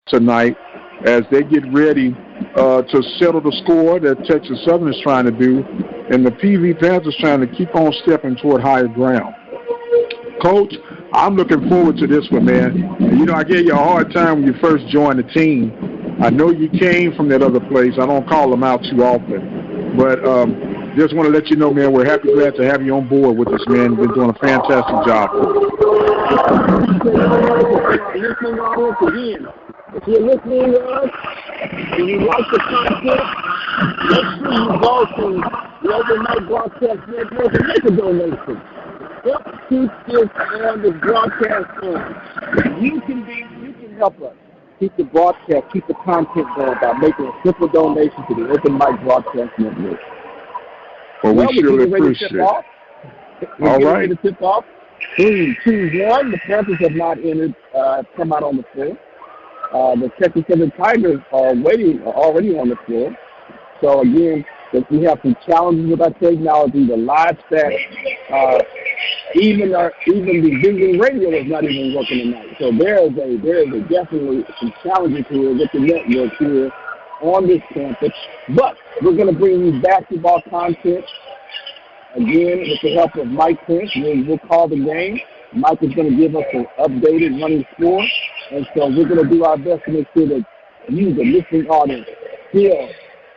tonight as they get ready to settle the score that Texas Southern is trying to do, and the PV Panthers trying to keep on stepping toward higher ground. Coach, I'm looking forward to this one, man. And, you know, I gave you a hard time when you first joined the team. I know you came from that other place. I don't call them out too often. But just want to let you know, man, we're glad to have you on board with us, man. You've been doing a fantastic job. If you're listening to us and you like the content, make sure you go to the Open Mic Broadcast Network and make a donation. Help keep this on the broadcast on. You can help us keep the broadcast, keep the content going by making a simple donation to the Open Mic Broadcast Network. Well, we surely appreciate it. All right. To tip off. 3, 2, 1. The Panthers have not entered, come out on the floor. The Texas Southern Tigers are already on the floor. So again, we have some challenges with our technology. The live stats, even the vision radio is not even working tonight. So there is definitely some challenges here with the network here on this campus. But we're going to bring you basketball content again with the help of Mike Prince. We'll call the game. Mike is going to give us an updated running score, and so we're going to do our best to make sure that you, the listening audience, still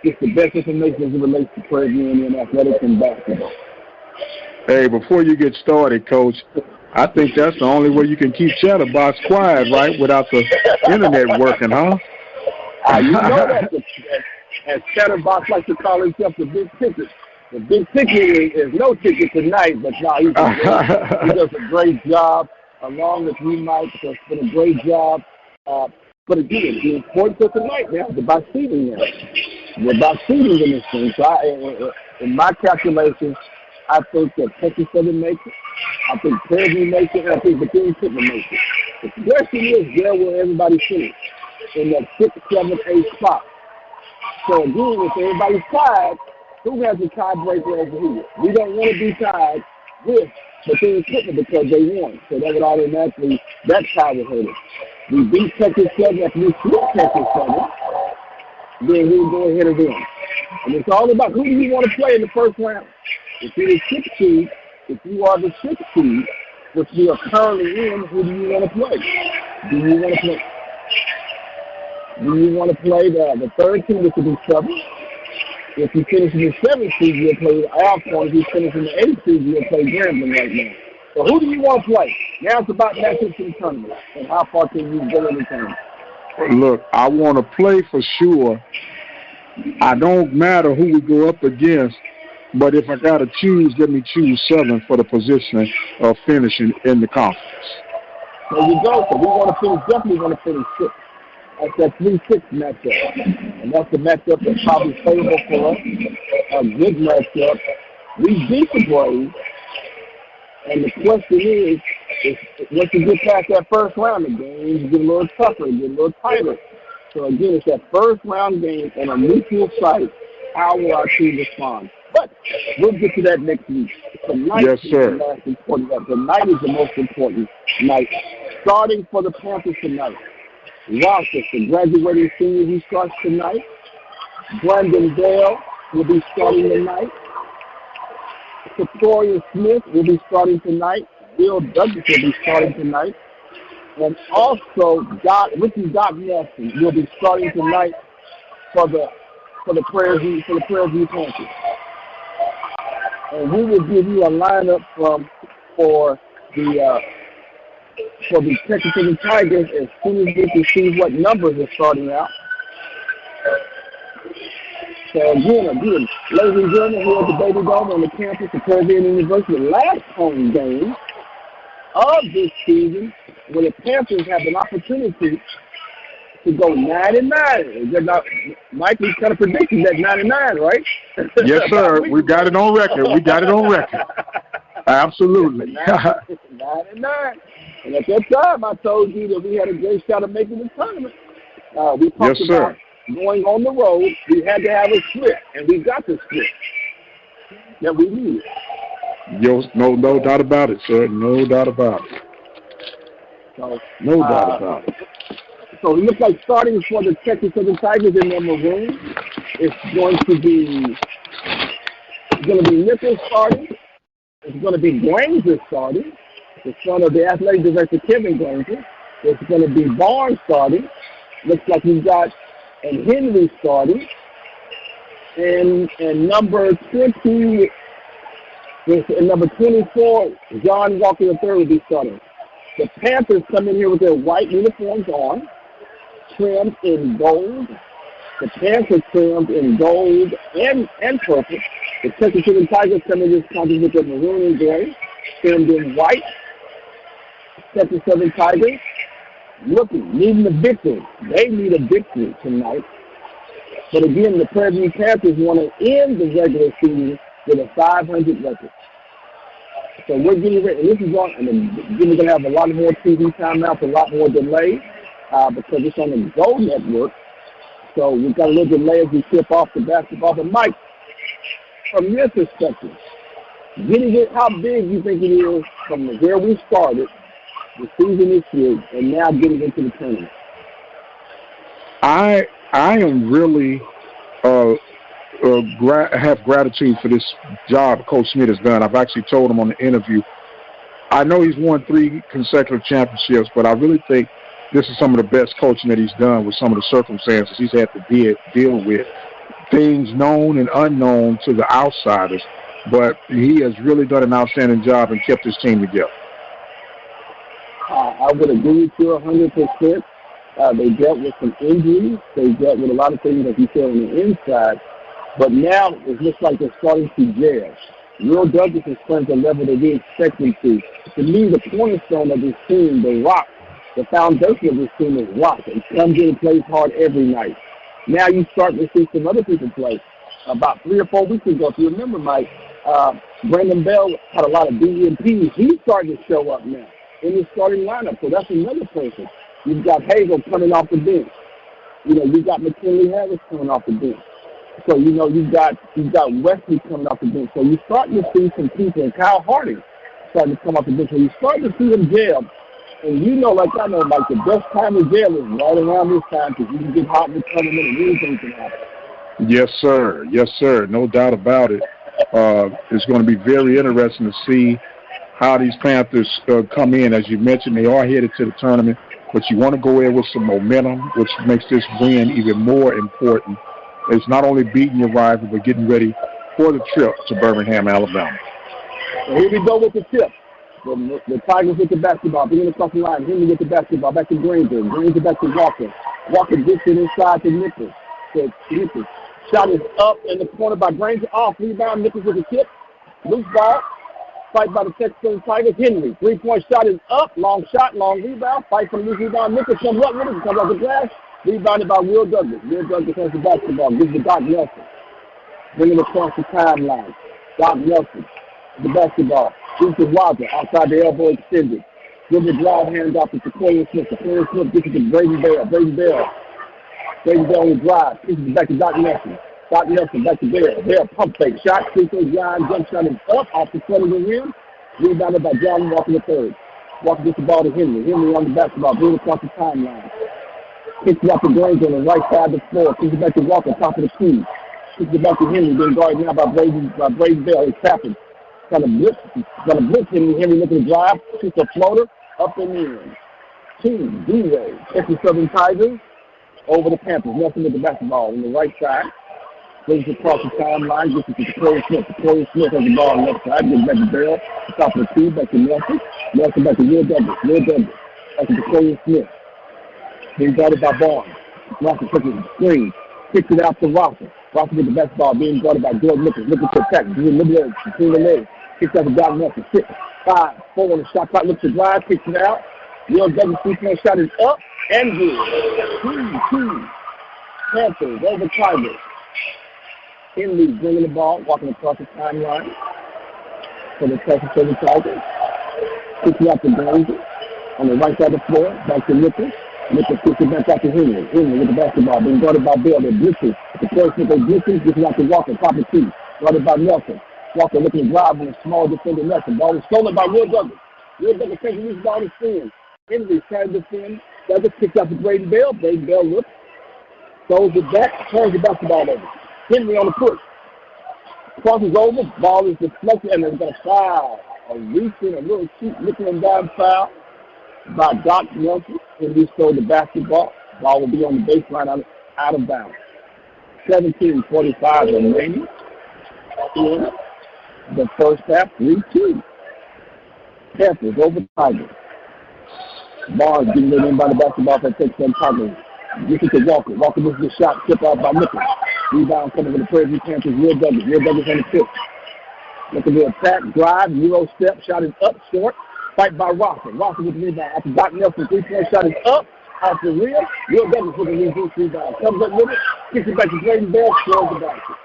get the best information as it relates to Prairie View Indian athletics and basketball. Hey, before you get started, Coach, I think that's the only way you can keep Chatterbox quiet, right, without the internet working, huh? You know that, as Chatterbox likes to call himself, the big ticket. The big ticket is no ticket tonight, but no, he does a great job, along with you, Mike. So it's been a great job. But again, the importance of tonight now is about seeding now. We're about seeding in this thing. So in my calculations, I think that Texas Southern makes it. I think Prairie View makes it, and I think Pvu-Tsu makes it. The question is, where will everybody finish? In that 6, 7, 8 spot. So again, if everybody's tied, who has a tiebreaker over here? We don't want to be tied with Pvu-Tsu because they won. So that would automatically, that's how we hurt it. We beat Texas Southern after we split Texas Southern, then we'll go ahead and win. And it's all about who do you want to play in the first round. If you're the 6th seed, if you are the 6th seed, which we are currently in, who do you want to play? Do you want to play the 3rd team, which will be Southern? If you finish in the 7th seed, you'll play Alcorn. If you finish in the 8th seed, you'll play Grambling right now. So who do you want to play? Now it's about matchups in the tournament and how far can you go in the tournament. Look, I want to play for sure. I don't matter who we go up against, but if I got to choose, let me choose Southern for the position of finishing in the conference. There you go. So we want to finish, definitely want to finish 6th. That's that 3-6 matchup. And that's the matchup that's probably favorable for us. A good matchup. We beat the Braves. And the question is once you get past that first round, the games get a little tougher, get a little tighter. So again, it's that first round game on a neutral site. How will our team respond? But we'll get to that next week. Tonight yes, sir. Is the most important. Tonight is the most important night. Starting for the Panthers tonight. Rochester, the graduating senior, he starts tonight. Brandon Bell will be starting tonight. Victoria Smith will be starting tonight. Bill Douglas will be starting tonight. And also, Ricky Doc Nelson will be starting tonight for the Prairie View Panthers. And we will give you a lineup for the Texas Southern Tigers as soon as we can see what numbers are starting out. So again, ladies and gentlemen, here at the Baby Dome on the campus of Prairie View University, last home game of this season, where the Panthers have an opportunity to go 9-9. Mike, we kind of predicted that 9-9, right? Yes, sir. We got it on record. Absolutely. 9-9. And at that time, I told you that we had a great shot of making the tournament. We talked about going on the road. We had to have a split, and we got the split that we needed. No doubt about it, sir. No doubt about it. So, no doubt about it. So it looks like starting for the Texas Southern Tigers in their maroon, it's going to be Nichols starting. It's going to be Granger starting, the son of the athletic director Kevin Granger. It's going to be Barnes starting. Looks like we've got and Henry starting, and number 20. And number 24, John Walker III will be starting. The Panthers come in here with their white uniforms on, trimmed in gold. The Panthers trimmed in gold and purple. The Texas Southern Tigers come in this contest with their maroon and gray, trimmed in white. Texas Southern Tigers needing a victory. They need a victory tonight. But again, the Prairie View Panthers want to end the regular season with a 500 record. So we're getting ready, and this is on, and then we're going to have a lot more TV timeouts, a lot more delay, because it's on the Go Network. So we've got a little delay as we tip off the basketball. But Mike, from your perspective, getting it, how big you think it is from where we started the season this year and now getting into the tournament? I am really have gratitude for this job Coach Smith has done. I've actually told him on the interview. I know he's won 3 consecutive championships, but I really think this is some of the best coaching that he's done with some of the circumstances he's had to deal with, things known and unknown to the outsiders. But he has really done an outstanding job and kept his team together. I would agree with you 100%. They dealt with some injuries. They dealt with a lot of things, like you said, on the inside. But now it looks like they're starting to gel. Will Douglas is playing to the level that we expect him to. To me, the cornerstone of this team, the rock, the foundation of this team is rock. It comes in and plays hard every night. Now you start to see some other people play. About 3 or 4 weeks ago, if you remember, Mike, Brandon Bell had a lot of DNPs. He's starting to show up now in the starting lineup. So that's another person. You've got Hazel coming off the bench. You've got McKinley Harris coming off the bench. So, you've got Wesley coming off the bench. So you're starting to see some people, and Kyle Harding starting to come off the bench. So you're starting to see them gel. And like I know, Mike, the best time to gel is right around this time because you can get hot in the tournament and anything can happen. Yes, sir. Yes, sir. No doubt about it. It's going to be very interesting to see how these Panthers come in. As you mentioned, they are headed to the tournament, but you want to go in with some momentum, which makes this win even more important. It's not only beating your rival, but getting ready for the trip to Birmingham, Alabama. So here we go with the tip. The Tigers with the basketball, bringing across the line. Henry with the basketball, back to Granger. Granger back to Walker. Walker gets it inside to Nichols. Shot is up in the corner by Granger. Off, rebound, Nichols with the tip. Loose ball. Fight by the Texas Tigers. Henry, 3-point shot is up. Long shot, long rebound. Fight from loose rebound. Nichols comes up with it. Comes off the glass. Rebounded by Will Douglas. Will Douglas has the basketball. Gives to Doc Nelson. Bringing it across the timeline. Doc Nelson, the basketball. Gives to Wilder. Outside the elbow extended. Gives the drive hand off to Corey Smith. Corey Smith gives it to Brady Bell. Brady Bell on the drive. Gives it back to Doc Nelson. Doc Nelson back to Bell. Bell pump fake. Shot. Free-throw line. Jump shot is up off the front of the rim. Rebounded by John Walker III. Walker gets the ball to Henry. Henry on the basketball. Bring it across the timeline. Kicks it out to Granger on the right side of the floor. Kicks it back to Walker, top of the key. Kicks it back to Henry, being guarded now by Brady Bell. He's tapping. Trying to blitz Henry. Henry looking to drive. Shoots a floater. Up and in. Team D-Ray. Texas Southern Tigers over the Panthers. Nelson with the basketball on the right side. Brings it across the timeline. Gets it to Corey Smith. Corey Smith has the ball on the left side. Gets back to Bell. Top of the key. Back to Nelson. Nelson back to Will Douglas. Will Douglas. Back to Corey Smith. Being guarded by Barnes. Rocker touches the screen. Kicks it out to Rocker. Rocker with the basketball. Being guarded by George Nichols. Looking to attack. Between the legs. Kicks out to Doc Nelson. 6, 5, 4 on the shot clock. Looks to drive. Kicks it out. Will Douglas 3-point shot is up and good. 2 Panthers over Tigers. Henry bringing the ball. Walking across the timeline for the Texas Southern Tigers. Kicks it out to Granger. On the right side of the floor. Back to Nichols. Nichols kicks it back out to Henry. Henry with the basketball. Being guarded by Bell. They're blitzing. The first with they blitzing. Gets it out to Walker. Top of 2. Guarded by Nelson. Walker looking to drive on a small defender Nelson. Ball is stolen by Will Douglas. Will Douglas takes a loose ball to spin. Henry trying to defend. Douglas kicks out to Braden Bell. Braden Bell looks, throws it back, turns the basketball over. Henry on the push. Crosses over, ball is deflected, and there's a foul. A little cheap nickel and dime foul by Doc Nelson. Henry stole the basketball. Ball will be on the baseline out of bounds. 17:45 remaining in the first half, 3-2. Panthers over Tigers. Barnes getting in by the basketball for takes Tigers. This is to Walker. Walker misses the shot, tip out by Nichols. Rebound coming with the Prairie View Panthers. Will Douglas. Will Douglas on the pitch. Looking to attack, drive, Euro step, shot is up short. Fight by Rosser. Rosser with the rebound. After Doc Nelson, 3-point shot is up. Off the rim. Will Douglas with the rebound. Comes up with it. Kicks it back to Braden Bell. Scores the basket.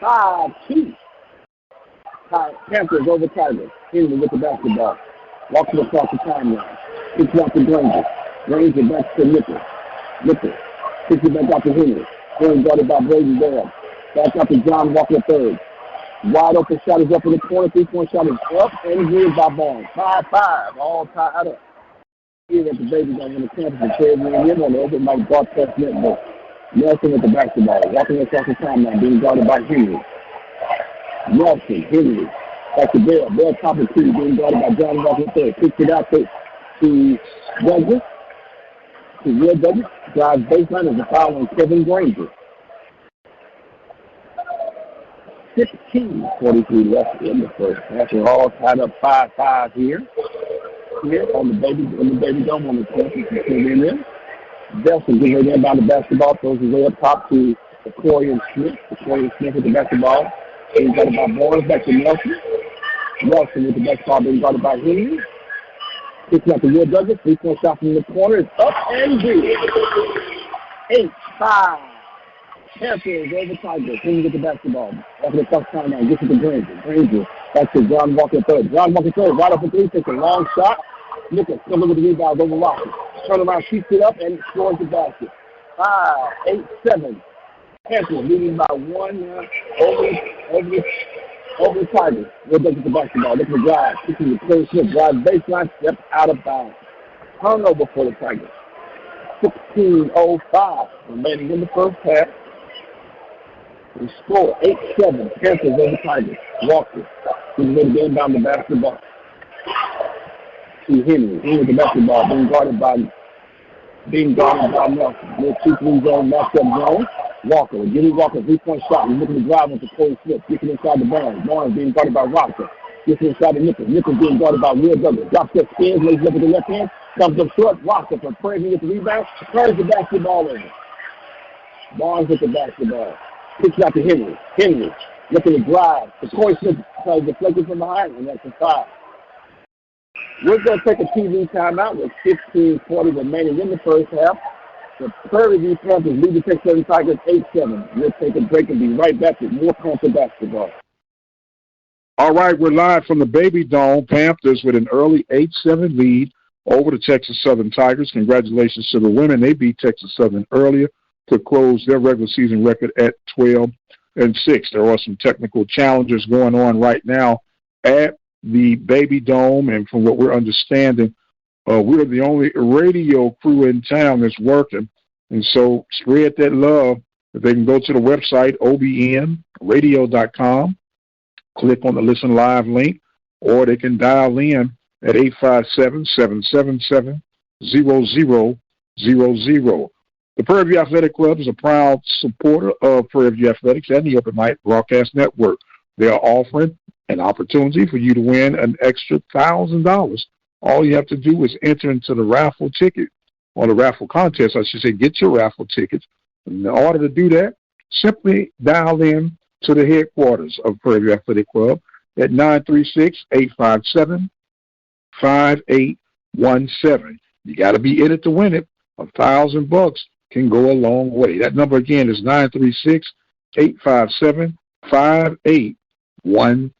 4-5-2. Panthers over Tigers. Henry with the basketball. Walks across the timeline. Kicks out to Granger. Granger back to Nichols. Nichols. Kicks it back out to Henry. Henry guarded by Braden Bell. Back out to John Walker III. Wide open shot is up in the corner. 3-point shot is up and good by Barnes. 5-5. All tied up. Here at the Baby Dome in the campus. And Terry Williams on the open mic broadcast network. Nelson with the basketball. Walking across the timeline. Being guarded by Henry. Nelson, Henry, back to Bell. Bell top of two, being guarded by John Walker III. Kicks it out to Douglas. To Will Douglas. Drives baseline as a foul on Kevin Granger. 16:43 left in the first half. We're all tied up 5-5 here. Here on the Baby Dome on the campus. Belson getting ready to inbound the basketball. Throws his way up top to Corian Smith. Corian Smith with the basketball. Being guarded by Barnes, back to Nelson. Nelson with the basketball being guarded by Henry. Kicks out to Will Douglas. 3-point shot from the corner is up and good. 8-5. Panthers over Tigers. Henry with the basketball. After the first time now, gets it to Granger. Granger back to John Walker III. John Walker III right up for three, takes a long shot. Nichols coming with the rebound over Walker. Turn around, shoots it up, and scores the basket. 5-8-7. Panthers leading by one over the Tigers. Will Douglas the basketball. Looking to drive. Kicking the Curry Smith. Drive baseline. Step out of bounds. Turnover for the Tigers. 16:05 remaining in the first half. We score 8-7. Panthers over Tigers. Walker. He's going to get down the basketball to Henry. Henry with the basketball. Being guarded by Nelson. Little 2-3 zone matchup zone. Walker. Jimmy Walker, 3-point shot. He's looking to drive into Corey Smith. Gets it inside the Barnes. Barnes being guarded by Rosser. Gets it inside the Nichols. Nichols being guarded by Will Douglas. Drops step, spins, lays up with the left hand. Comes up short. Rosser from Prairie View with the rebound. Turns the basketball over. Barnes with the basketball. Kicks out to Henry. Henry looking to drive. The Corey Smith deflected from behind, and that's a foul. We're going to take a TV timeout with 15:40 remaining in the first half. The Prairie View Panthers lead the Texas Tigers 8-7. We'll take a break and be right back with more Panther basketball. All right, we're live from the Baby Dome. Panthers with an early 8-7 lead over the Texas Southern Tigers. Congratulations to the women. They beat Texas Southern earlier to close their regular season record at 12-6. There are some technical challenges going on right now at the Baby Dome, and from what we're understanding, we're the only radio crew in town that's working. And so spread that love. If they can go to the website, obnradio.com, click on the Listen Live link, or they can dial in at 857-777-0000. The Prairie View Athletic Club is a proud supporter of Prairie View Athletics and the Open Mic Broadcast Network. They are offering an opportunity for you to win an extra $1,000. All you have to do is enter into the raffle ticket, or the raffle contest, I should say. Get your raffle tickets. In order to do that, simply dial in to the headquarters of Prairie View Athletic Club at 936-857-5817. You got to be in it to win it. $1,000 can go a long way. That number again is 936-857-5817.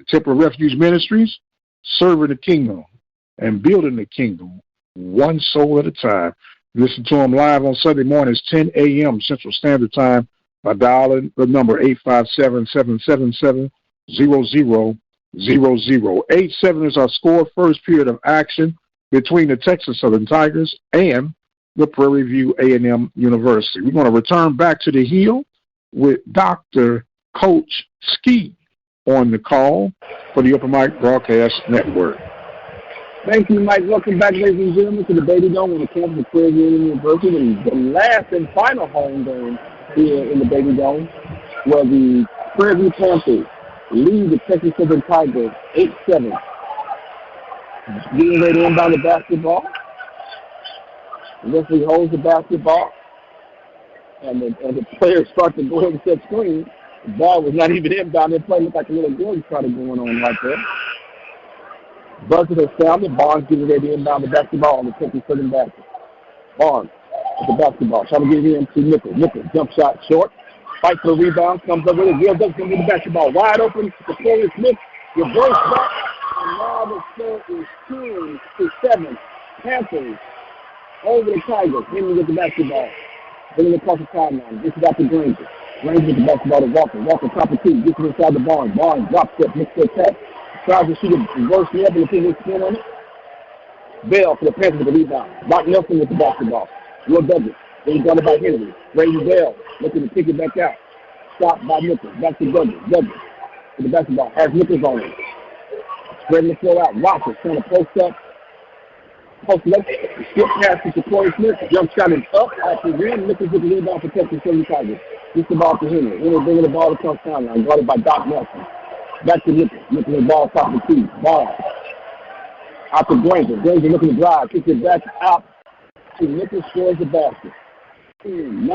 Temple Refuge Ministries, serving the kingdom and building the kingdom one soul at a time. Listen to them live on Sunday mornings, 10 a.m. Central Standard Time by dialing the number 857-777-0000. 0-0. 8-7 is our score. First period of action between the Texas Southern Tigers and the Prairie View A&M University. We're going to return back to the Hill with Dr. Coach Ski on the call for the Open Mic Broadcast Network. Thank you, Mike. Welcome back, ladies and gentlemen, to the Baby Dome on the campus of Prairie View University, and the last and final home game here in the Baby Dome, where the Prairie View Panthers lead the Texas Southern Tigers 8-7. Getting ready to inbound the basketball. The referee holds the basketball, and the players start to go ahead and set screen. The ball was not even inbound. It looked like a little goal started going on right there. Buzzer has sounded. Barnes getting ready to inbound the basketball on the Texas Southern basket. Barnes with the basketball, trying to get it into Nichols. Nichols, jump shot short. Fight for the rebound, comes up with it. Gill does come with the basketball. Wide open to Corey Smith. Reverse back. And now the score is 10-7. Panthers over the Tigers. Henry with the basketball. Bringing it across the timeline. This is out to Granger. Granger with the basketball to Walker. Walker top of two. Gets it inside the Barnes. Barnes drop step. Makes the attack. Tries to shoot a reverse layup and the pin spin on it. Bell for the Panthers with the rebound. Mark Nelson with the basketball. Will Douglas. Then he got it by Henry. Brady Bell looking to pick it back out. Stopped by Nichols. Back to Douglas. Douglas with the basketball. Has Nichols on it. Spreading the floor out. Walker trying to post up. Post left. Skip pass to Corey Smith. Jump shot is up at the rim. Nichols with the rebound for Texas Southern Tigers. Gets the ball to Henry. Henry bringing the ball across town line. Guarded by Doc Nelson. Back to Nichols. Nichols the ball top of the key. Ball. Out to Granger. Granger looking to drive. Kicks it back out to Nichols. Scores the basket. 9.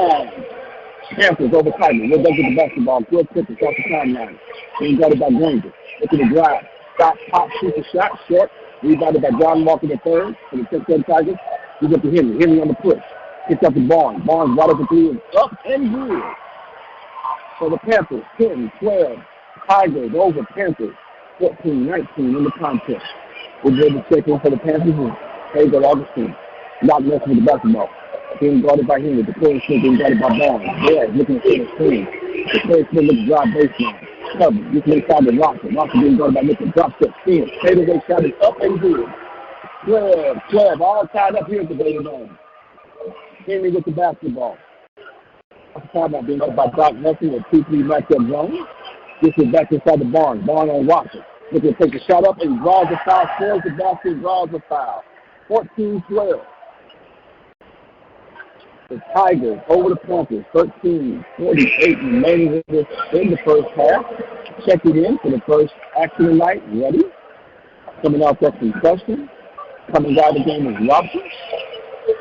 Panthers over Tigers. Will Douglas with the basketball. Good pitch across the timeline. Then got it by Granger. Looking to drive. Stop, pop, shoot the shot. Short. Rebounded by John Walker the third for the Texas Tigers. He's up to Henry. Henry on the push. Kicks up to Barnes. Barnes right up the three and up and good. So the Panthers 10-12. Tigers over Panthers 14-19 in the contest. We're going to check in for the Panthers and Hazel Augustine. Not messing with the basketball. Being guarded by Henry. The player Smith being guarded by Barnes. There, looking for the screen. The player Smith looks drive baseline. Cover. Gets inside the Rocker. Rocker being guarded by Nichols. Drop step. Spin. Fadeaway shot is up and good. 12. All tied up here at the Baby Dome. Henry with the basketball. Timeout being up by Doc Nelson with 2-3 matchup zone. This is back inside the Barnes. Barnes on Rocker. Looking to take the shot up and draws the foul. Scores the basket. Draws the foul. 14-12. The Tigers over the Panthers, 13-48 remaining in the first half. Check it in for the first action tonight. Ready? Coming out that concussion. Coming out of the game is Robson.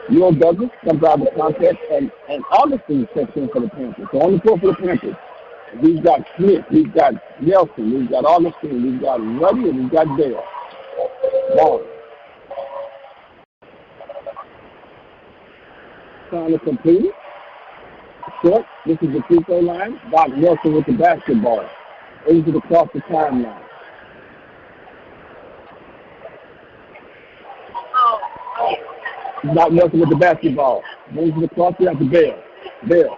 Will Douglas comes out of the contest, and Augustine checks in for the Panthers. So on the floor for the Panthers, we've got Smith, we've got Nelson, we've got Augustine, we've got Ruddy, and we've got Dale. Ball. Trying to complete it. Short. This is the free throw line. Doc Nelson with the basketball. Aids it across the timeline. Doc Nelson with the basketball. Brings it across here to Bell. Bell.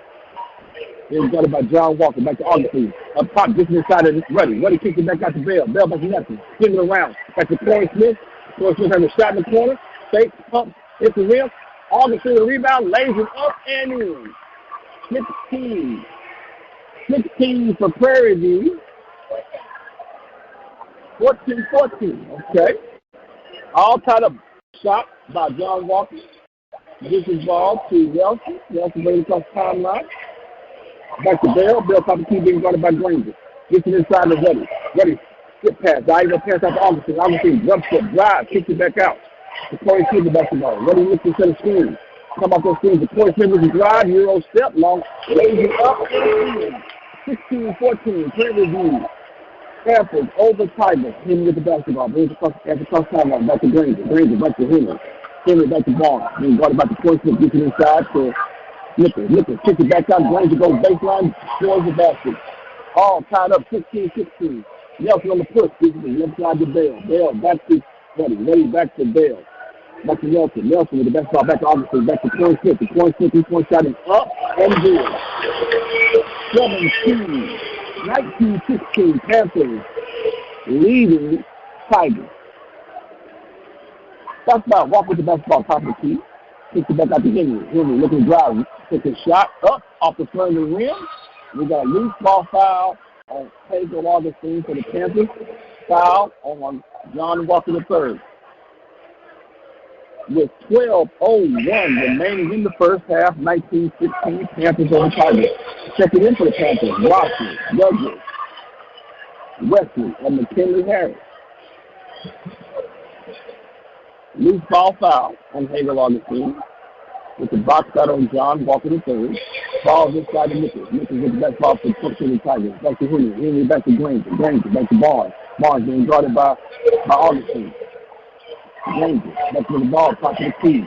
Then got it by John Walker. Back to Augustine. Up top, just inside of Ruddy. Ruddy kicks it back out to Bell. Bell back to Nelson. Spin it around. Back to Corey Smith. Corey Smith has a shot in the corner. Fake, pump, hits the rim. Augustine the rebound, lays it up and in. 16 for Prairie View. 14-14. Okay. All tied up. Shot by John Walker. Gives his ball to Nelson. Nelson brings it across the timeline. Back to Bell. Bell top of the key being guarded by Granger. Gets it inside the Ruddy. Ruddy skip pass. Diagonal pass out to Augustine. Augustine jump step, drive, kicks it back out. The Corey Smith the basketball. Ruddy looks into the screen. Come off those screens. The Corey Smith with the drive. Euro step. Long. Lays it up and in. 16-14. Prairie View. Panthers over Tigers. Henry with the basketball. Brings across timeline. Back to Granger. Granger back to Henry. Henry back to Barnes. Then guarded by the Corey Smith. Gets it inside to Nichols. Nichols kicks it back out. Granger goes baseline. Scores the basket. All tied up 16-16. Nelson on the push. Gives it to the left side to Bell. Bell back to Ruddy. Ruddy back to Bell. Back to Nelson. Nelson with the basketball back to Augustine. Back to Corey Smith. The Corey Smith 3-point shot is up and good. 17. 19-16. Panthers leading Tigers. Basketball, walk with the basketball, top of the key. Kicks it back out to Henry. Henry looking to drive. Takes a shot up off the front of the rim. We got a loose ball foul on Pedro Augustine for the Panthers. Foul on John Walker III. With 12:01 remaining in the first half, 19-16, Panthers over Tigers. Checking in for the Panthers, Watson, Douglas, Wesley, and McKinley Harris. Loose ball foul on Hagel Augustine. With the box out on John Walker III. Ball inside to Nichols. Nichols with the best ball for the Tigers. Back to Henry. Henry back to Granger. Granger back to Barnes. Barnes being guarded by Augustine. Granger back to the ball. Top of the key.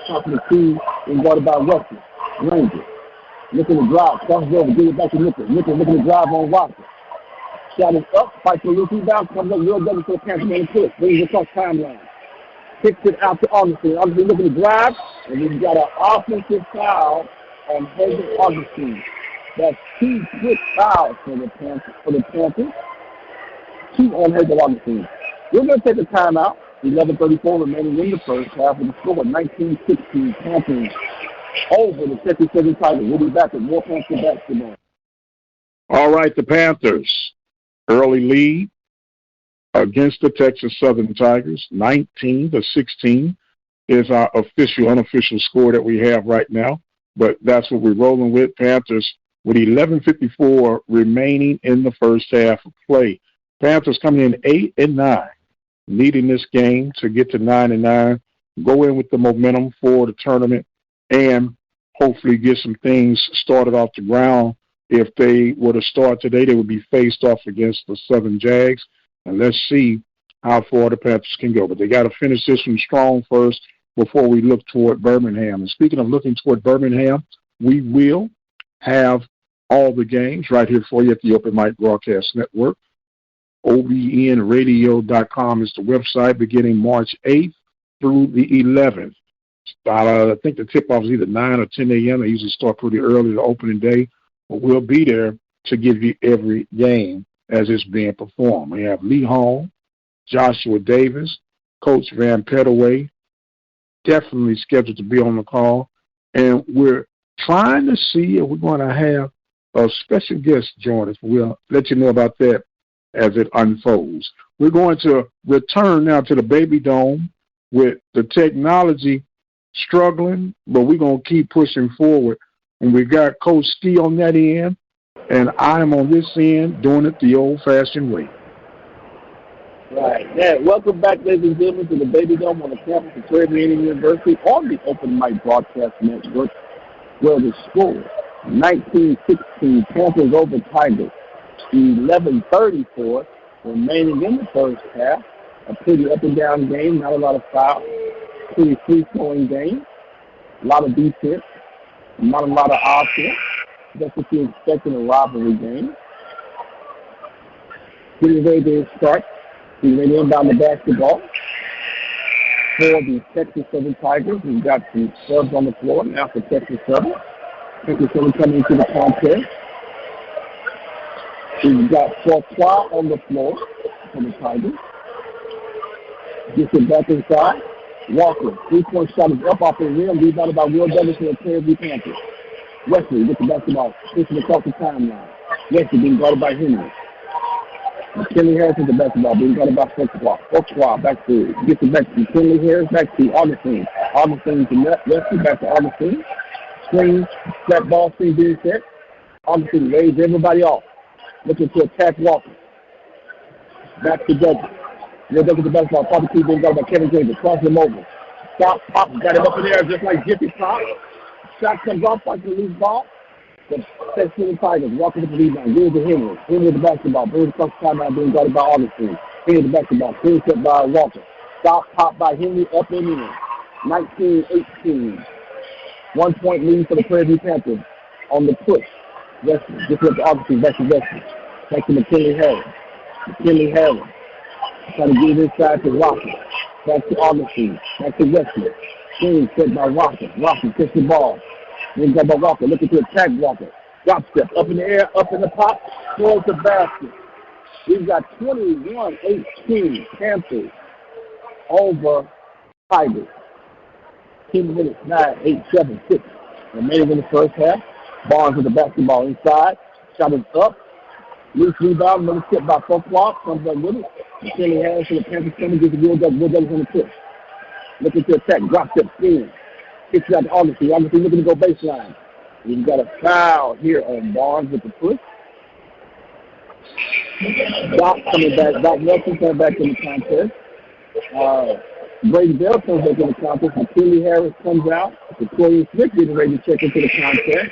Top of the key being guarded by Wesley. Granger looking to drive. Comes over. Give it back to Nichols. Nichols looking to drive on Watson. Shot is up. Fights for a loose rebound. Comes up real double to the Panthers on the push. Brings it across timeline. Kicks it out to Augustine. Augustine looking to drive, and we've got an offensive foul on Hagel Augustine. That's 2 quick fouls for the Panthers. 2 on Hagel Augustine. We're going to take a timeout. 11:34 remaining in the first half with the score of 19-16. Panthers over the Texas Southern Tigers. We'll be back with more Panther basketball. All right, the Panthers. Early lead against the Texas Southern Tigers, 19-16 is our unofficial score that we have right now. But that's what we're rolling with. Panthers with 11:54 remaining in the first half of play. Panthers coming in 8-9, leading this game to get to 9-9, go in with the momentum for the tournament, and hopefully get some things started off the ground. If they were to start today, they would be faced off against the Southern Jags. And let's see how far the Panthers can go. But they got to finish this one strong first before we look toward Birmingham. And speaking of looking toward Birmingham, we will have all the games right here for you at the Open Mic Broadcast Network. OBNradio.com is the website beginning March 8th through the 11th. I think the tip-off is either 9 or 10 a.m. They usually start pretty early the opening day. But we'll be there to give you every game as it's being performed. We have Lee Hall, Joshua Davis, Coach Van Pettaway, definitely scheduled to be on the call. And we're trying to see if we're going to have a special guest join us. We'll let you know about that as it unfolds. We're going to return now to the Baby Dome with the technology struggling, but we're going to keep pushing forward. And we got Coach Ski on that end, and I'm on this end doing it the old-fashioned way. Right. Yeah. Welcome back, ladies and gentlemen, to the Baby Dome on the campus of Prairie University on the Open Mic Broadcast Network, where the score 19-16, Panthers over Tigers. 11:34 remaining in the first half. A pretty up-and-down game, not a lot of fouls. Pretty free-flowing game. A lot of defense, not a lot of offense. That's what you expect in a rivalry game. Getting ready to start. Getting ready to inbound the basketball for the Texas Southern Tigers. We've got some subs on the floor now for Texas Southern. Texas Southern coming into the contest. We've got Pvu-Tsu on the floor for the Tigers. Gets it back inside. Walker, 3-point shot is up off the rim. Rebounded by Will Douglas for the Prairie Panthers. Wesley with the basketball, pushing across the timeline. Wesley being guarded by Henry. McKinley Harris with the basketball, being guarded by Pvu-Tsu. Pvu-Tsu back to, gets it back to McKinley Harris, back to Augustine. Augustine to Wesley, back to Augustine. Screen, that ball screen being set. Augustine lays everybody off. Looking to attack Walker. Back to Douglas. Will Douglas with the basketball, top of the key, being guarded by Kevin James. Cross him over. Stop, pop, got him up in the air just like Jiffy Pop. Shot comes off like a loose ball. The Texas Tigers walking with the rebound. Give it to Henry. Henry with the basketball. Brings across the timeline, being guarded by Augustine. Henry with the basketball. Clean set by Walker. Stop, pop by Henry, up and in. 19-18. 1 point lead for the Prairie Panthers on the push. Wesley, just with Augustine, back to Wesley. Back to McKinley Harris. McKinley Harris. Trying to get it inside to Walker. Back to Augustine. Back to Wesley. Screen set by Walker. Walker gets the ball. Then got by Walker. Looking to attack Walker. Drop step. Up in the air. Up in the pop. Towards the basket. We've got 21-18 Panthers over Tigers. 10 minutes, 9, 8, 7, 6 remaining in the first half. Barnes with the basketball inside. Shot is up. Loose rebound. Another tip by Pvu-Tsu. Comes up with it. McKinley Harris for the Panthers coming. Gets the Will Douglas on the push. Looking to attack. Drop step spin. Kicks it out to Augustine. Augustine looking to go baseline. We've got a foul here on Barnes with the push. Doc coming back. Doc Nelson coming back in the contest. Brady Bell comes back in the contest. McKinley Harris comes out. Victoria Smith getting ready to check into the contest.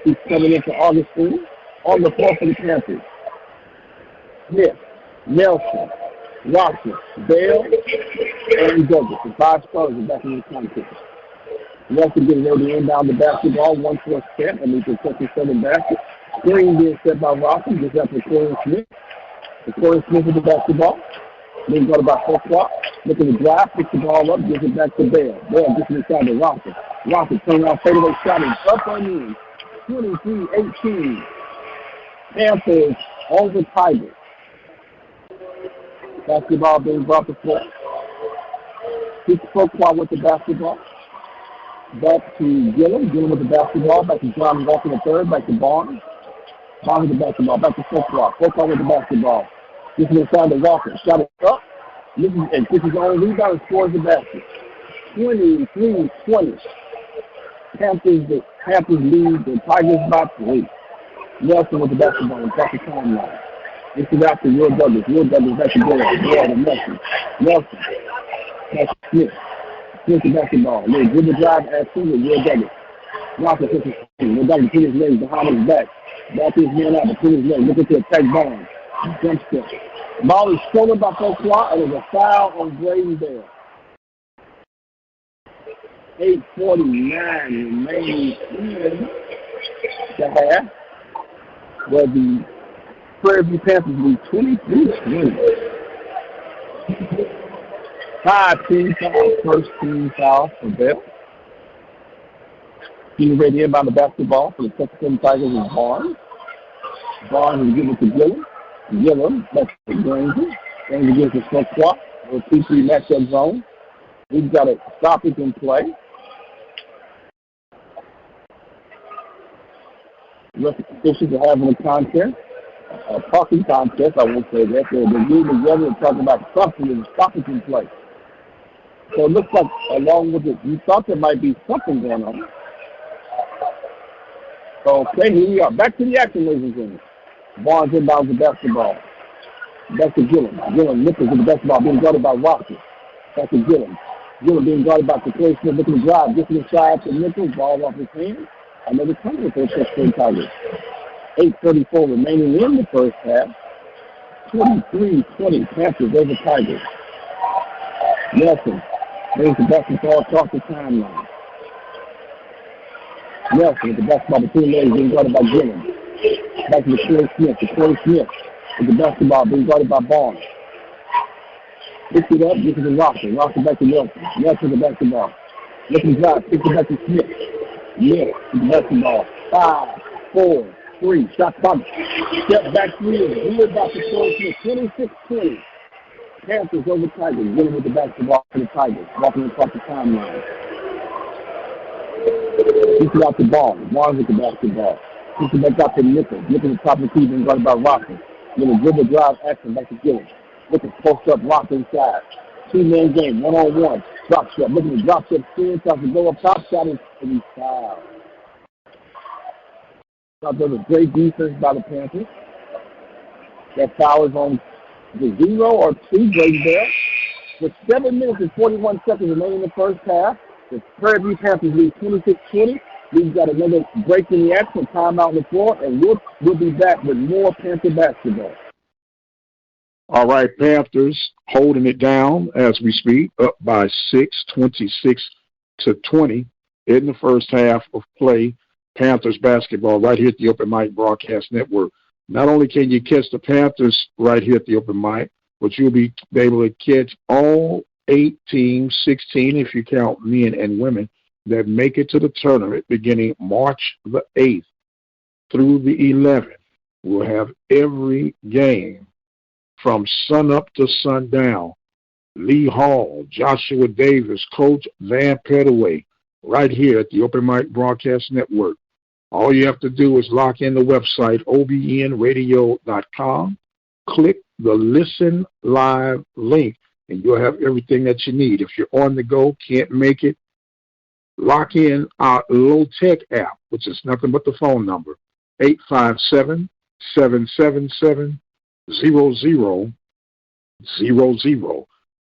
He's coming in for Augustine. On the floor for the Panthers. Smith, Nelson, Watson, Bell, and Douglas. The 5 stars are back in the contest. Nelson getting ready to inbound the basketball. 1-4 step. And he can touch his 7 basket. Screen being set by Watson. Just after Victoria Smith. Victoria Smith with the basketball. Then go to about 4 o'clock. Looking to drive, picks the ball up, gives it back to Bell. Bell gets it inside to Rocker. Rocker turn around, fadeaway shot is up and in. 23-18. Panthers over Tigers. Basketball being brought to floor. Picks Pvu-Tsu with the basketball. Back to Gillum. Gillum with the basketball. Back to John Walker the third. Back to Barnes. Barnes with the basketball. Back to Pvu-Tsu. Pvu-Tsu with the basketball. This is inside to Walker. Shot it up. This is on rebound and scores the basket. 23-20. Panthers lead the Tigers by 3. Nelson with the basketball across the timeline. This is out to Will Douglas. Will Douglas back to Bell. Bell to Nelson. Nelson. That's Smith. Smith the basketball. Little dribble drive action with Will Douglas. Walker hits his team. Will Douglas put his legs behind his back. Back his man out between his legs. Looking to attack Barnes. Jump step. Ball is stolen by Pvu-Tsu, and there's a foul on Brady Bell. 8:49 remaining in the half, where the Prairie View Panthers lead 23-20. 5 team fouls, first team foul for Bell. He's ready to inbound the basketball for the Texas Tigers is Barnes. Barnes will give it to Gillum. Gillum, that's the Granger. Granger gives the front swap. We'll 2-3 matchup zone. We've got a stoppage in play. Officials are having a contest, a talking contest, I won't say that. They're getting together and talking about something and stoppage in play. So it looks like, along with it, we thought there might be something going on. So, okay, here we are. Back to the action, ladies and gentlemen. Barnes inbounds the basketball. Back to Gillum. Gillum nipples with the basketball being guarded by Rocky. Back to Gillum. Gillum being guarded by Victoria Smith looking to drive. Gets inside to Nichols. Ball off his hand. Another turnover for the Texas Tigers. 8:34 remaining in the first half. 23-20 Panthers over Tigers. Nelson brings the basketball across the timeline. Nelson with the basketball between legs being guarded by Gillum. Back to Victoria Smith. Victoria Smith with the basketball being guarded by Barnes. Picks it up, gets it to Rocker. Rocker back to Nelson. Nelson with the basketball. Looking to drive, picks it back to Smith. Smith with the basketball. 5, 4, 3. Shot clock. Step back 3 is good by Victoria Smith. 26-20. Panthers over Tigers. Gillum with the basketball for the Tigers. Walking across the timeline. Picks it out to Barnes. Barnes with the basketball. Picks it back out to Nichols. Nichols top of the key being guarded by Rocker. Little dribble drive action back to Gillum. Looking to post up Rocker inside. 2-man game, 1-on-1. Drop shot. Looking to drop shot. Spin. Tries to go up top. Shot is foul. Thought there was great defense by the Panthers. That foul is on the 0 or 2 Brady Bell. With 7 minutes and 41 seconds remaining in the first half, the Prairie View Panthers lead 26-20. We've got another break in the action, timeout on the floor, and we'll be back with more Panther basketball. All right, Panthers holding it down as we speak, up by 6, 26-20 in the first half of play. Panthers basketball right here at the Open Mic Broadcast Network. Not only can you catch the Panthers right here at the Open Mic, but you'll be able to catch all 8 teams, 16 if you count men and women, that make it to the tournament beginning March the 8th through the 11th. We'll have every game from sunup to sundown. Lee Hall, Joshua Davis, Coach Van Pettaway, right here at the Open Mic Broadcast Network. All you have to do is lock in the website, obnradio.com, click the Listen Live link, and you'll have everything that you need. If you're on the go, can't make it, lock in our low-tech app, which is nothing but the phone number, 857-777-0000.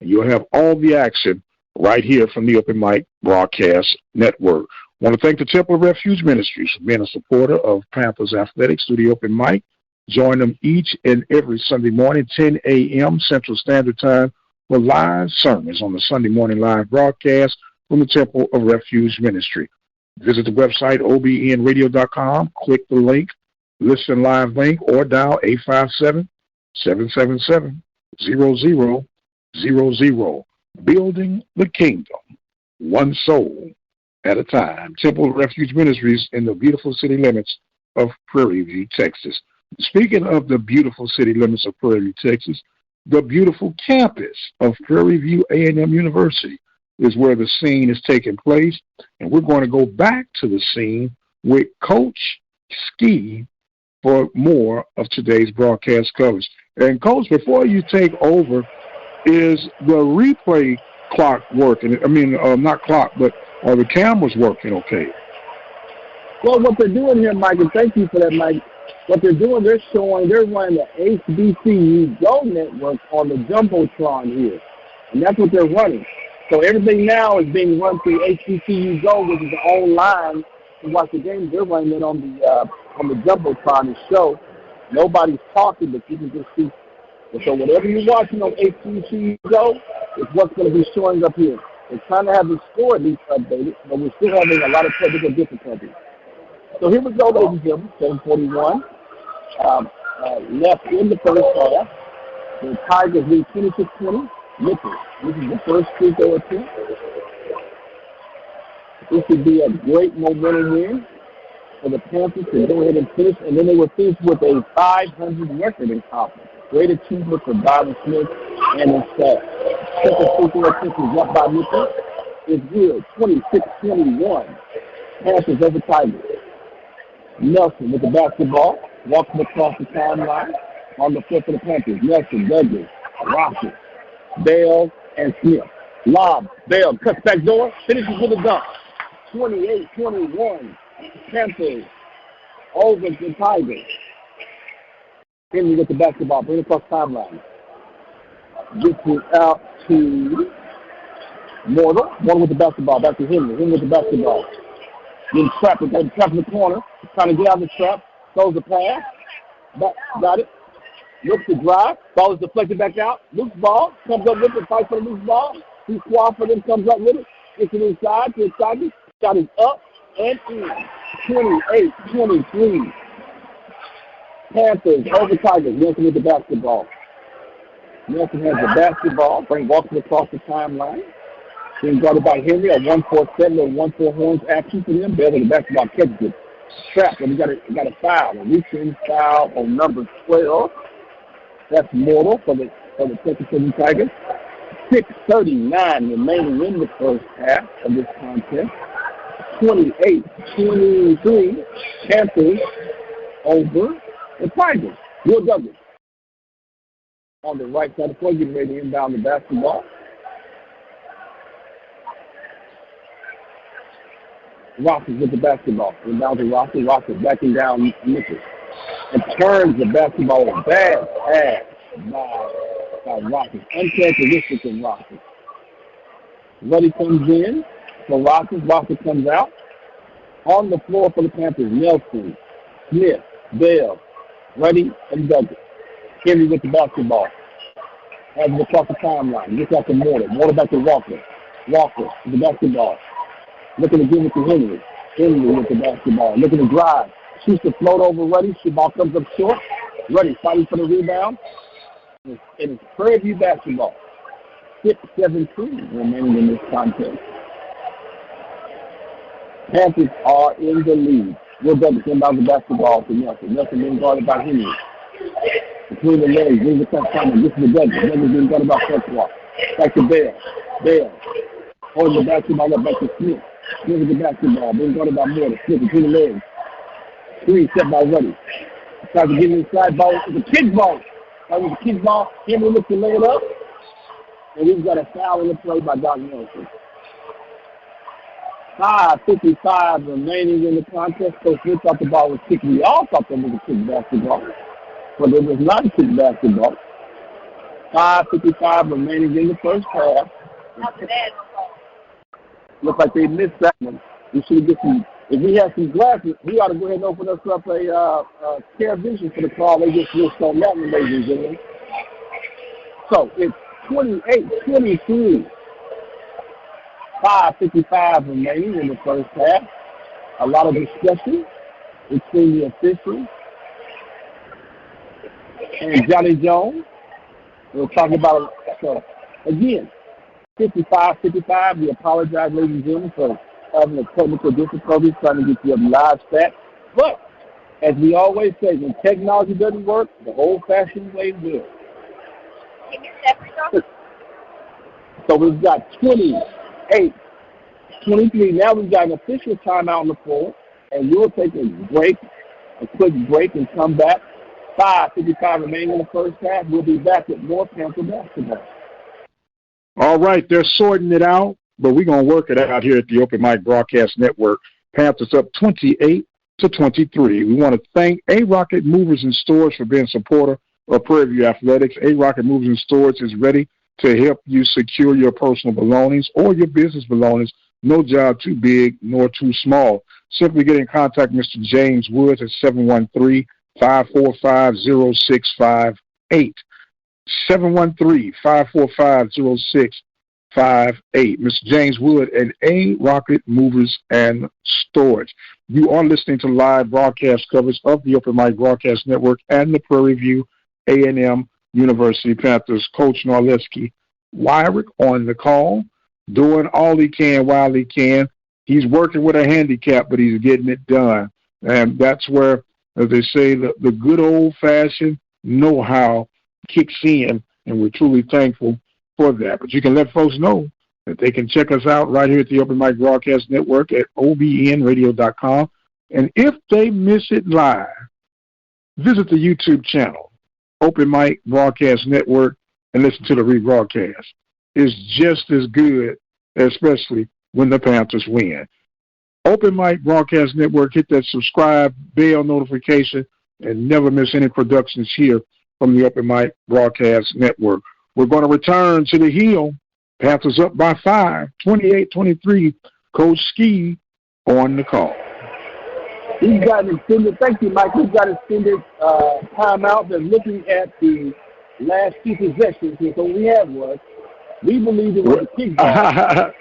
And you'll have all the action right here from the Open Mic Broadcast Network. I want to thank the Temple of Refuge Ministries for being a supporter of Panthers Athletics through the Open Mic. Join them each and every Sunday morning, 10 a.m. Central Standard Time, for live sermons on the Sunday morning live broadcast from the Temple of Refuge Ministry. Visit the website, obnradio.com, click the link, listen live link, or dial 857-777-0000. Building the kingdom, one soul at a time. Temple of Refuge Ministries in the beautiful city limits of Prairie View, Texas. Speaking of the beautiful city limits of Prairie View, Texas, the beautiful campus of Prairie View A&M University is where the scene is taking place, and we're going to go back to the scene with Coach Ski for more of today's broadcast coverage. And Coach, before you take over, is the replay clock working? I mean, not clock, but are the cameras working okay? Well, what they're doing here, Mike, and thank you for that, Mike. What they're doing, they're running the HBCU Go network on the Jumbotron here. And that's what they're running. So everything now is being run through HBCU Go, which is online to watch the game. They're running it on the Jumbotron to show. Nobody's talking, but you can just see. So whatever you're watching on HBCU Go is what's going to be showing up here. They're trying to have the score at least updated, but we're still having a lot of technical difficulties. So here we go, ladies and gentlemen, 7:41. Left in the first half. The Tigers lead 26-20. This is the first free throw attempt. This would be a great momentum win for the Panthers to go ahead and finish, and then they would finish with a 500 record in conference. Great achievement for Byron Smith and his staff. Second free throw attempt is up by Mitchell. It's good, 26-21. Panthers over Tigers. Nelson with the basketball, walking across the timeline on the foot for the Panthers. Nelson, Douglas, Rocket, Bell, and Smith. Lob, Bell cuts back door, finishes with a dunk. 28-21. Panthers over the Tigers. Henry with the basketball, bring it across timeline. Gets it out to Mortal. Mortal with the basketball, back to Henry. Henry with the basketball. Getting trapped in the corner. Trying to get out of the trap. Throws the pass. Back, got it. Looks to drive. Ball is deflected back out. Loose ball. Comes up with it. Fights for the loose ball. He squad for them. Comes up with it. Gets it inside to Tigers. Shot is up and in. 28-23. Panthers over Tigers. Nelson with the basketball. Nelson has the basketball. Walks across the timeline. Being guarded by Henry. A 1-4-7 or 1-4 horns action for them. Bell with the basketball catches it. Trapped. And he got a foul. A reaching foul on number 12. That's Mortal for the Texas Tigers. 6:39 remaining in the first half of this contest. 28-23. Panthers over the Tigers. Will Douglas on the right side of the floor, getting ready to inbound the basketball. Rockets with the basketball. Inbound to Rockets. Rockets backing down Mitchell. And turns the basketball a bad pass by Rockets. Uncharacteristic of Rockets. Ruddy comes in for Rockets. Rockets comes out. On the floor for the Panthers, Nelson, Smith, Bell, Ruddy, and Douglas. Henry with the basketball. Has it across the timeline. Gets out to Mortar. Mortar back to Walker. Walker with the basketball. Looking to give it to Henry. Henry with the basketball. Looking to drive. Shoots the float over Ruddy. The ball comes up short. Ruddy fighting for the rebound. And it's Prairie View basketball. 6:17 remaining in this contest. Panthers are in the lead. Will Douglas inbound the basketball to Nelson. Nelson being guarded by Henry. Between the legs, brings it back down. This is the Douglas. Douglas didn't got about first walk. Back to Bell. Bell. Holding the basketball up back to Smith. Smith with the basketball. Then got about more. Smith between the legs. Screen set by Ruddy. Tries to get inside ball. It's a kick ball. That was a kick ball. Henry looks to lay it up. And we've got a foul in the play by Doc Nelson. 5:55 remaining in the contest. Coach Smith thought the ball was kicked. We all thought that was a kick basketball. But it was not a kick basketball. 5:55 remaining in the first half. Looks like they missed that one. We should get some. If we had some glasses, we ought to go ahead and open us up a care vision for the call. They just missed on that one, ladies and gentlemen. So it's 28-23. 5:55 remaining in the first half. A lot of discussion between the officials and Johnny Jones. We'll talk about it. So, again, 55-55. We apologize, ladies and gentlemen, for having a technical difficulties trying to get you a live stat. But, as we always say, when technology doesn't work, the old-fashioned way will. So we've got 28-23. Now we've got an official timeout on the floor, and we'll take a quick break, and come back. 5:55 remaining in the first half. We'll be back with more Panther basketball. All right, they're sorting it out, but we're going to work it out here at the Open Mic Broadcast Network. Panthers up 28-23. We want to thank A-Rocket Movers and Stores for being a supporter of Prairie View Athletics. A-Rocket Movers and Stores is ready to help you secure your personal belongings or your business belongings. No job too big nor too small. Simply get in contact with Mr. James Woods at 713-545-0658. 713-545-0658. Mr. James Wood and A-Rocket Movers and Storage. You are listening to live broadcast coverage of the Open Mic Broadcast Network and the Prairie View A&M University Panthers. Coach Narleski Wyrick on the call, doing all he can while he can. He's working with a handicap, but he's getting it done. And that's where, as they say, the good old-fashioned know-how kicks in, and we're truly thankful for that. But you can let folks know that they can check us out right here at the Open Mic Broadcast Network at obnradio.com. And if they miss it live, visit the YouTube channel, Open Mic Broadcast Network, and listen to the rebroadcast. It's just as good, especially when the Panthers win. Open Mic Broadcast Network, hit that subscribe, bell notification, and never miss any productions here from the Open Mic Broadcast Network. We're going to return to the Hill. Panthers up by 5, 28-23. Coach Ski on the call. We've got an extended, thank you, Mike. We've got an extended timeout. They're looking at the last two possessions. And so what we had was, we believe it was a kickball.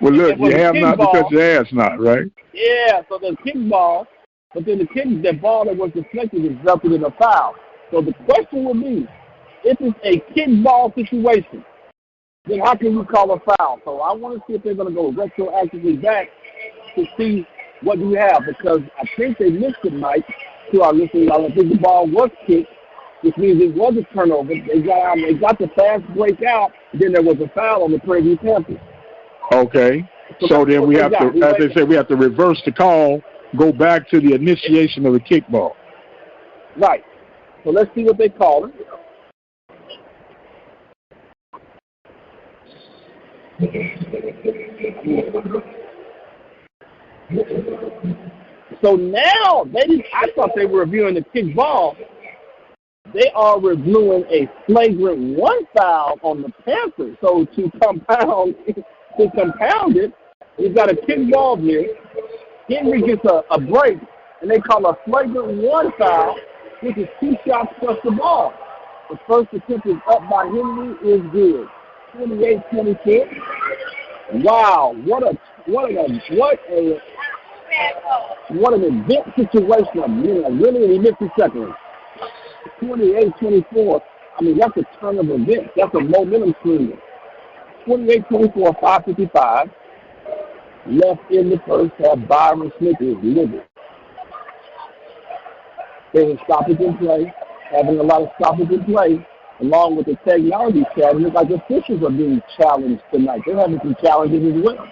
Well, look, you have not because your ass not, right? Yeah, so the kickball, but then the ball that was deflected resulted in a foul. So the question would be, if it's a kickball situation, then how can you call a foul? So I want to see if they're going to go retroactively back to see what you have, because I think they missed it, Mike, to our listeners. I think the ball was kicked, which means it was a turnover. They got the fast break out, then there was a foul on the Prairie View Panthers. Okay. So then we have to, as they say, we have to reverse the call, go back to the initiation of the kickball. Right. So let's see what they call it. So now I thought they were reviewing the kickball. They are reviewing a flagrant one foul on the Panthers. So to compound it, we've got a kickball here. Henry gets a break, and they call a flagrant one foul, which is 2 shots plus the ball. The first attempt is up by Henry, is good. 28-24. Wow, what an event situation. Really an event second. 28-24. I mean, that's a turn of events. That's a momentum swing. 28-24, 5:55. Left in the first half. Byron Smith is livid. There's a stoppage in play having a lot of stoppage in play, along with the technology chat. It looks like the officials are being challenged tonight. They're having some challenges as well.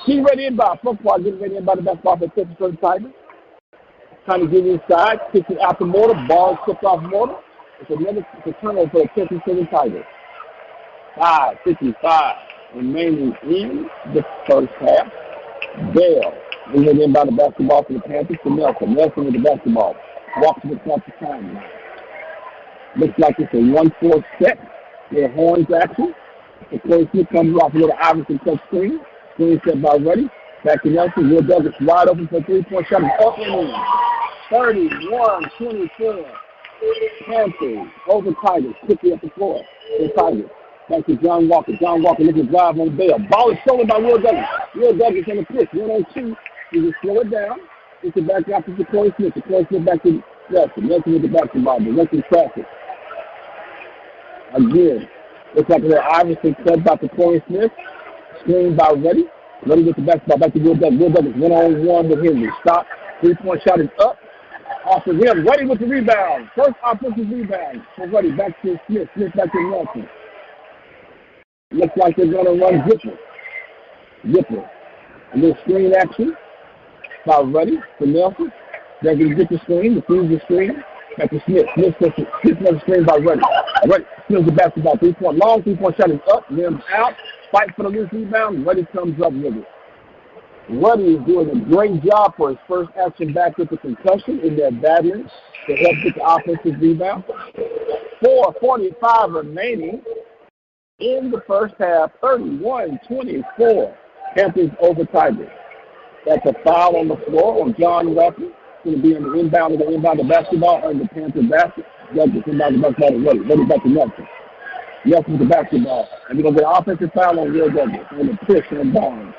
Get ready inbound. Football getting ready inbound the basketball for Texas Southern Tigers. Trying to get inside, kicks it out to Mortar. Ball slipped off Mortar. It's a turnover for the Texas Southern Tigers. 5:55 remaining in the first half. Bell is ready inbound the basketball for the Panthers to Nelson. Nelson with the basketball. Walks to the top of time. Looks like it's a 1-4 set. Little horns action. The Corey Smith comes off a little Iverson touch screen. Screen set by Ruddy. Back to Nelson. Will Douglas wide open for a 3-point shot. Up and in. 31-24. Panthers over Tigers. Quickly up the floor. The Tigers. Back to John Walker. John Walker looking to drive on Bell. Ball is stolen by Will Douglas. Will Douglas on the pitch. 1-on-2. He just slow it down. It's the back out to Corey Smith. Corey Smith back to Nelson. Nelson with the basketball. Directing traffic. Again. Looks like the Iverson cut by to Corey Smith. Screen by Ruddy. Ruddy with the basketball back to Will Douglas. Will Douglas 1-on-1 with Henry. Stop. 3-point shot is up. Off of him. Ruddy with the rebound. First offensive rebound for Ruddy. Back to Smith. Smith back to Nelson. Looks like they're going to run Zipper. A little screen action by Ruddy for Nelson. They're going to get the screen. Defuse the screen. Back to Smith. Smith another screen by Ruddy. Ruddy steals the basketball. 3-point. Long 3-point shot is up. Limbs out. Fight for the loose rebound. Ruddy comes up with it. Ruddy is doing a great job for his first action back with the concussion in their battling to help get the offensive rebound. 4:45 remaining in the first half. 31-24. Panthers over Tigers. That's a foul on the floor on John Ruffin. Going to be on the inbound of the basketball on the Panther basket. Douglas inbound the basketball to Ruddy. Ruddy back to Nelson. Nelson with the basketball. And we're going to get an offensive foul on Will Douglas on the push on Barnes.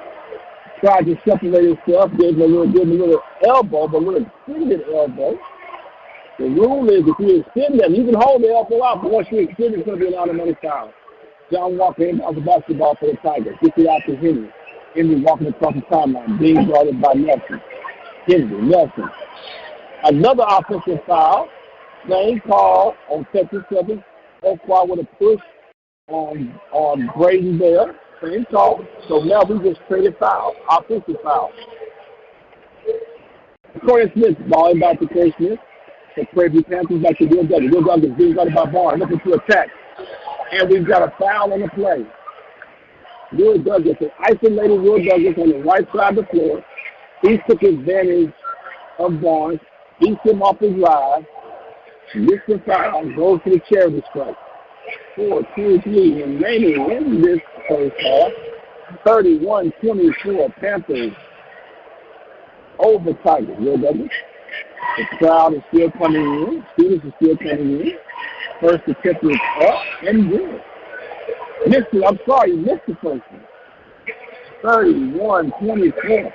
Tried to separate himself, gave him a little elbow, but a little extended elbow. The rule is if you extend them, you can hold the elbow out, but once you extend it, it's going to be an automatic foul. John Walker inbounds the basketball for the Tigers. Gets it out to Henry. Henry walking across the timeline, being guarded by Nelson. Nelson. Another offensive foul. Same call on Texas Southern. Oakwood with a push on Braden Bell. Same call. So now we just traded foul. Offensive foul. Corey Smith. Ball back to Corey Smith. The Crazy Panthers back to Will Douglas. Will Douglas being guarded by Barnes. Looking to attack. And we've got a foul on the play. Will Douglas, an isolated Will Douglas on the right side of the floor. He took advantage of Barnes. Beats him off his ride. Missed the foul. Goes to the charity strike. 4-2-3 remaining in this first half. 31-24 Panthers over Tigers. Will Douglas. The crowd is still coming in. Students are still coming in. First attempt is up and good. Missed it. I'm sorry, you missed the first one. 31-24.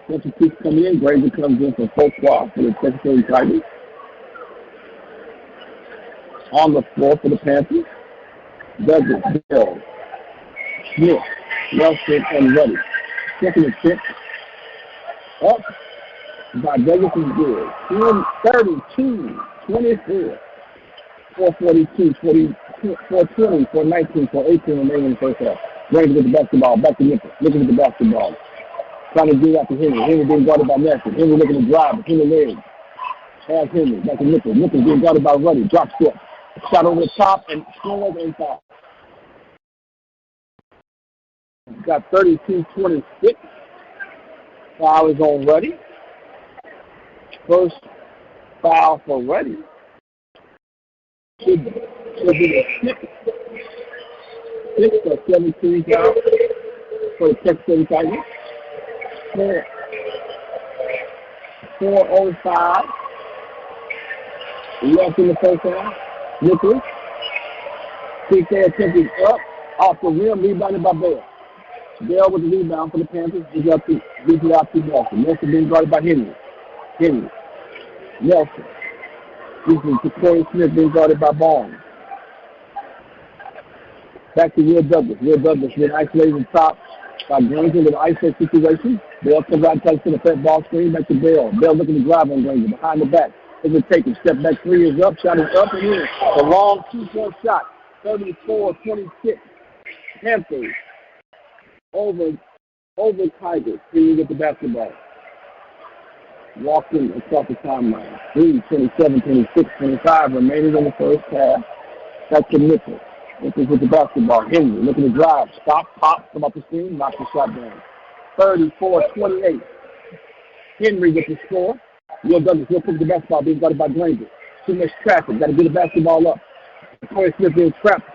Special keeps coming in. Granger comes in for Folkwall for the Texas Southern Tigers. On the floor for the Panthers. Douglas, Bell, Smith, Nelson, and Ruddy. Second attempt. Up by Douglas is good. 32-24. 4:42, 4:20, 4:19, 4:18 remaining in the first half. Granger with the basketball. Back to Nichols. Looking at the basketball. Trying to get out to Henry. Henry being guarded by Nelson. Henry looking to drive. Henry legs. Has Henry. Back to Nichols. Nichols being guarded by Ruddy. Drop step. Shot over the top and scores inside. Got 32-26. Foul is on Ruddy. First foul for Ruddy. Should be the sixth or 17 foul for the Texas Southern Tigers. 4:05 left in the first half. Nichols. Kick their attempt is up. Off the rim, rebounded by Bell. Bell with the rebound for the Panthers. Gives it out to Nelson. Nelson being guarded by Henry. Nelson. This is to Corey Smith being guarded by Barnes. Back to Will Douglas. Will Douglas being isolated top by Granger in an isolate situation. Bell comes out, touches to the fat ball screen, back to Bell. Bell looking to drive on Granger, behind the back. Doesn't take it. Step back three is up, shot is up and in. A long 2-point shot, 34-26. Panthers over Tigers. Here you get the basketball. Walking across the timeline. 3, 27, 26, 25 remaining in the first half. That's the Mitchell. Mitchell with the basketball. Henry looking to drive. Stop, pop, come up the screen, knock the shot down. 34-28. Henry with the score. Will Douglas will pick the basketball, being guarded by Granger. Too much traffic. Got to get the basketball up. Corey Smith being trapped.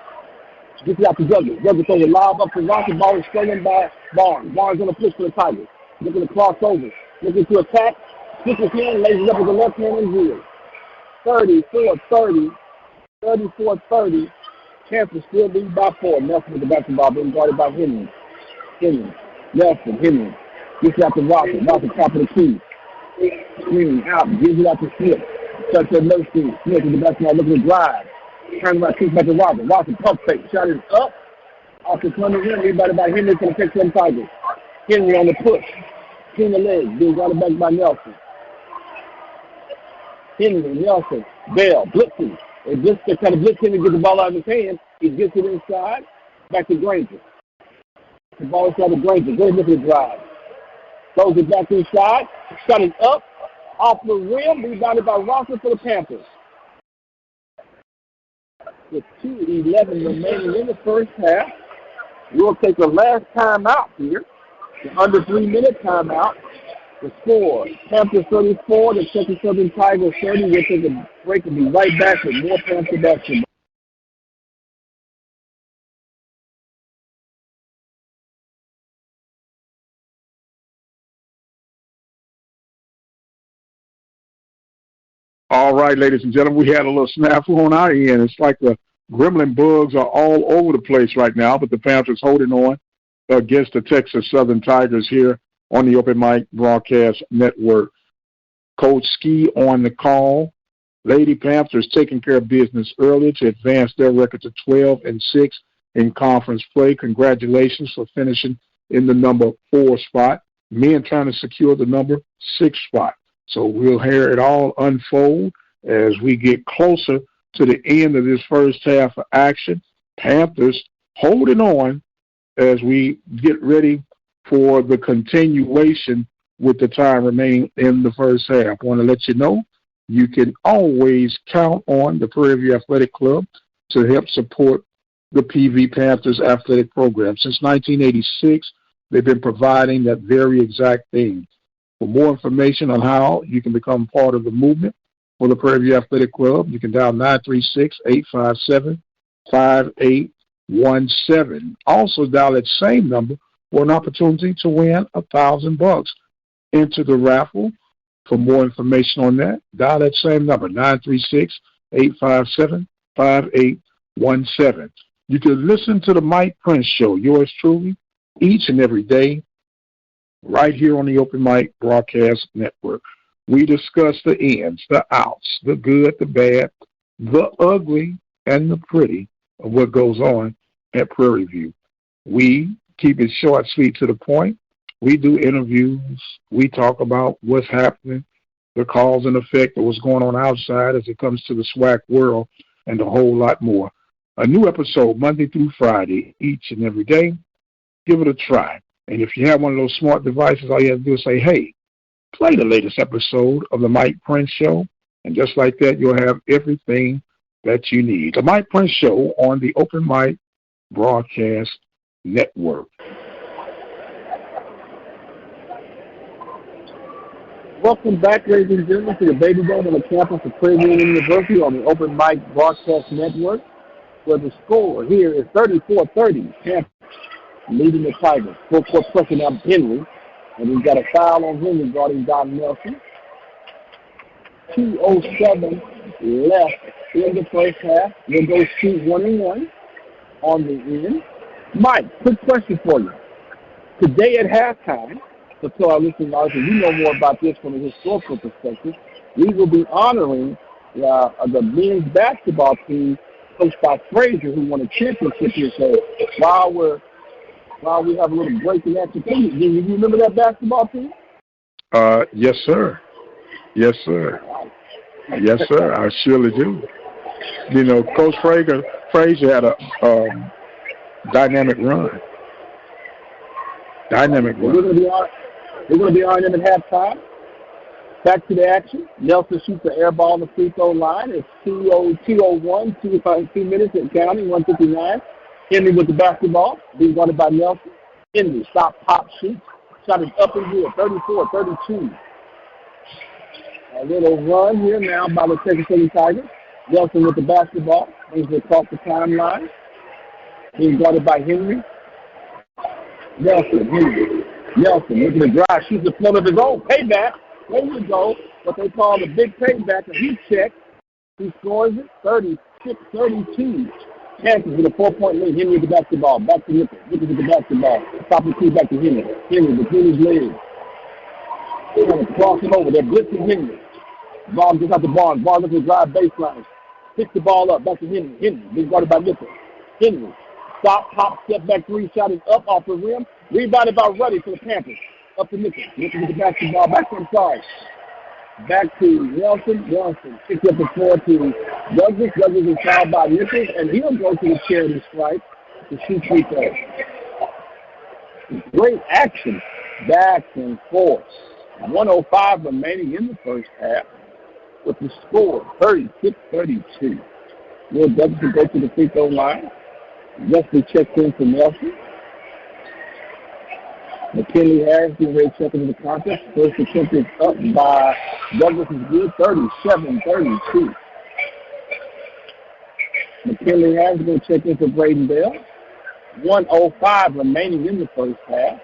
Gets it out to Douglas. Douglas throws a lob up to Rocky. Ball is stolen by Barnes. Barnes going to push for the Tigers. Looking to cross over. Looking to attack. Sticks his hand, lays it up with the left hand and good. 34-30. 34-30. Kansas still lead by 4. Nelson with the basketball being guarded by Henry. Nelson. Gets it out to Rocky. Rocky top of the key. Screen out. Gives it out to Smith. Touch that no screen. Smith with the basketball looking to drive. Turn around, kicks back to Rocky. Rocky pump fake. Shot is up. Off the corner rim. Everybody by Henry for the catch them Tigers. Henry on the push. Between the legs. Being guarded back by Nelson. Henry, Nelson, Bell, blitzing. They kind of blitz him and get the ball out of his hand. He gets it inside. Back to Granger. The ball inside to Granger. Go ahead, look at the drive. Throws it back inside. Shot it up. Off the rim. Rebounded by Rocker for the Panthers. With 2:11 remaining in the first half. We'll take the last timeout here. The under 3-minute timeout. The score, Panthers 34, the Texas Southern Tigers 30. We'll take a break and be right back with more Panther basketball. All right, ladies and gentlemen, we had a little snafu on our end. It's like the gremlin bugs are all over the place right now, but the Panthers holding on against the Texas Southern Tigers here on the Open Mic Broadcast Network. Coach Ski on the call. Lady Panthers taking care of business early to advance their record to 12-6 in conference play. Congratulations for finishing in the number 4 spot. Men trying to secure the number 6 spot. So we'll hear it all unfold as we get closer to the end of this first half of action. Panthers holding on as we get ready for the continuation with the time remaining in the first half. I want to let you know you can always count on the Prairie View Athletic Club to help support the PV Panthers athletic program. Since 1986, they've been providing that very exact thing. For more information on how you can become part of the movement for the Prairie View Athletic Club, you can dial 936-857-5817. Also dial that same number for an opportunity to win $1,000 into the raffle. For more information on that, dial that same number, 936-857-5817. You can listen to the Mike Prince Show, yours truly, each and every day, right here on the Open Mic Broadcast Network. We discuss the ins, the outs, the good, the bad, the ugly, and the pretty of what goes on at Prairie View. We keep it short, sweet, to the point. We do interviews. We talk about what's happening, the cause and effect of what's going on outside as it comes to the SWAC world, and a whole lot more. A new episode Monday through Friday, each and every day. Give it a try. And if you have one of those smart devices, all you have to do is say, hey, play the latest episode of the Mike Prince Show. And just like that, you'll have everything that you need. The Mike Prince Show on the Open Mic Broadcast Network. Welcome back, ladies and gentlemen, to the Baby Game on the campus of Prairie View University on the Open Mic Broadcast Network, where the score here is 34-30. Panthers leading the Tigers. Full court pressure now Henry, and we've got a foul on Henry guarding Don Nelson. 2:07 left in the first half. We'll go shoot 1-1 on the end. Mike, quick question for you. Today at halftime, to tell our listening audience, you know more about this from a historical perspective, we will be honoring the men's basketball team coached by Frazier, who won a championship here. So while we're while we have a little break in action. Do you remember that basketball team? Yes, sir. Yes, sir. Yes, sir. I surely do. You know, Coach Frazier had a dynamic run. Dynamic run. We're going to be on them at halftime. Back to the action. Nelson shoots the air ball on the free throw line. It's 2:01, 2 minutes and counting, 1:59. Henry with the basketball, being guarded by Nelson. Henry, stop, pop, shoot. Shot is up and good, 34-32. A little run here now by the Texas City Tigers. Nelson with the basketball, brings it across the timeline. Being guarded by Henry. Nelson looking to drive, shoots a float of his own. Payback. There you go. What they call the big payback, a heat check. He scores it, 36-32. Kansas with a 4-point lead. Henry with the basketball. Back to Nichols. Nichols with the basketball. Top of the key back to Henry. Henry between his legs. They're going to cross him over. They're blitzing Henry. Ball just out the Barnes. Barnes looking to drive baseline. Picks the ball up. Back to Henry. Henry being guarded by Nichols. Henry. Stop, pop, step back three. Shot is up off the rim. Rebounded by Ruddy for the Panthers. Up to Nichols. Nichols with the basketball. Back to inside. Back to Nelson. Nelson kicks up the floor to Douglas. Douglas is fouled by Nichols, and he'll go to the charity stripe to shoot free throws. Great action. Back and forth. 1:05 remaining in the first half with the score 36-32. Will Douglas will go to the free throw line. Wesley checks in for Nelson. McKinley Harris being ready to check into the contest. First attempt is up by Douglas is good, 37-32. McKinley Harris going to check in for Braden Bell. 1:05 remaining in the first half.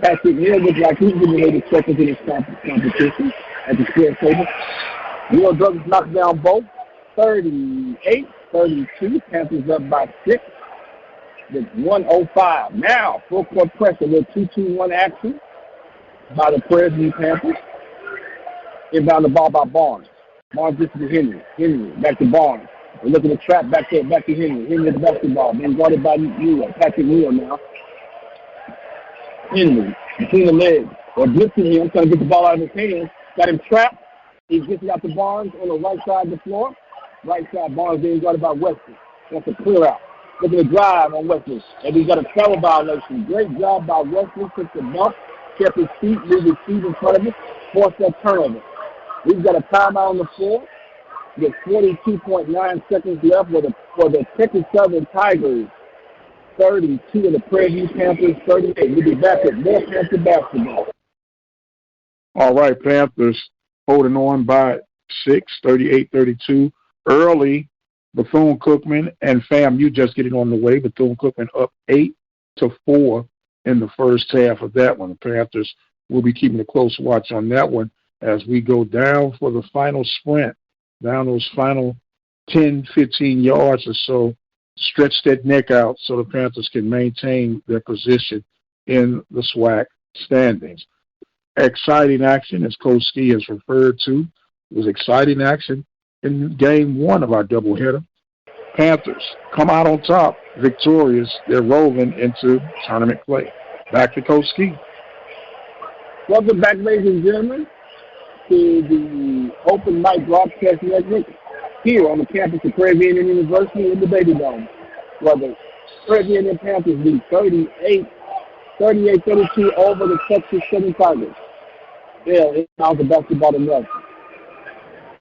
Patrick Hill looks like he's getting ready to check into this competition at the square table. Will Douglas knocks down both. 38-32. Panthers up by 6. With 1:05. Now, full court pressure with 2-2-1 action by the Prairie View Panthers. Inbound the ball by Barnes. Barnes gets to Henry. Henry back to Barnes. They're looking to trap back to Henry. Henry with the basketball. Being guarded by Neal. Patrick Neal now. Henry between the legs. They're blitzing him, trying to get the ball out of his hands. Got him trapped. He's getting out to Barnes on the right side of the floor. Right side, Barnes being guarded by Wesley. That's a clear out. Looking to drive on Wesley. And he's got a travel violation. Great job by Wesley. Took the bump. Kept his feet. Moved his feet in front of him. Forced that turnover. We've got a timeout on the floor. With 42.9 seconds left for the Texas Southern Tigers. 32 of the Prairie View Panthers, 38. We'll be back with more Panther basketball. All right, Panthers holding on by 6, 38-32. Early, Bethune-Cookman and FAMU just getting on the way. Bethune-Cookman up 8-4 in the first half of that one. The Panthers will be keeping a close watch on that one as we go down for the final sprint, down those final 10, 15 yards or so. Stretch that neck out so the Panthers can maintain their position in the SWAC standings. Exciting action, as Coach Ski has referred to. It was exciting action in game one of our doubleheader. Panthers come out on top, victorious. They're rolling into tournament play. Back to Coach Ski. Welcome back, ladies and gentlemen, to the Open Mic Broadcast Network here on the campus of Prairie View Indian University in the Baby Dome. Where the Prairie View Indian Panthers lead 38-32 over the Texas Southern Tigers. Bell hits out the basketball to Nelson.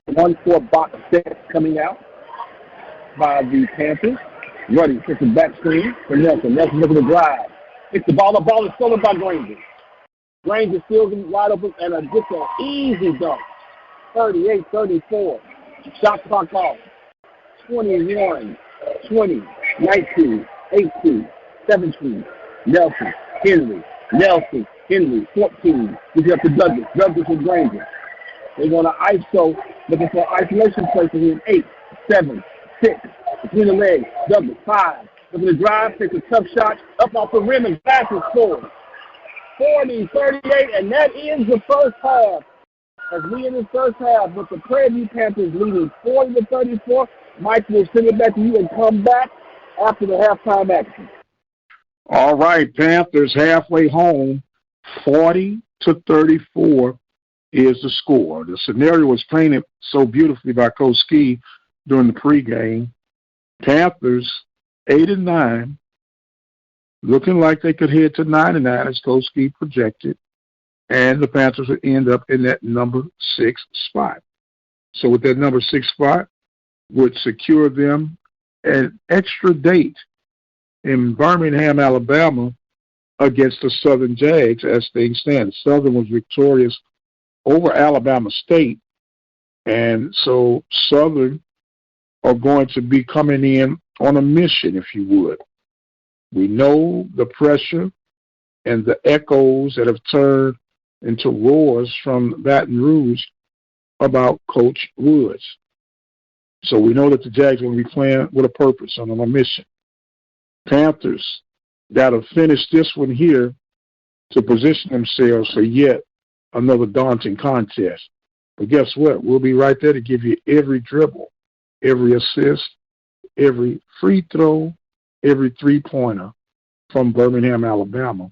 1-4 box set coming out by the Panthers. Ruddy takes a back screen for Nelson. Nelson looking to drive. Hits the ball. The ball is stolen by Granger. Granger still wide open and just an easy dunk. 38-34. Shot clock off. 21, 20, 19, 18, 17. Nelson, Henry, 14. He's up to Douglas. Douglas and Granger. They're going to ISO, looking for isolation play for him. 8, 7, 6. Between the legs. Douglas, 5. Looking to drive, takes a tough shot. Up off the rim and back and scores. 40-38, and that ends the first half. As we in the first half, with the Prairie View Panthers leading 40-34, Mike will send it back to you and come back after the halftime action. All right, Panthers halfway home, 40-34 is the score. The scenario was painted so beautifully by Coach Ski during the pregame. Panthers 8-9, looking like they could head to 9-9 as Coach Ski projected, and the Panthers would end up in that number 6 spot. So with that number 6 spot, would secure them an extra date in Birmingham, Alabama, against the Southern Jags as things stand. Southern was victorious over Alabama State, and so Southern are going to be coming in on a mission, if you would. We know the pressure and the echoes that have turned into roars from Baton Rouge about Coach Woods. So we know that the Jags are going to be playing with a purpose and on a mission. Panthers got to finish this one here to position themselves for yet another daunting contest. But guess what? We'll be right there to give you every dribble, every assist, every free throw, every three-pointer from Birmingham, Alabama,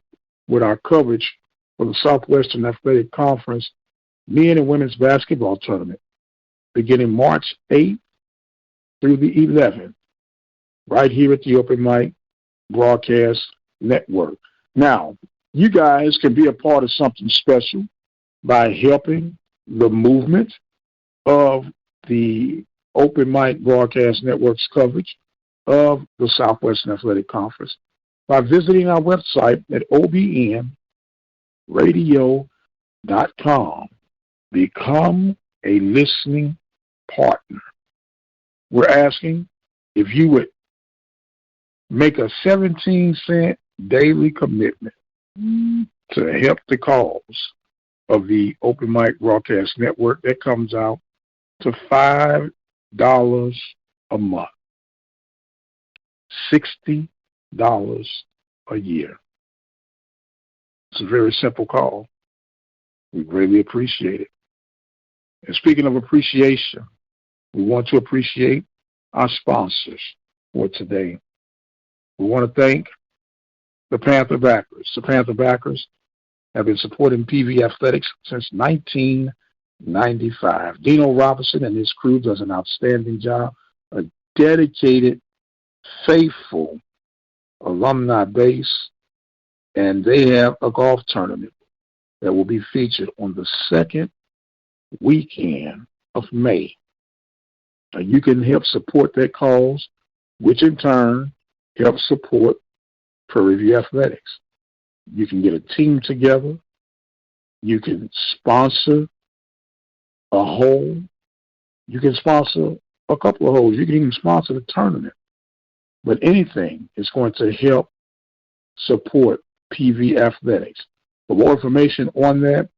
with our coverage for the Southwestern Athletic Conference men and women's basketball tournament beginning March 8th through the 11th, right here at the Open Mic Broadcast Network. Now, you guys can be a part of something special by helping the movement of the Open Mic Broadcast Network's coverage of the Southwestern Athletic Conference by visiting our website at obnradio.com. Become a listening partner. We're asking if you would make a 17-cent daily commitment to help the cause of the Open Mic Broadcast Network. That comes out to $5 a month, $60 a year. It's a very simple call. We greatly appreciate it. And speaking of appreciation, we want to appreciate our sponsors for today. We want to thank the Panther Backers. The Panther Backers have been supporting PV Athletics since 1995. Dino Robinson and his crew does an outstanding job, a dedicated, faithful alumni base, and they have a golf tournament that will be featured on the second weekend of May. Now, you can help support that cause, which in turn helps support Prairie View Athletics. You can get a team together. You can sponsor a hole. You can sponsor a couple of holes. You can even sponsor the tournament. But anything is going to help support PV Athletics. For more information on that,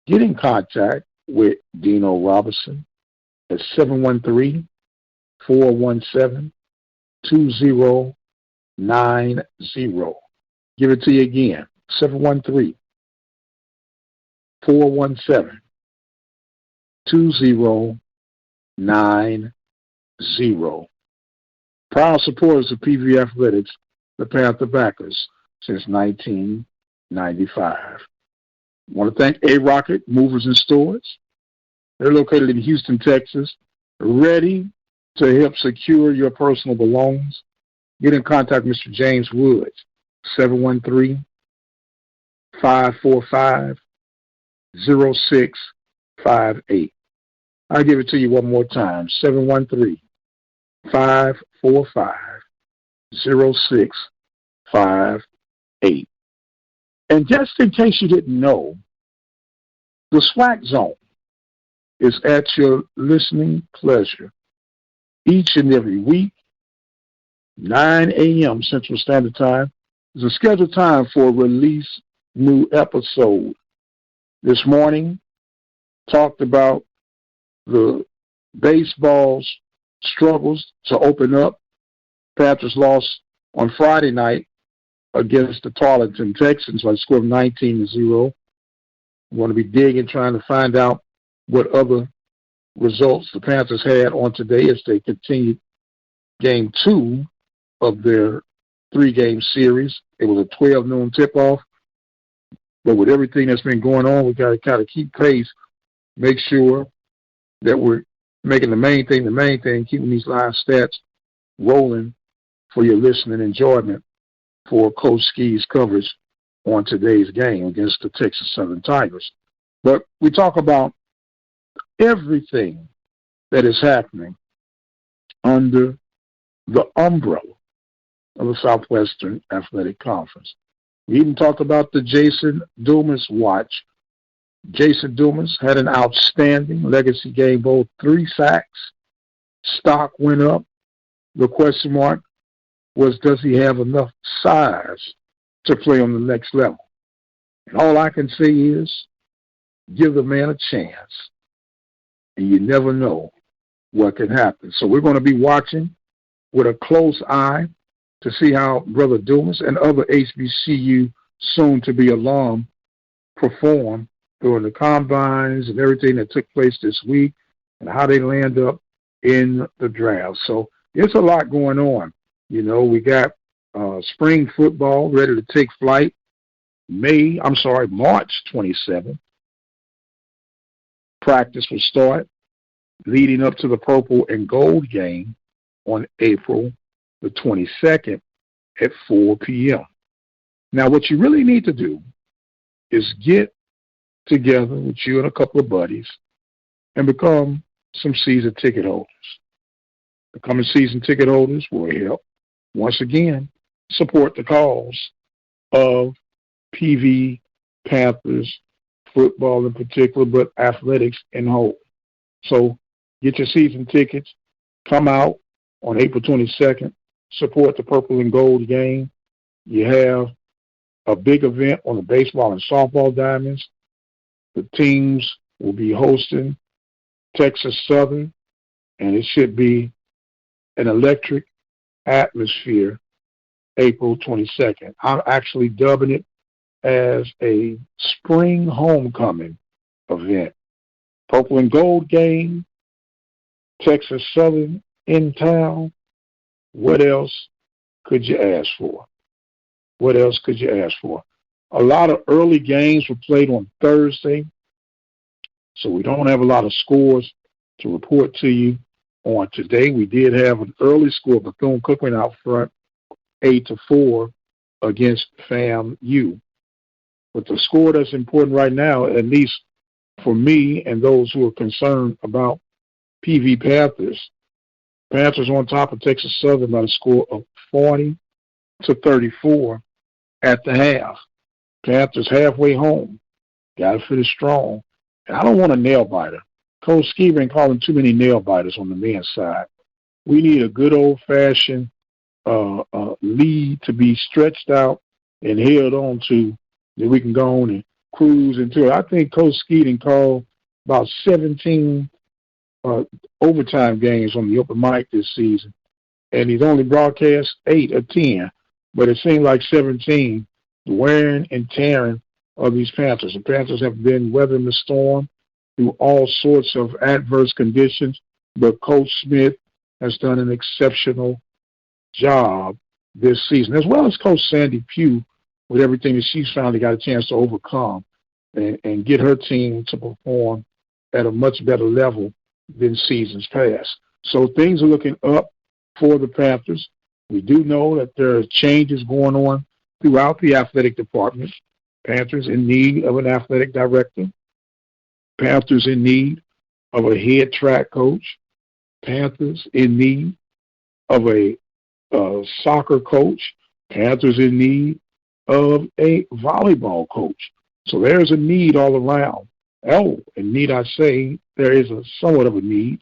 get in contact with Dino Robinson at 713-417-2090. Give it to you again, 713-417-2090. Proud supporters of PV Athletics, the Panther Backers, since 1995. I want to thank A-Rocket Movers and Stores. They're located in Houston, Texas, ready to help secure your personal belongings. Get in contact with Mr. James Woods, 713-545-0658. I'll give it to you one more time, 713-545-0658. And just in case you didn't know, the SWAC Zone is at your listening pleasure each and every week, 9 a.m. Central Standard Time. Is a scheduled time for a release new episode. This morning, talked about the baseball's struggles to open up. Panthers lost on Friday night against the Tarleton Texans by a score of 19-0. We want to be digging, trying to find out what other results the Panthers had on today as they continued game 2 of their 3-game series. It was a 12 noon tip-off. But with everything that's been going on, we got to kind of keep pace, make sure that we're making the main thing, keeping these live stats rolling for your listening enjoyment for Coach Ski's coverage on today's game against the Texas Southern Tigers. But we talk about everything that is happening under the umbrella of the Southwestern Athletic Conference. We even talked about the Jason Dumas watch. Jason Dumas had an outstanding legacy game, both 3 sacks. Stock went up. The question mark was, does he have enough size to play on the next level? And all I can say is, give the man a chance. And you never know what can happen. So we're going to be watching with a close eye to see how Brother Dumas and other HBCU soon-to-be alum perform during the combines and everything that took place this week and how they land up in the draft. So it's a lot going on. You know, we got spring football ready to take flight March 27th. Practice will start leading up to the purple and gold game on April the 22nd at 4 p.m. Now, what you really need to do is get together with you and a couple of buddies and become some season ticket holders. Becoming season ticket holders will help, once again, support the cause of PV Panthers football in particular, but athletics in whole. So get your season tickets, come out on April 22nd, support the purple and gold game. You have a big event on the baseball and softball diamonds. The teams will be hosting Texas Southern, and it should be an electric atmosphere April 22nd. I'm actually dubbing it as a spring homecoming event. Purple and gold game, Texas Southern in town. What else could you ask for? What else could you ask for? A lot of early games were played on Thursday, so we don't have a lot of scores to report to you on today. We did have an early score, Bethune-Cookman out front, 8-4 against FAMU. But the score that's important right now, at least for me and those who are concerned about PV Panthers, Panthers on top of Texas Southern by a score of 40-34 at the half. Panthers halfway home. Got to finish strong. And I don't want a nail-biter. Coach Ski been calling too many nail-biters on the men's side. We need a good old-fashioned lead to be stretched out and held on to that we can go on and cruise into it. I think Coach Ski called about 17 overtime games on the open mic this season, and he's only broadcast 8 or 10, but it seemed like 17, the wearing and tearing of these Panthers. The Panthers have been weathering the storm through all sorts of adverse conditions, but Coach Smith has done an exceptional job this season, as well as Coach Sandy Pugh, with everything that she's finally got a chance to overcome and get her team to perform at a much better level than seasons past. So things are looking up for the Panthers. We do know that there are changes going on throughout the athletic department. Panthers in need of an athletic director. Panthers in need of a head track coach. Panthers in need of a soccer coach. Panthers in need of a volleyball coach. So there's a need all around. Oh, and need I say, there is a somewhat of a need.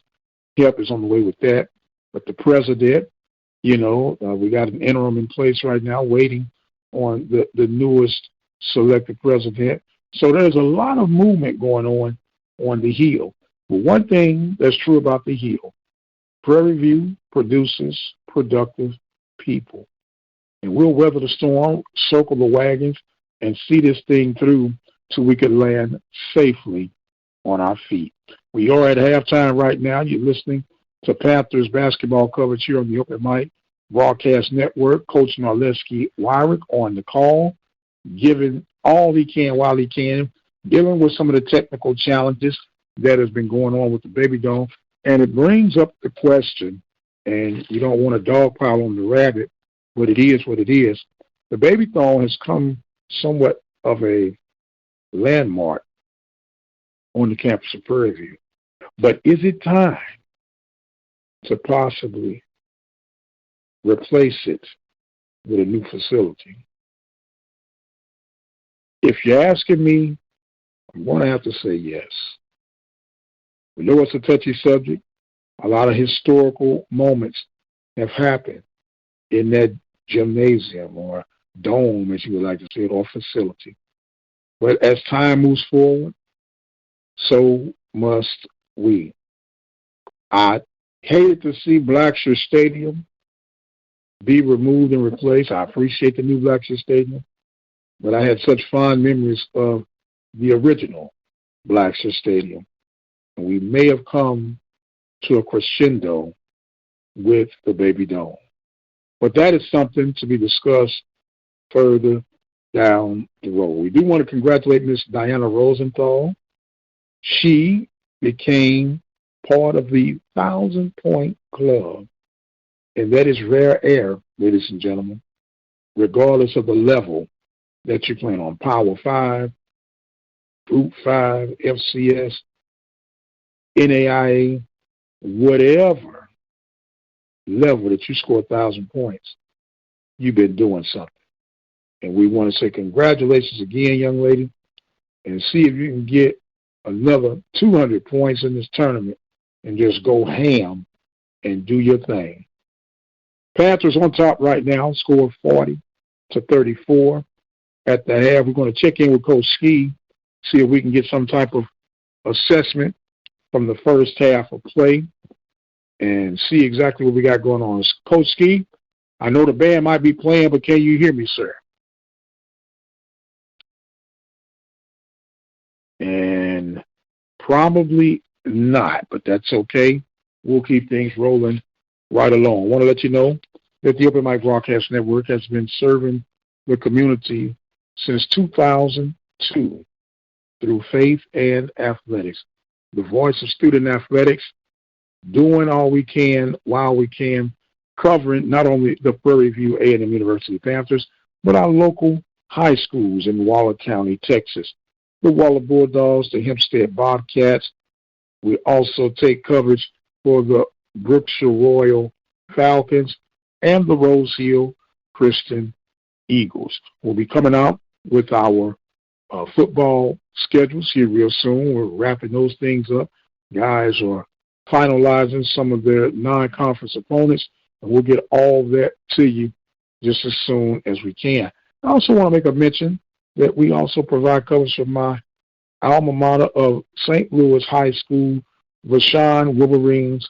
Help is on the way with that. But the president, we got an interim in place right now waiting on the newest selected president. So there's a lot of movement going on the Hill. But one thing that's true about the Hill, Prairie View produces productive people. And we'll weather the storm, circle the wagons, and see this thing through so we can land safely on our feet. We are at halftime right now. You're listening to Panthers basketball coverage here on the Open Mic Broadcast Network, Coach Marleski Wyrick on the call, giving all he can while he can, dealing with some of the technical challenges that has been going on with the Baby Dome. And it brings up the question, and you don't want a dog pile on the rabbit, but it is what it is. The Baby Dome has come somewhat of a landmark on the campus of Prairie View. But is it time to possibly replace it with a new facility? If you're asking me, I'm going to have to say yes. We know it's a touchy subject. A lot of historical moments have happened in that gymnasium or dome, as you would like to say it, or facility. But as time moves forward, so must we. I hated to see Blackshear Stadium be removed and replaced. I appreciate the new Blackshear Stadium, but I had such fond memories of the original Blackshear Stadium. And we may have come to a crescendo with the Baby Dome. But that is something to be discussed further down the road. We do want to congratulate Miss Diana Rosenthal. She became part of the 1,000-point club, and that is rare air, ladies and gentlemen, regardless of the level that you're playing on. Power 5, Group 5, FCS, NAIA, whatever level that you score 1,000 points, you've been doing something. And we want to say congratulations again, young lady, and see if you can get another 200 points in this tournament and just go ham and do your thing. Panthers on top right now, scored 40-34 at the half. We're going to check in with Coach Ski, see if we can get some type of assessment from the first half of play and see exactly what we got going on. Coach Ski, I know the band might be playing, but can you hear me, sir? And probably not, but that's okay. We'll keep things rolling right along. I want to let you know that the Open Mic Broadcast Network has been serving the community since 2002 through faith and athletics. The voice of student athletics, doing all we can while we can, covering not only the Prairie View A&M University Panthers, but our local high schools in Waller County, Texas. The Waller Bulldogs, the Hempstead Bobcats. We also take coverage for the Brookshire Royal Falcons and the Rose Hill Christian Eagles. We'll be coming out with our football schedules here real soon. We're wrapping those things up. Guys are finalizing some of their non-conference opponents, and we'll get all that to you just as soon as we can. I also want to make a mention that we also provide coverage for my alma mater of St. Louis High School, Vashon Wolverines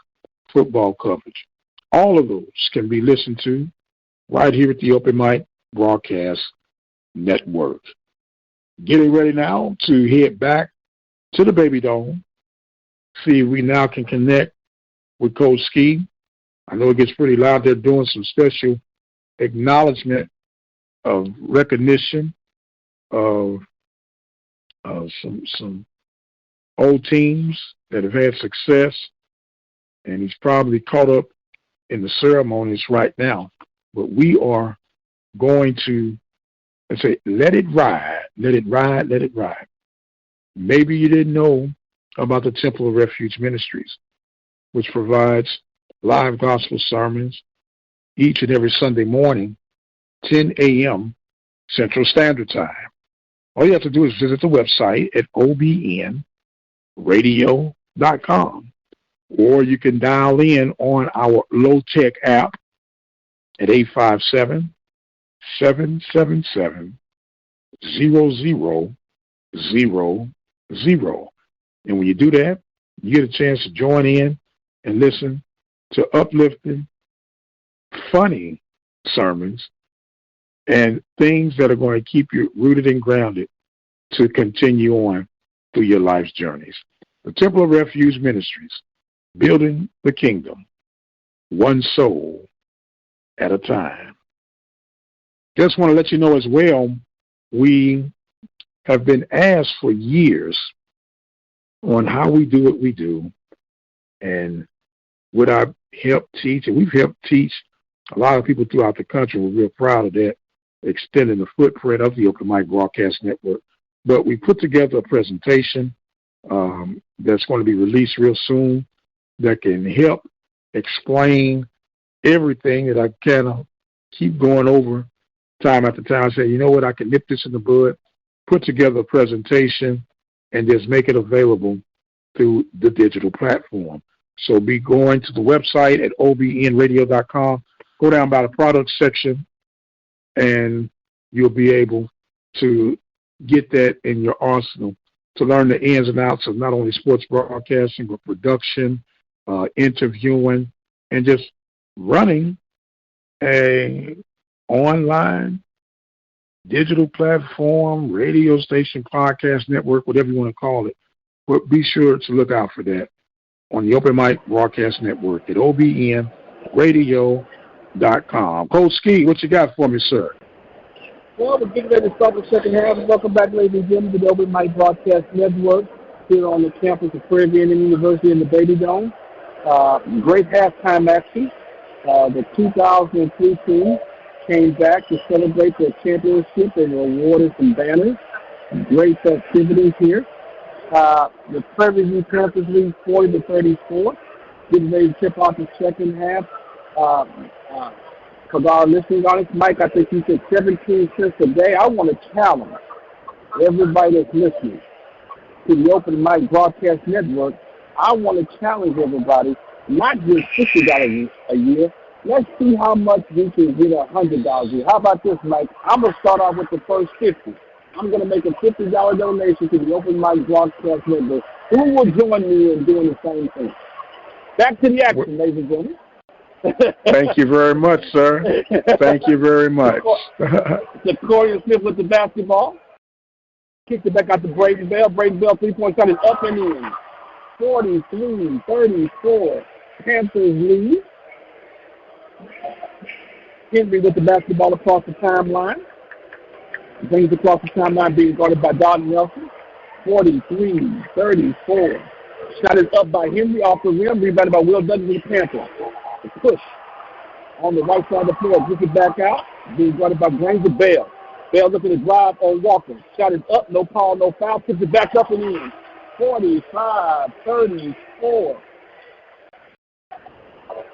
football coverage. All of those can be listened to right here at the Open Mic Broadcast Network. Getting ready now to head back to the Baby Dome, see if we now can connect with Coach Ski. I know it gets pretty loud. They're doing some special acknowledgement of recognition of some old teams that have had success, and he's probably caught up in the ceremonies right now. But we are going to say, let it ride, let it ride, let it ride. Maybe you didn't know about the Temple of Refuge Ministries, which provides live gospel sermons each and every Sunday morning, 10 a.m. Central Standard Time. All you have to do is visit the website at obnradio.com, or you can dial in on our low-tech app at 857-777-0000. And when you do that, you get a chance to join in and listen to uplifting, funny sermons and things that are going to keep you rooted and grounded to continue on through your life's journeys. The Temple of Refuge Ministries, building the kingdom, one soul at a time. Just want to let you know as well, we have been asked for years on how we do what we do, and would I help teach, and we've helped teach a lot of people throughout the country. We're real proud of that, extending the footprint of the Open Mic Broadcast Network. But we put together a presentation that's going to be released real soon that can help explain everything that I kind of keep going over time after time. I say, you know what, I can nip this in the bud, put together a presentation, and just make it available through the digital platform. So be going to the website at obnradio.com, go down by the products section, and you'll be able to get that in your arsenal to learn the ins and outs of not only sports broadcasting, but production, interviewing, and just running a online digital platform, radio station, podcast network, whatever you want to call it. But be sure to look out for that on the Open Mic Broadcast Network at obnradio.com. Coach Ski, what you got for me, sir? Well, we're getting ready to start the second half. Welcome back, ladies and gentlemen, to the Open Mic Broadcast Network here on the campus of Prairie View Indian University in the Baby Dome. Great halftime action. The 2003 team came back to celebrate their championship and were awarded some banners. Great festivities here. The Prairie View Panthers lead 40-34. Getting ready to tip off the second half. For our listening audience, Mike, I think you said 17 cents a day. I want to challenge everybody that's listening to the Open Mic Broadcast Network. I want to challenge everybody, not just $60 a year. Let's see how much we can get $100 a year. How about this, Mike? I'm going to start off with the first 50. I'm going to make a $50 donation to the Open Mic Broadcast Network. Who will join me in doing the same thing? Back to the action, ladies and gentlemen. Thank you very much, sir. Thank you very much. Corey Smith with the basketball. Kicked it back out to Braden Bell. Braden Bell, three-point shot is up and in. 43-34. Panthers lead. Henry with the basketball across the timeline. Brings across the timeline, being guarded by Don Nelson. 43-34. Shot is up by Henry off the rim. Rebounded by Will Douglas with the Panthers. The push on the right side of the floor. Gets it back out. Being guarded by Granger Bell. Bell looking to drive on Walker. Shot is up. No call, no foul. Tips it back up and in. 45-34.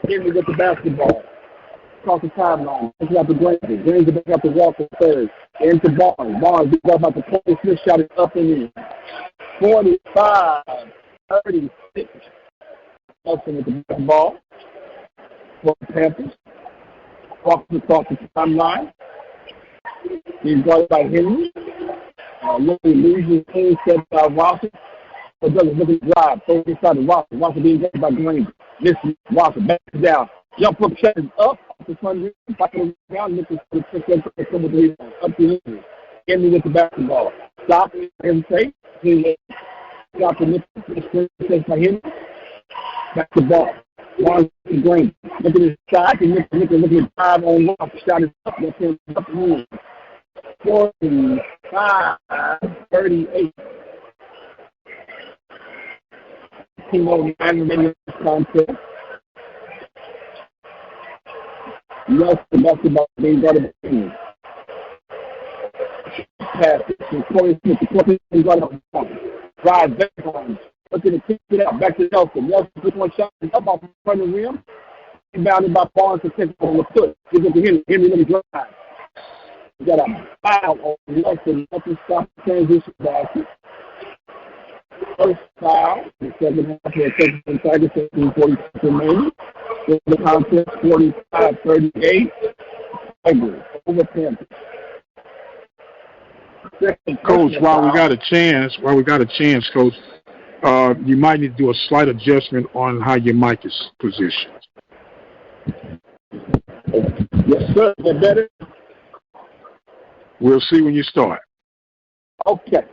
Henry with the basketball. Across the timeline. Takes it out to Granger. Granger back up to Walker third. Into Barnes. Barnes being guarded by the Corey Smith. Shot is up and in. 45-36. Nelson with the basketball. For the Panthers. Walking across the timeline. He's guarded by Henry. Looking loses team set by Watson. So Douglas looking to drive. Throw inside to Watson. Watson being guarded by Green. Missing Watson. Back down. Jump up, shut it up. The front rim. Back on the ground. Looking for the pick up. Up to Henry. Henry with the basketball. Stop. Hesitate. He got the missing by Henry. Back to ball. Barnes to Green. Look at his side. And looking at 5 on 1. Shot is up. That's him up and in. 45-38. Team over 9 remaining contest. Nelson basketball being guarded by Green. Pass it to Corey Smith. The Corey Smith guarded by Barnes. Drive back on. Looking to kick it out. Back to Nelson. Nelson with one shot up off the front of the rim. Rebounded by Barnes to take over the foot. Gives it to Henry. Henry let me drive. We got a foul on Nelson. Nelson stops the transition basket. First foul. The second half for a second and Tigers. 17-40 remaining. In the contest, 45-38. Tigers over Panthers. Coach, while we got a chance, Coach, you might need to do a slight adjustment on how your mic is positioned. Yes, sir. Is that better? We'll see when you start. Okay.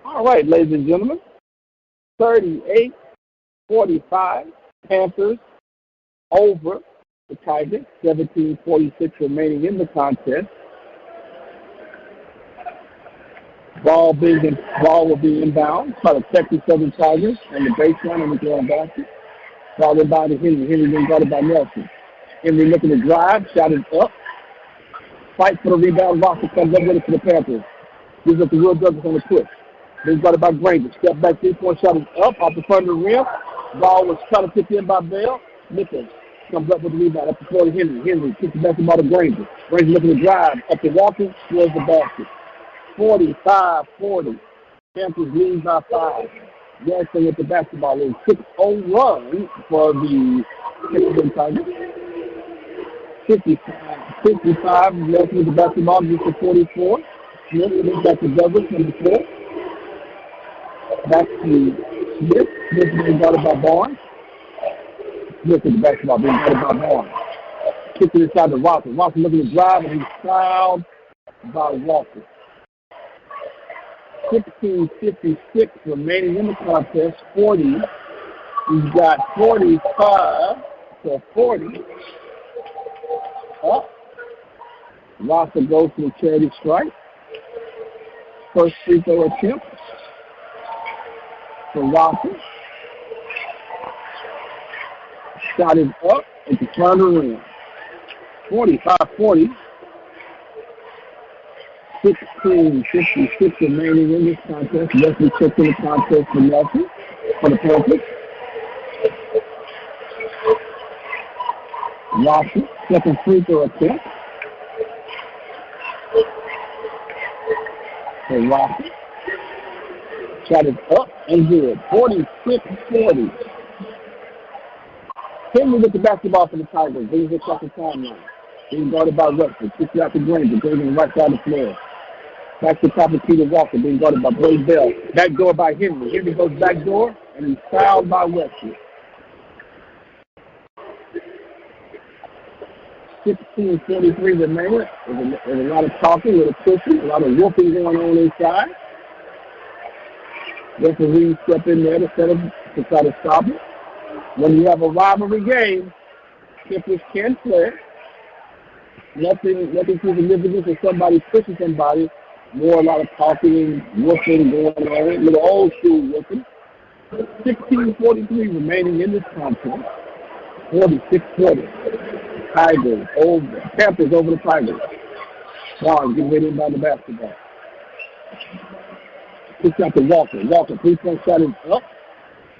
All right, ladies and gentlemen. 38-45. Panthers over the Tigers. 17:46 remaining in the contest. Ball will be inbound by the Texas Southern Tigers and the baseline on the ground basket. Ball inbound to Henry. Henry being guarded by Nelson. Henry looking to drive, shot it up. Fight for the rebound. Roster comes up with it for the Panthers. Gives up the Will Douglas on the push. Being guarded by Granger. Step back 3-point shot is up off the front of the rim. Ball was trying to pick in by Bell. Nichols comes up with the rebound up the floor to Henry. Henry kicks the basketball to Granger. Granger looking to drive up to Walker. Scores the basket. 45-40. Panthers lead by 5. Jackson with the basketball. A 6-0 run for the Texas Tigers. 55. Jackson with the basketball. Gets to 44. Smith goes back to Douglas on the floor. Back to Smith. Smith being guarded by Barnes. Smith with the basketball being guarded by Barnes. Kicks it inside to Walker. Walker looking to drive and he's fouled by Walker. 16:56 remaining in the contest. 40. He's got 45 to 40. Up. Rosser goes to the charity strike. First free throw attempt for Rosser. Shot is up at the front of the rim. 45-40. 16:56 remaining in this contest. Leslie checks in the contest for Nelson for the Panthers. Rosser, second free throw attempt for Rosser. Shot is up and good. 46-40. Henry with the basketball for the Tigers. Brings it across the timeline. Being guarded by Westbrook. Kicks it out to Granger. Goes on the right side of the floor. Back to top of Peter Walker. Being guarded by Blake Bell. Back door by Henry. Henry goes back door and he's fouled by Westbrook. 16:43 remaining. There's a lot of talking, a little pushing, a lot of whooping going on inside. Referees step in there to try to stop it. When you have a rivalry game, Clippers can play. Nothing too significant if somebody pushes somebody. More a lot of talking and whooping going on. A little old school whooping. 16:43 remaining in this contest. 46-40. Tigers over. Panthers over the Tigers. Barnes getting ready by the basketball. Kicks out to Walker. Walker, 3-point shot is up.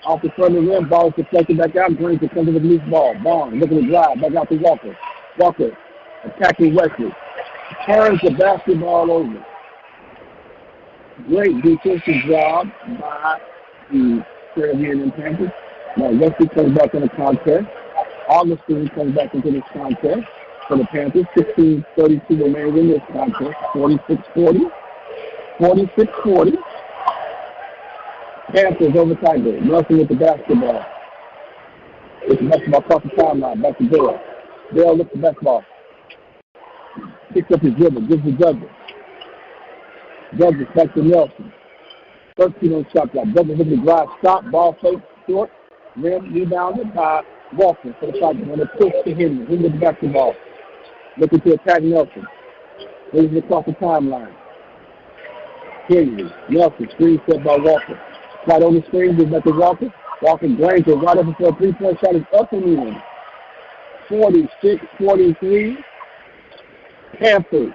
Off the front of the rim. Ball is deflected back out. Granger comes with a loose ball. Barnes looking to drive. Back out to Walker. Walker attacking Wesley. Turns the basketball over. Great defensive job by the Caribbean Panthers. Now Wesley comes back in the contest. Augustine comes back into this contest for the Panthers. 16:32 remaining in this contest. 46-40. 46-40. Panthers over Tigers. Nelson with the basketball. It's the basketball across the timeline. Back to Bell. Bell lifts the basketball. Picks up his dribble. Gives to Douglas. Douglas back to Nelson. 13 on shot clock. Douglas with the drive. Stop. Ball fake. Short. Rim rebounded by Walker for the Tigers. On the push to Henry. Henry with the basketball. Looking to attack Nelson. Brings it across the timeline. Henry. Nelson. Screen set by Walker. Right on the screen. Gives back to Walker. Walker Granger right up before a 3-point shot is up and in. 46-43. Panthers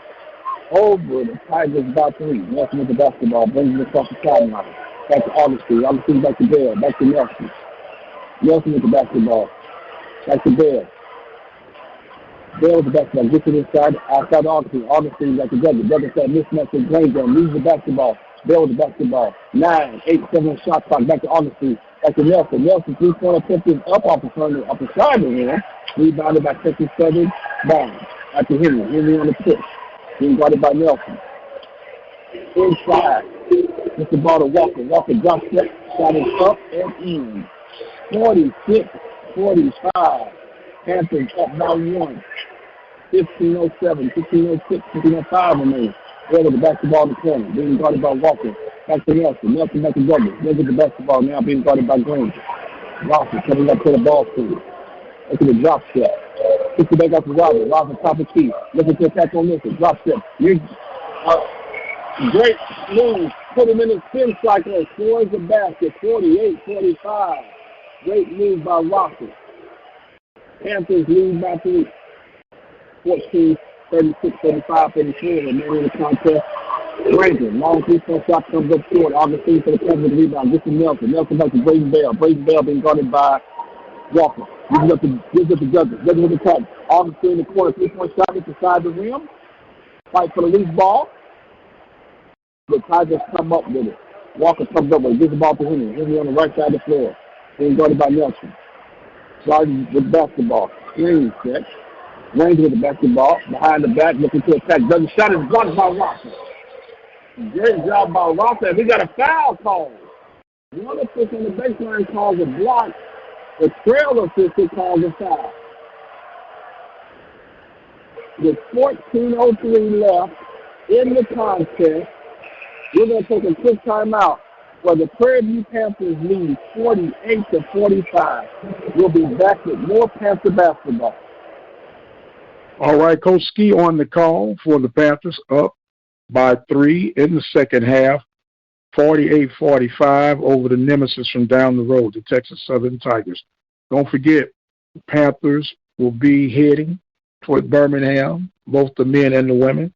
over the Tigers by 3. Nelson with the basketball. Brings it across the timeline. Back to Augustine. Augustine back to Bell. Back to Nelson. Nelson with the basketball. Back to Bell. Bell with the basketball. Gets it inside. Outside Augustine. Augustine back to Douglas. Douglas had mismatch with Granger. Leaves the basketball. Bell with the basketball. 9, 8, 7 shot clock. Back to Augustine. Back to Nelson. Nelson 3-point attempt is up off the side of the rim. Rebounded by Texas Southern. Barnes. Back to Henry. Henry on the push. Being guarded by Nelson. Inside. Gets the ball to Walker. Walker drops it. Shot is up and in. 46-45. Panthers up by 1. 15:07, 15:06, 15:05 remaining. Bell with the basketball in the corner. Being guarded by Walker. Back to Nelson. Nelson back to Douglas. Look at the basketball now being guarded by Granger. Rosser coming up to the ball screen. Look at the drop step. Puts it back up to Robert. Robert top of key. Looking to attack on this. Drop step. Great move. Put him in his spin cycle. Scores the basket. 48-45. Great move by Rocket. Panthers lead by 3. 14, 36, 35, 34. Remaining in the contest. Ranger, long 3-point shot comes up short. Augustine for the Panthers rebound. This is Nelson. Nelson back to Braden Bell. Braden Bell being guarded by Walker. Gives up to Douglas. Douglas with the touch. Augustine in the corner. 3-point shot inside the rim. Fight for the loose ball. The Tigers come up with it. Walker comes up with it. Gives the ball to Henry. Henry on the right side of the floor. Being guarded by Nelson. Starting with basketball. Screen set. Ranger with the basketball. Behind the back. Looking to attack. Douglas shot is blocked by Walker. Great job by Walker. We got a foul call. One official on the baseline calls a block. The trail official calls a foul. With 14:03 left in the contest, we're going to take a quick timeout where the Prairie View Panthers lead 48-45. We'll be back with more Panther basketball. All right, Coach Ski on the call for the Panthers, up by 3 in the second half, 48-45 over the nemesis from down the road, the Texas Southern Tigers. Don't forget, the Panthers will be heading toward Birmingham, both the men and the women,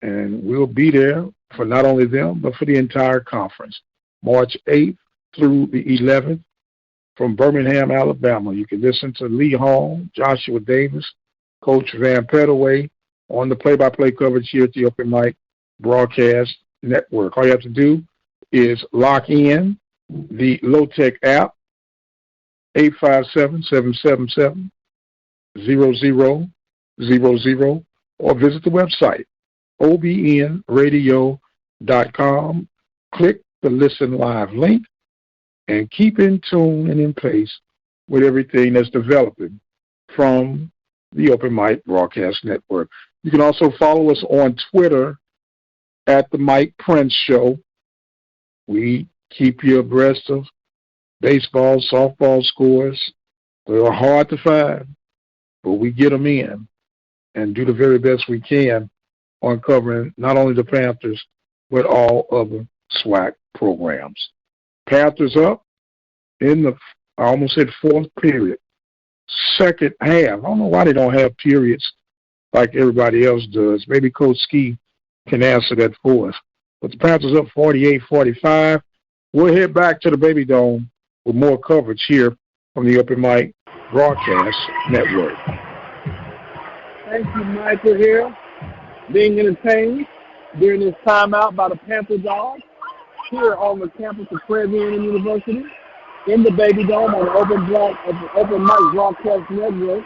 and we'll be there for not only them, but for the entire conference. March 8th through the 11th from Birmingham, Alabama. You can listen to Lee Hall, Joshua Davis, Coach Van Pettaway on the play-by-play coverage here at the Open Mic Broadcast Network. All you have to do is lock in the Low-Tech app, 857-777-0000, or visit the website, obnradio.com. Click the Listen Live link and keep in tune and in place with everything that's developing from the Open Mic Broadcast Network. You can also follow us on Twitter at the Mike Prince Show. We keep you abreast of baseball, softball scores. They're hard to find, but we get them in and do the very best we can on covering not only the Panthers, but all other SWAC programs. Panthers up in the, I almost said fourth period, second half. I don't know why they don't have periods like everybody else does. Maybe Coach Ski can answer that for us. But the Panthers up 48-45. We'll head back to the Baby Dome with more coverage here from the Open Mic Broadcast Network. Thank you, Michael, here. Being entertained during this timeout by the Panther Dogs here on the campus of Prairie View University in the Baby Dome on the Open Mic Broadcast Network,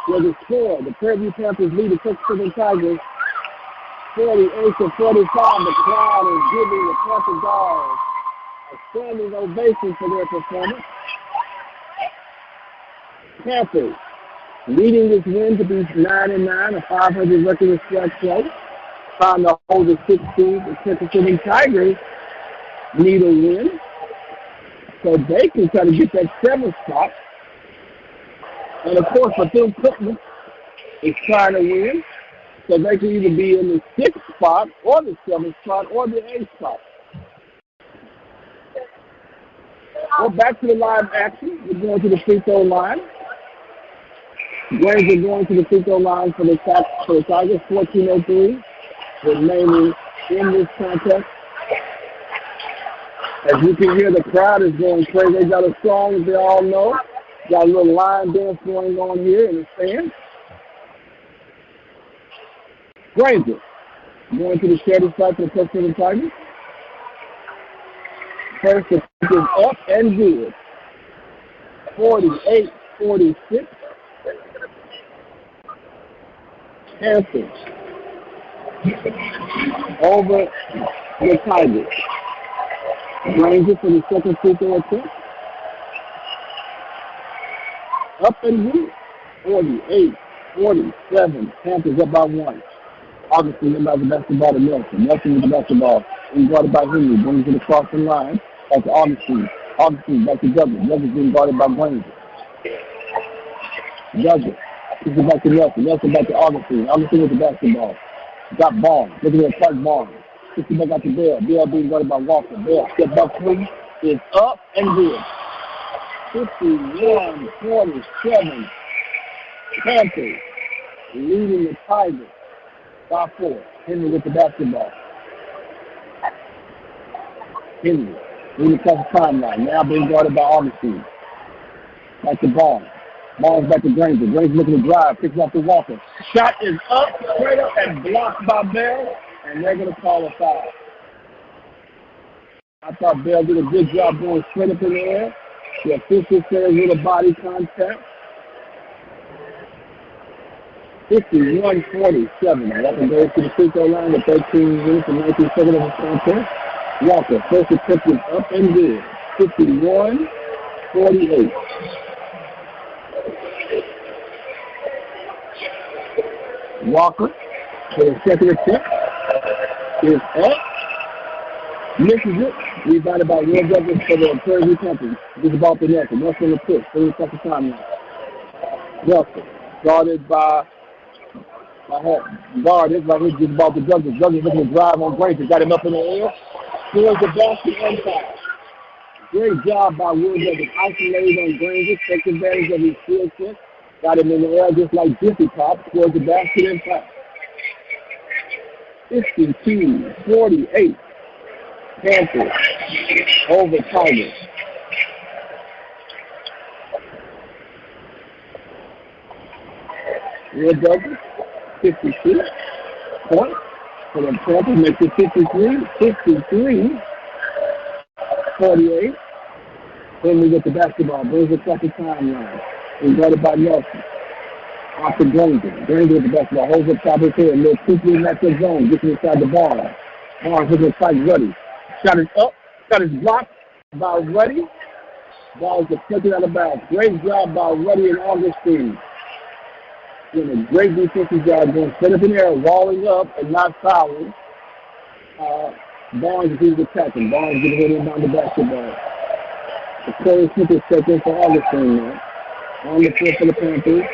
where the score, the Prairie View Panthers lead the Texas Southern Tigers 48-45. The crowd is giving the Panther Dogs a standing ovation for their performance. Panthers leading this win to be 9-9, a 500 record in SWAC play. Trying to hold the 16th. The Texas Southern Tigers need a win so they can try to get that 7th spot. And of course, Pvu-Tsu is trying to win so they can either be in the 6th spot or the 7th spot or the 8th spot. Well, back to the live action. We're going to the free throw line. Braves are going to the free throw line for the Tigers. 14:03 remaining in this contest. As you can hear, the crowd is going crazy. They got a song that they all know. Got a little line dance going on here in the stands. Granger going to the charity side for the Texas Southern Tigers. First, the is up and good. 48-46. Panthers over the Tigers. Ranger for the second free throw attempt. Up and good. 48-47. Panthers up by 1. Augustine inbounds the basketball to Nelson. Nelson with the basketball. Being guarded by Henry. Brings it across the line. Back to Augustine. Augustine back to Douglas. Douglas being guarded by Granger. Douglas This is back to Nelson. Nelson back to Augustine. Augustine with the basketball. Got Barnes. Looking at Clark Barnes. This is back out to Bell. Bell being guarded by Walker. Bell step up three is up and good. 51-47. Panthers leading the Tigers by 4. Henry with the basketball. Henry leading across the timeline. Now being guarded by Augustine. Back to Barnes. Barnes back to Granger. Granger looking to drive. Picks up to Walker. Shot is up, straight up, and blocked by Bell. And they're going to call a foul. I thought Bell did a good job going straight up in the air. The official says with a body contact. 51-47. Walker goes to the free throw line with 13 minutes and 19 seconds of the contest. Walker, first attempt is up and good. 51-48. Walker for the second attempt is up. Misses it. Rebounded by Will Douglas for the third recovery. This is ball to Nelson. Nelson on the push. 30 seconds timeline. Nelson guarded by guarded by his just ball to Douglas. Douglas looking to drive on Granger. Got him up in the air. Scores the basket and foul. Great job by Will Douglas. Isolated on Granger. Takes advantage of his skill set. Got him in the air just like Jiffy Pop. Scores the basket and foul. 52-48. Panthers over Tigers. Will Douglas, 52 points for the Panthers. Makes it 53-48. Then we get the basketball. Brings it back to timeline. He's guarded by Nelson. Off to Granger. Granger with the basketball. Holds up top of his head. Little 2-3 matchup zone. Gets inside the Barnes. Barnes looking to fight Ruddy. Shot is up. Shot is blocked by Ruddy. Ball is deflected out of bounds. Great job by Ruddy and Augustine. Doing a great defensive job going straight up in the air, walling up and not fouling. Barnes is attacking. Barnes getting ready inbound the basketball. The Corey Smith is set in for Augustine now. On the floor for the Panthers.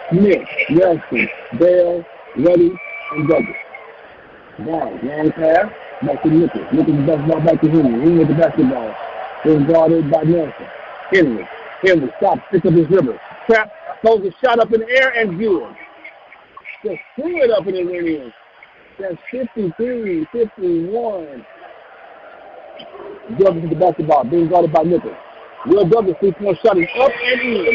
Smith, Nelson, Bell, Ruddy, and Douglas. Barnes, long pass. Back to Nichols. Nichols the basketball back to Henry. Henry with the basketball. Then guarded by Nelson. Henry stops, picks up his dribble. Trap, throws a shot up in the air and good. Just threw it up and it went in. That's 53-51. Douglas with the basketball, being guarded by Nichols. Will Douglas, 3-point shot is up and in.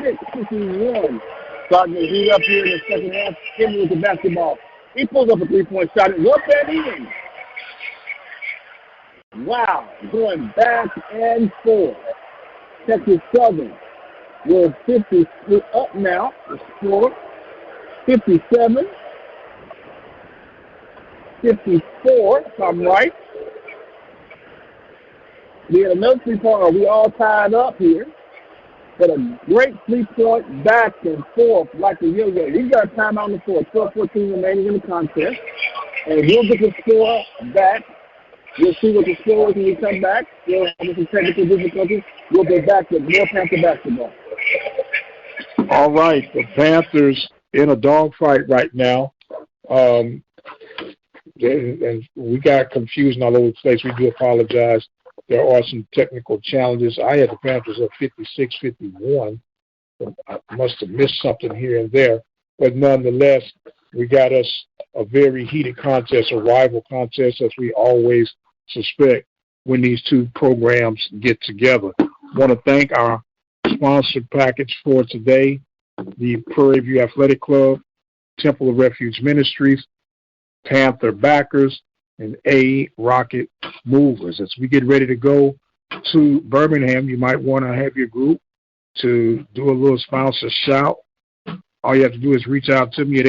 56-51. Starting to heat up here in the second half. Henry with the basketball. He pulls up a 3-point shot and up and in. Wow, going back and forth. Texas Southern with 50 up now. The score 57-54, if I'm right. We had another 3-pointer. We all tied up here. But a great 3-point back and forth like a yo-yo. We've got time on the floor. 12-14 remaining in the contest. And we'll get the score back. We'll see what the score is when we come back. We'll have some technical difficulties. We'll be back with more Panther basketball. All right. The Panthers in a dogfight right now. And we got confusion all over the place. We do apologize. There are some technical challenges. I had the Panthers up 56-51. I must have missed something here and there. But nonetheless, we got us a very heated contest, a rival contest, as we always suspect when these two programs get together. I want to thank our sponsored package for today, the Prairie View Athletic Club, Temple of Refuge Ministries, Panther Backers, and A Rocket Movers. As we get ready to go to Birmingham, you might want to have your group to do a little sponsor shout. All you have to do is reach out to me at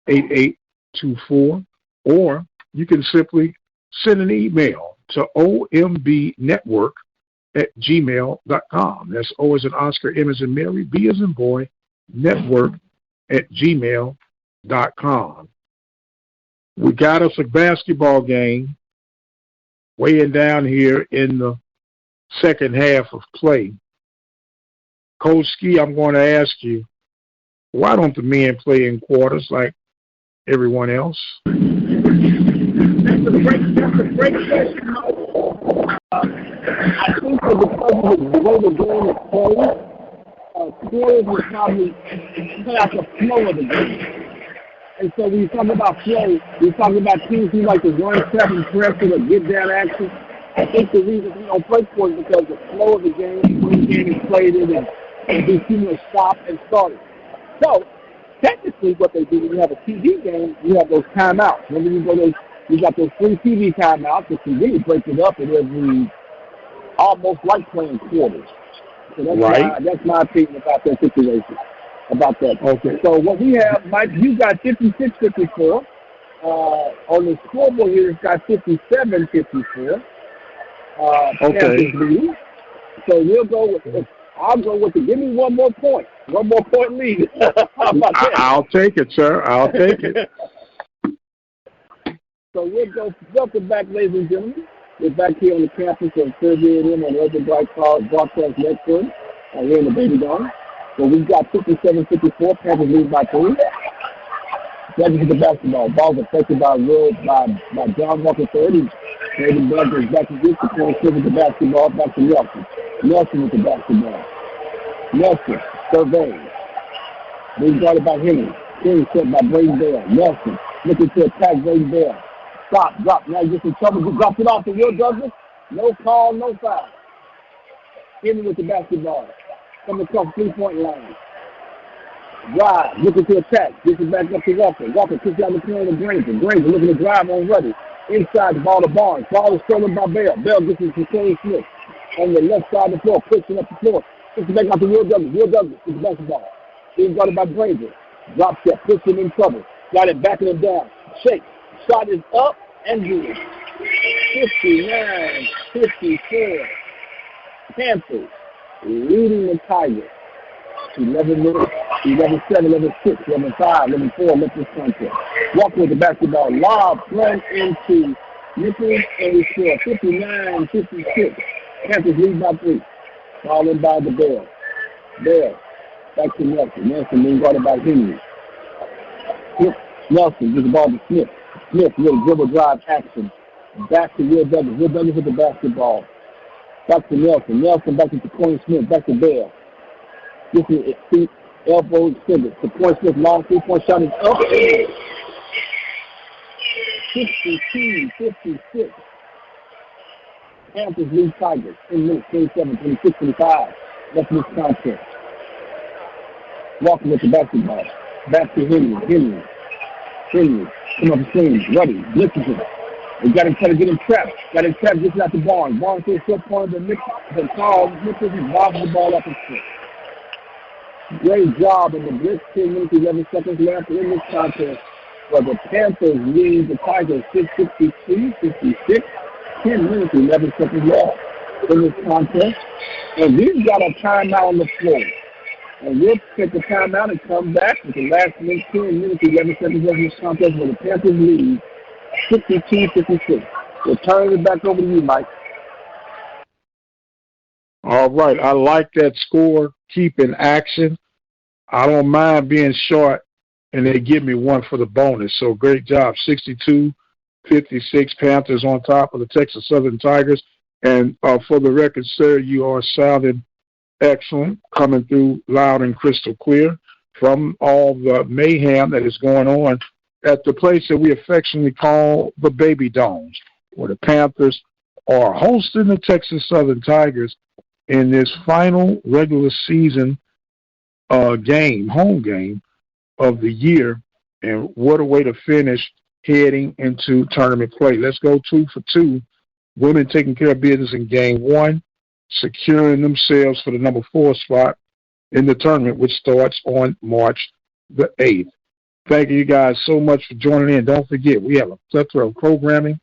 832-213-8824, or you can simply send an email to ombnetwork@gmail.com. That's O as in Oscar, M as in Mary, B as in boy, network@gmail.com. We got us a basketball game weighing down here in the second half of play. Coach Ski, I'm going to ask you, why don't the men play in quarters like everyone else? That's a great question. I think that because of the way the game is played, quarters will probably cut out the flow of the game. And so when you talk about flow, you're talking about teams who like to run, step, and press or get down action. I think the reason we don't play quarters is because the flow of the game, when the game is played in, and there's too much stop and starting. So technically what they do when you have a TV game, you have those timeouts. Remember you got those 3 TV timeouts that can really break it up, and every almost like playing quarters. So that's my opinion about that situation. About that. Okay. So what we have, Mike, you got 56-54. On the scoreboard here, it's got 57-54. Okay. So we'll go with. I'll go with it. Give me one more point. One more point lead. How about that? I'll take it, sir. I'll take it. So we'll go. Welcome back, ladies and gentlemen. We're back here on the campus of Pvu-Tsu on the Urban Bright Cars Broadcast Network here in the Baby Dome. So we've got 57-54. Panthers lead by 3. Let's get the basketball. Ball's affected by John Walker 30. Hayden Burger is back to this. The point with the basketball. Back to Nelson. Nelson with the basketball. Nelson surveys. Being guarded by Henry. Henry set by Brady Bell. Nelson looking to attack Brady Bell. Stop, drop. Now he gets in trouble. He drops it off to Will Douglas. No call, no foul. Henry with the basketball. Coming across 3-point line. Drive, looking to attack. Gets it back up to Walker. Walker kicks down the corner to Granger. Granger looking to drive on Ruddy. Inside the ball to Barnes. Ball is stolen by Bell. Bell gets it to Kane Smith. On the left side of the floor, pushing up the floor. Kicks it back out to Will Douglas. Will Douglas gets the basketball. Being guarded by Granger. Drop step, puts him in trouble. Got it, backing him down. Shake. Shot is up and good. 59-54. Panthers leading the Tigers. 11 minutes, 11-7, 11-6, 11-5, 11-4, left this contest. Walker with the basketball. Lob run into Nichols and he scored 59-56. Panthers lead by 3. Ball in by the Bell. Bell. Back to Nelson. Nelson being guarded by Henry. Nelson gives the ball to Smith. Smith, little dribble drive action. Back to Will Douglas. Will Douglas with the basketball. Back to Nelson. Nelson back to Corey Smith. Back to Bell. This is feet, elbow extended. The point Smith, long 3-point shot is up. 62-56. Panthers lead Tigers. 10 minutes, 27, 26, 25. Left in this contest. Walking with the basketball. Back to Henry. Henry. Come up the screen. Ruddy. Blitzes him. We got him trying to get him trapped. Got him trapped just out the Barnes. Barnes to a short corner. The call. Nichols bobs the ball up and straight. Great job in the blitz. 10 minutes, 11 seconds left in this contest. Where the Panthers lead the Tigers 6-62-56. 10 minutes, 11 seconds left in this contest. And we've got a timeout on the floor. And we'll take the timeout and come back with the last 10 minutes, 11 seconds left in this contest where the Panthers lead 62-56. We'll turn it back over to you, Mike. All right. I like that score. Keep in action. I don't mind being short, and they give me one for the bonus. So great job. 62-56 Panthers on top of the Texas Southern Tigers. And for the record, sir, you are sounding excellent, coming through loud and crystal clear from all the mayhem that is going on at the place that we affectionately call the Baby Domes, where the Panthers are hosting the Texas Southern Tigers in this final regular season home game of the year. And what a way to finish heading into tournament play. Let's go 2 for 2. Women taking care of business in game 1, securing themselves for the number 4 spot in the tournament, which starts on March the 8th. Thank you guys so much for joining in. Don't forget, we have a plethora of programming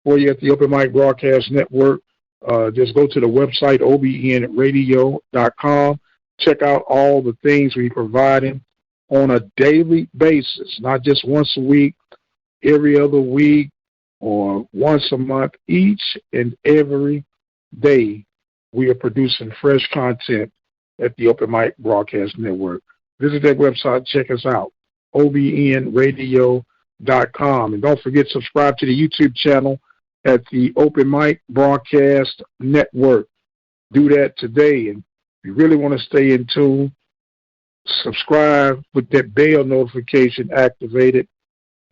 for you at the Open Mic Broadcast Network. Just go to the website, obnradio.com. Check out all the things we're providing on a daily basis, not just once a week, every other week, or once a month. Each and every day we are producing fresh content at the Open Mic Broadcast Network. Visit that website, check us out, obnradio.com. And don't forget, subscribe to the YouTube channel at the Open Mic Broadcast Network. Do that today. And if you really want to stay in tune, subscribe with that bell notification activated,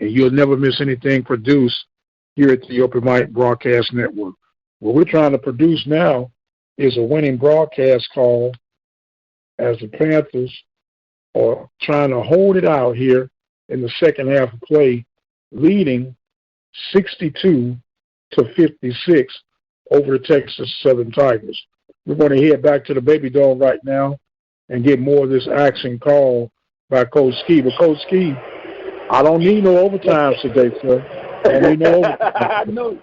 and you'll never miss anything produced here at the Open Mic Broadcast Network. What we're trying to produce now is a winning broadcast call as the Panthers are trying to hold it out here in the second half of play, leading 62-56 over the Texas Southern Tigers. We're going to head back to the Baby Dome right now and get more of this action call by Coach Ski. But Coach Ski, I don't need no overtime today, sir. I don't need no overtime.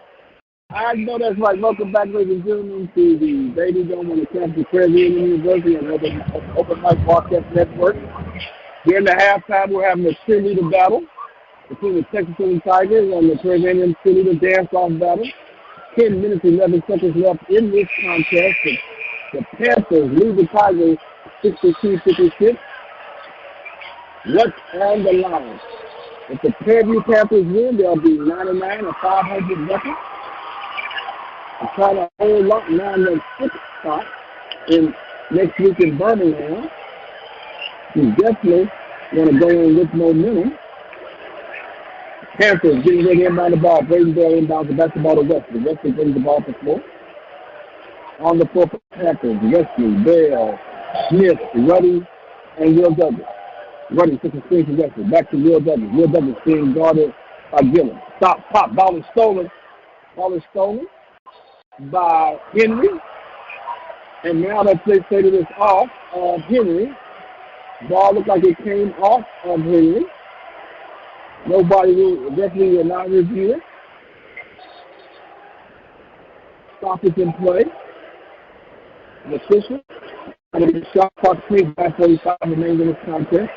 I know that's right. Welcome back, ladies and gentlemen, to the Baby Dome on the campus of Prairie View University and Open Mic Broadcast Network. During the halftime, we're having a cheerleader battle between the Texas Southern Tigers and the Prairie View cheerleader dance-off battle. 10 minutes and 11 seconds left in this contest. The Panthers lead the Tigers 62-56. What's on the line? If the Prairie View Panthers win, they'll be 99 or 500 record. I'm trying to hold up 9-6 spot in next week in Birmingham. You definitely want to go in with momentum. Panthers getting ready to inbound the ball. Braden Bell inbounds the basketball to Wesley. Wesley brings the ball to the floor. On the floor for Panthers, Wesley, Bell, Smith, Ruddy, and Will Douglas. Ruddy took a screen to Wesley. Back to Will Douglas. Will Douglas being guarded by Gillum. Stop, pop, ball is stolen. Ball is stolen by Henry. And now that they say that it's off of Henry. Ball looked like it came off of Henry. Nobody definitely will not review it. Stop is in play. The official. And the shot clock 3:45 remains in this contest.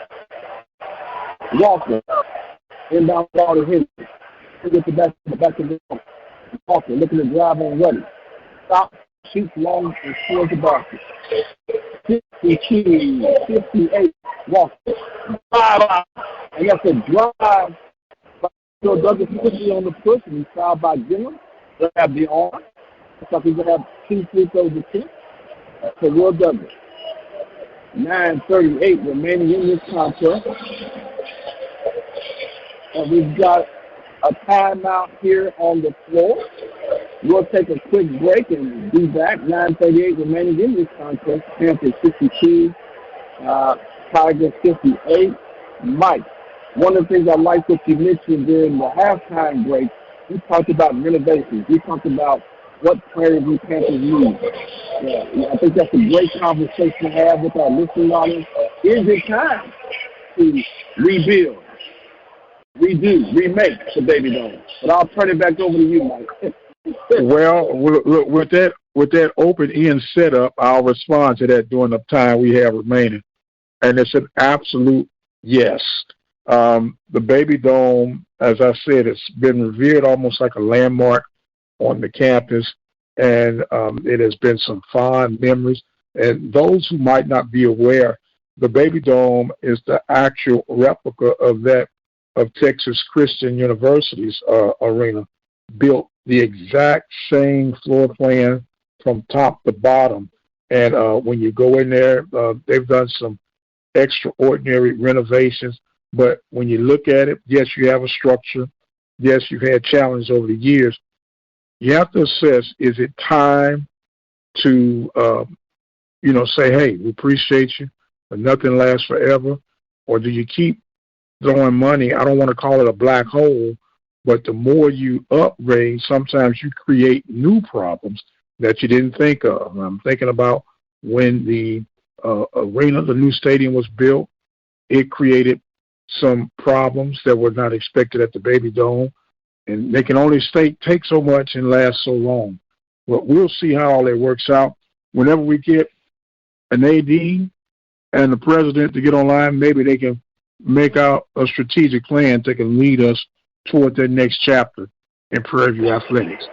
Walker. Inbound ball to Henry. He gets the back of the ball. Walker looking to drive on Ruddy. Stop, shoots long, and scores the basket. 52-58. Walker. And that's a drive by Will Douglas quickly on the push, and he's fouled by Gillum. They'll have the arm. Looks like he's going to have 2 free throws to kick for Will Douglas. 9:38 remaining in this contest. And we've got a timeout here on the floor. We'll take a quick break and be back. 9:38 remaining in this contest. Panthers 62, Tigers 58. Mike, one of the things I like what you mentioned during the halftime break, we talked about renovations. We talked about what Prairie View Panthers need. I think that's a great conversation to have with our listening audience. Is it time to rebuild, redo, remake the Baby Dome? But I'll turn it back over to you, Mike. Well, look, with that open end setup, I'll respond to that during the time we have remaining, and it's an absolute yes. The Baby Dome, as I said, it's been revered almost like a landmark on the campus, and it has been some fond memories. And those who might not be aware, the Baby Dome is the actual replica of Texas Christian University's arena, built the exact same floor plan from top to bottom. And when you go in there, they've done some extraordinary renovations. But when you look at it, yes, you have a structure. Yes, you've had challenges over the years. You have to assess, is it time to, say, hey, we appreciate you, but nothing lasts forever? Or do you keep throwing money? I don't want to call it a black hole, but the more you upgrade, sometimes you create new problems that you didn't think of. I'm thinking about when the arena, the new stadium was built, it created some problems that were not expected at the Baby Dome. And they can only take so much and last so long. But we'll see how all that works out. Whenever we get an AD and the president to get online, maybe they can make out a strategic plan that can lead us toward that next chapter in Prairie View athletics.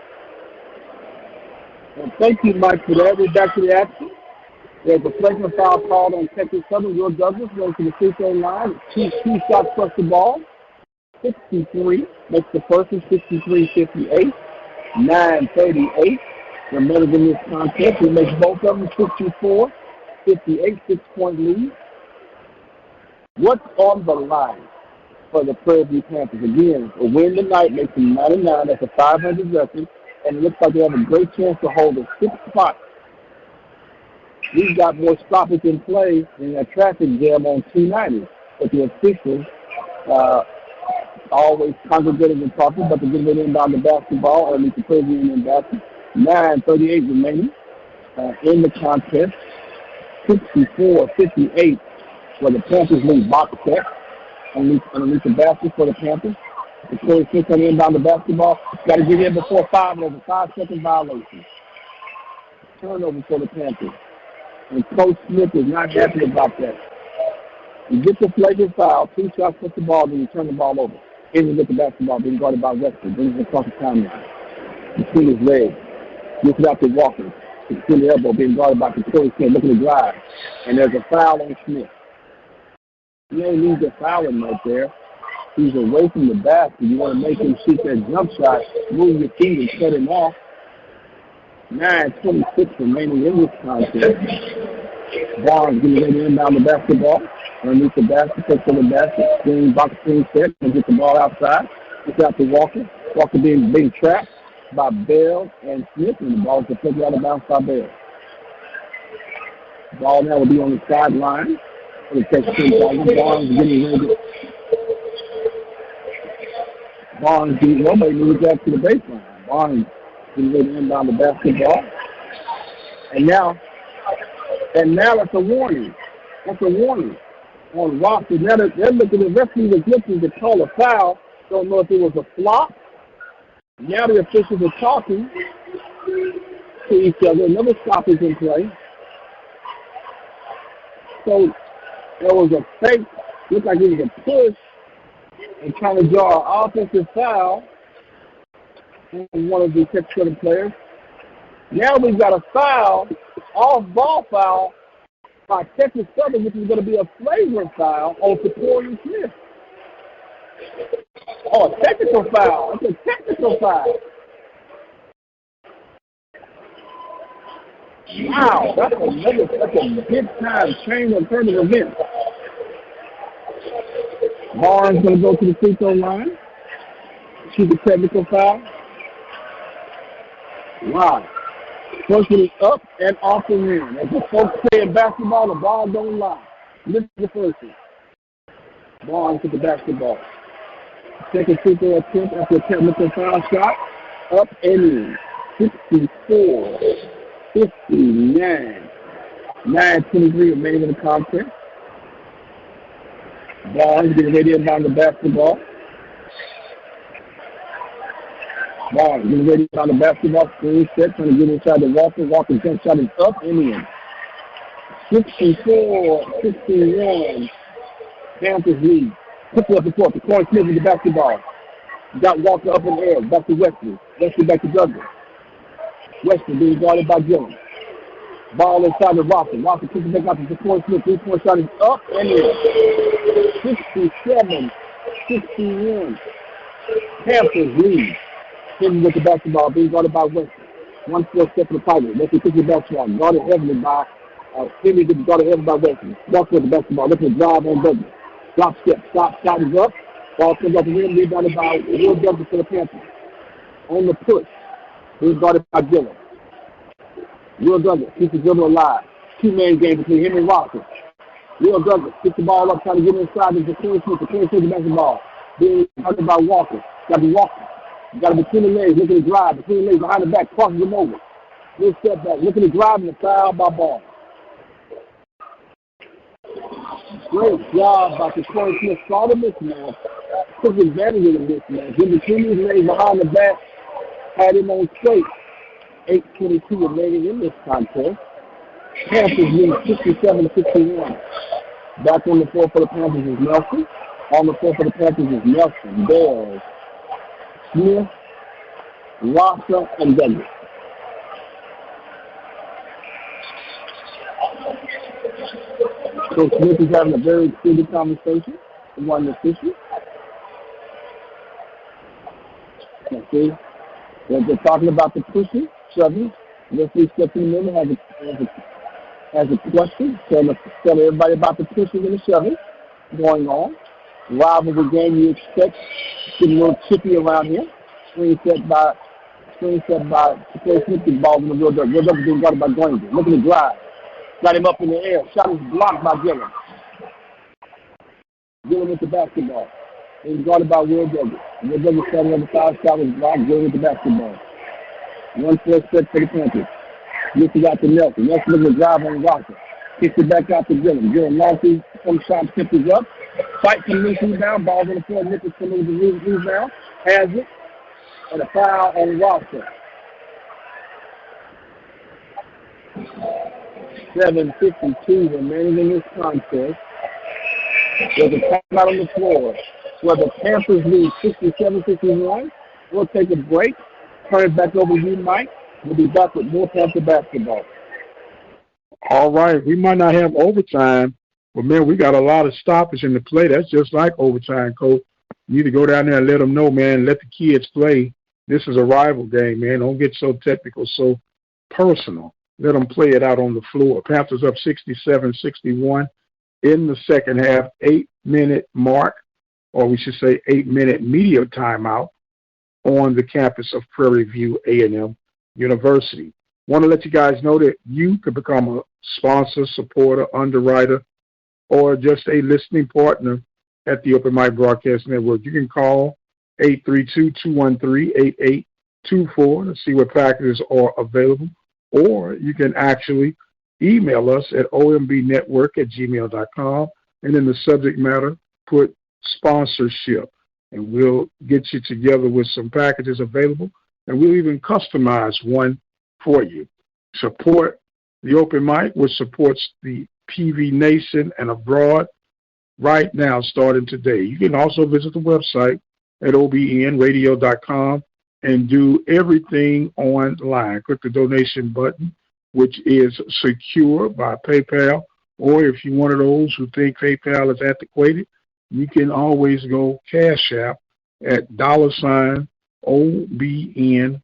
Well, thank you, Mike, for that. We're back to the action. There's a flagrant foul called on Texas Southern. Will Douglas goes to the free throw line. Two shots plus the ball. 63 makes the first one 63-58. 9:38 remaining in this contest. He makes both of them 64-58, 6-point lead. What's on the line for the Prairie View Panthers? Again, a win tonight makes them 99. That's a 500 record, and it looks like they have a great chance to hold a 6th spot. We've got more stoppage in play in a traffic jam on 290, but the officials always congregating and talking, but they're getting it inbound the basketball, or at least the Prairie View in basket. 9:38 remaining in the contest. 64-58 for the Panthers lead. Box check underneath the basket for the Panthers. The Corey Smith coming inbound the basketball. Got to get in before 5, and there's a 5-second violation. Turnover for the Panthers. And Coach Smith is not happy about that. You get the flagrant foul, 2 shots plus the ball, then you turn the ball over. Ends with the basketball being guarded by Weston. Brings it across the timeline. Between his legs. Gets it out to Walker. Between the elbow being guarded by Corey Smith. Look at the drive. And there's a foul on Smith. You don't need to foul him right there. He's away from the basket. You want to make him shoot that jump shot. Move your feet and cut him off. 9:26 remaining in this contest. Barnes getting ready to inbound the basketball. Underneath the basket, takes on the basket. Screen, box screen set, and get the ball outside. It's out to Walker. Walker being trapped by Bell and Smith, and the ball is deflected out of bounds by Bell. Ball now will be on the sideline for the Texas Tigers. Barnes getting nobody moves back to the baseline. Barnes getting ready to inbound the basketball. And now that's a warning. That's a warning on Roster. Now they're looking, the referee was looking to call a foul. Don't know if it was a flop. Now the officials are talking to each other. Another stop is in play. So there was a fake, looked like it was a push, and trying to draw an offensive foul on one of the Texas Southern players. Now we've got a foul, off-ball foul, by Texas Southern, which is going to be a flagrant foul on Corey Smith. Oh, a technical foul. It's a technical foul. Wow, that's a big-time chain of turning events. Barnes going to go to the free throw line. Shoot the technical foul. Wow. First one is up and off the rim. As the folks say in basketball, the ball don't lie. This is the first one. Barnes with the basketball. Second free throw attempt after a technical foul shot. Up and in. 64-59. 9:23 remaining in the contest. Barnes getting ready to inbound the basketball. Barnes getting ready to inbound the basketball. Screen set, trying to get inside the Walker. Walker's jump shot is up and in. 64-61. Panthers lead. Put up the court. The Corey Smith with the basketball. Got Walker up in the air. Back to Wesley. Wesley back to Douglas. Wesley being guarded by Gillum. Ball inside the Walker. Walker kicks it back out to the Corey Smith. 3-point shot is up and in. 67-61. Panthers lead. Hitting with the basketball. Being guarded by Wesley. 1-4 step for the Tigers. Wesley kicks the basketball. Guarded heavily by Henry. Gets guarded heavily by Wesley. Walker with the basketball. Looking to drive on Douglas. Drop step, stop, shot is up. Ball comes up the rim, rebounded by Will Douglas for the Panthers. On the push, he's guarded by Gillum. Will Douglas keeps the dribble alive. Two-man game between him and Walker. Will Douglas picks the ball up, trying to get inside the Corey Smith. The Corey Smith the basketball. Being guarded by Walker. Got to be Walker. Got to be between the legs, looking to drive. Between the legs, behind the back, crosses him over. Little step back, looking to drive, and a foul by Ball. Great job by the Corey Smith. Saw the mismatch. Took advantage of the mismatch. In between his legs behind the back. Had him on straight. 8:22 remaining in this contest. Panthers lead 67-61. Back on the floor for the Panthers is Nelson. On the floor for the Panthers is Nelson, Bell, Smith, Rosser, and Douglas. Coach Smith is having a very extended conversation with one official. Okay. They're talking about the pushing, shoving. Referee steps in the middle, has a question, telling everybody about the pushing and the shoving going on. Rivalry game you expect. Getting a little chippy around here. Screen set by Coach Smith. The ball in the real dirt. Real dirt being guarded by Granger. Look at the drive. Got him up in the air. Shot is blocked by Gillum. Gillum with the basketball. He's guarded by Will Douglas. Will Douglas standing on the foul shot was blocked. Gillum with the basketball. 1-4 set for the Panthers. Gets it out to Nelson. Nelson looking to drive on Rocker. Kicks it back out to Gillum. Gillum launches. Some shot tips up. Fight for the rebound. Ball on the floor. Nichols coming to the rebound. Has it. And a foul on Rocker. 7:52 remaining in this contest. There's a timeout on the floor where the Panthers lead 67-61. We'll take a break. Turn it back over to you, Mike. We'll be back with more Panther basketball. All right. We might not have overtime, but, man, we got a lot of stoppage in the play. That's just like overtime, Coach. You need to go down there and let them know, man, let the kids play. This is a rival game, man. Don't get so technical, so personal. Let them play it out on the floor. Panthers up 67-61 in the second half, 8-minute mark, or we should say 8-minute media timeout on the campus of Prairie View A&M University. Want to let you guys know that you could become a sponsor, supporter, underwriter, or just a listening partner at the Open Mic Broadcast Network. You can call 832-213-8824 to see what packages are available. Or you can actually email us at ombnetwork@gmail.com, and in the subject matter, put sponsorship, and we'll get you together with some packages available, and we'll even customize one for you. Support the Open Mic, which supports the PV Nation and abroad right now, starting today. You can also visit the website at obnradio.com and do everything online. Click the donation button, which is secure by PayPal, or if you're one of those who think PayPal is antiquated, you can always go Cash App at $OBN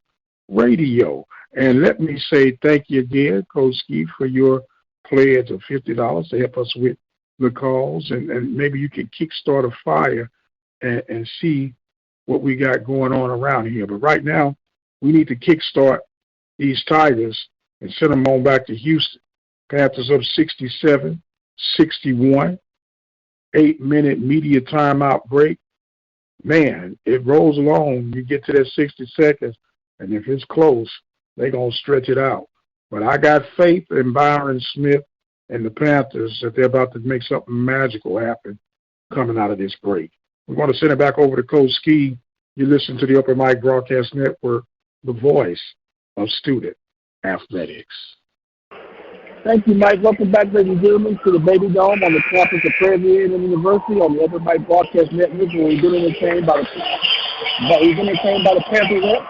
Radio. And let me say thank you again, Coach Ski, for your pledge of $50 to help us with the calls, and maybe you can kickstart a fire and see what we got going on around here. But right now, we need to kickstart these Tigers and send them on back to Houston. Panthers up 67-61, 8-minute media timeout break. Man, it rolls along. You get to that 60 seconds, and if it's close, they're going to stretch it out. But I got faith in Byron Smith and the Panthers that they're about to make something magical happen coming out of this break. We're going to send it back over to Coach Ski. You listen to the Open Mic Broadcast Network, the voice of student athletics. Thank you, Mike. Welcome back, ladies and gentlemen, to the Baby Dome on the campus of Prairie View A&M University on the Open Mic Broadcast Network, where we've been entertained by the Panthers up.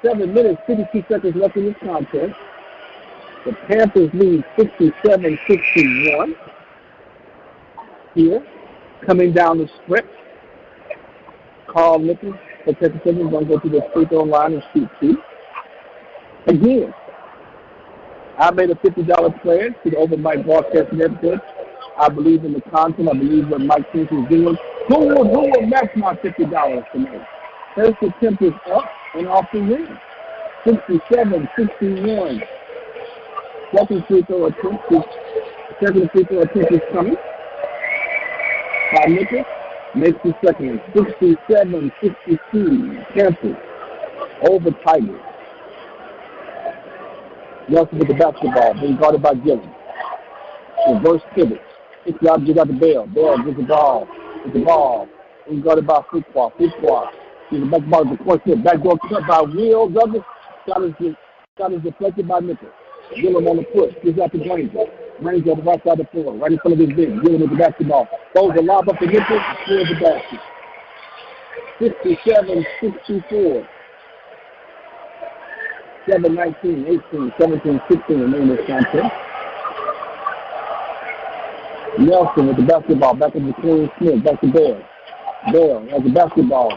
7 minutes, 52 seconds left in this contest. The Panthers lead 67-61 here. Coming down the stretch, Carl Nichols, for Texas A&M, is going to go to the free throw line and shoot two. Again, I made a $50 pledge to the Open Mic Broadcast Network. I believe in the content. I believe what Mike Prince is doing. Who will match my $50 tonight? First attempt is up and off the rim. 67-61. Second free throw attempt is coming. By Nichols, makes the second one. 67-62. Panthers over Tigers. Nelson with the basketball, being guarded by Gillum. Reverse pivot. It's got to get out the Bell. Bell gets the ball. Being guarded by Fuqua. He's the back ball of the court. Backdoor cut by Will Douglas. Shot is deflected by Nichols. Gillum on the push. Gives out to Granger. Granger on the right side of the floor. Right in front of his big. Gillum with the basketball. Throws the lob up to Nichols. Clears the basket. 67-64. 7-19, 18, 17, 16 in this contest. Nelson with the basketball. Back into Queen Smith. Back to Bell. Bell has the basketball.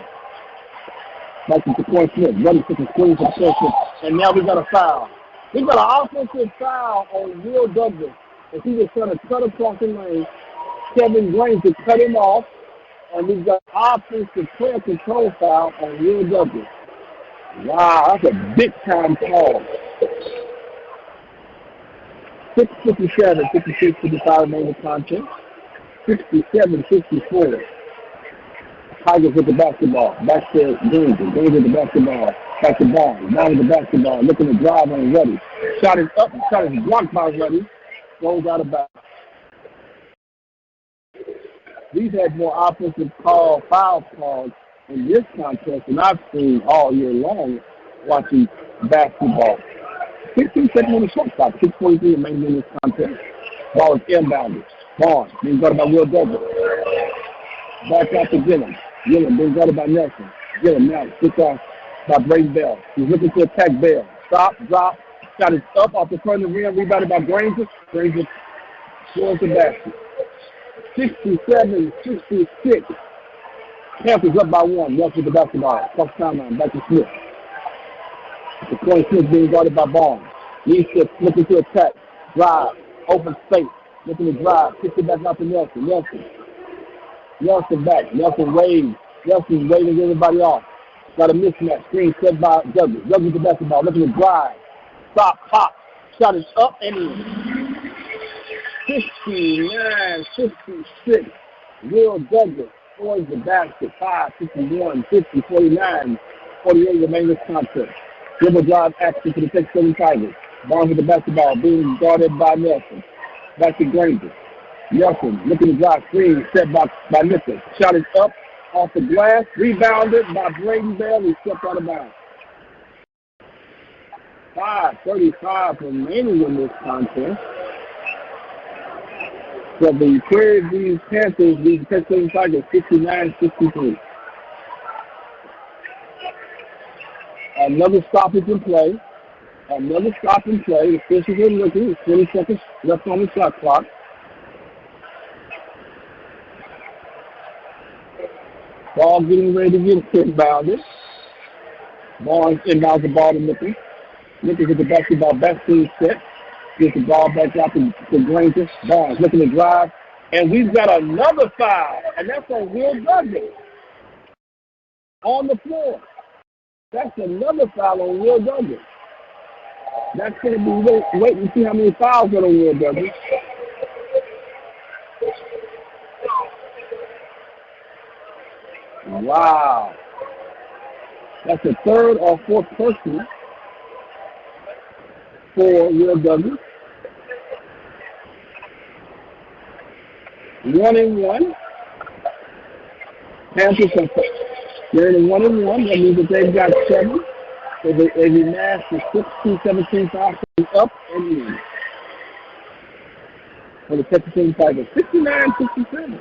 Back to Queen Smith. Ready for the screen for Smith. And now we got a foul. We got an offensive foul on Will Douglas. As he was trying to cut across the lane. Kevin Granger cut him off. And we've got offensive player control foul on Will Douglas. Wow, that's a big-time call. 6:57, 56 to the foul remaining contest. 67-54. Tigers with the basketball. Back to Granger. Granger with the basketball. Back to Barnes. Barnes with the basketball. Looking to drive on Ruddy. Shot is up. Shot is blocked by Ruddy. Goes out of bounds. We've had more offensive foul calls in this contest than I've seen all year long watching basketball. 16 seconds on the shot clock. 6:43 remaining in this contest. Ball is inbounded. Barnes being guarded by Will Douglas. Back out to Gillum. Gillum being guarded by Nelson. Gillum now switch off by Brayden Bell. He's looking to attack Bell. Stop, drop. Shot is up off the front of the rim. Rebounded by Granger. Granger scores the basket. 67-66. Panthers up by one. Nelson with the basketball. Cross timeline. Back to Smith. The corner Smith being guarded by Barnes. Needs to looking to attack. Drive. Open space. Looking to drive. Kicks it back out to Nelson. Nelson back. Nelson waves. Nelson's waving everybody off. Got a mismatch. Screen set by Douglas. Douglas with the basketball. Looking to drive. Stop. Pop. Shot is up and in. 59-66. Will Douglas scores the basket. 5-51, 50, 49, 48 remaining this contest. Dribble drive action for the Texas Southern Tigers. Barnes with the basketball being guarded by Nelson. Back to Granger. Nelson looking to drive screen set by Nichols. Shot is up off the glass. Rebounded by Brayden Bell. He stepped out of bounds. 5:35 remaining in this contest. So the Prairie View Panthers lead the Texas Southern Tigers 69-63. Another stoppage in play. The officials are looking. 20 seconds left on the shot clock. Ball getting ready to get inbounded. Barnes inbounds the ball to Nichols. Nichols with the basketball back to set. Gets the ball back out to Granger. Barnes looking to drive. And we've got another foul. And that's on Will Douglas. On the floor. That's another foul on Will Douglas. That's going to be wait and see how many fouls are on Will Douglas. Wow. That's the third or fourth person for Will Douglas. 1-1. Panthers are they're in 1-1. That means that they've got 7. So they match the 16-17 fouls up and in. For the Texas Southern Tigers. 69-67.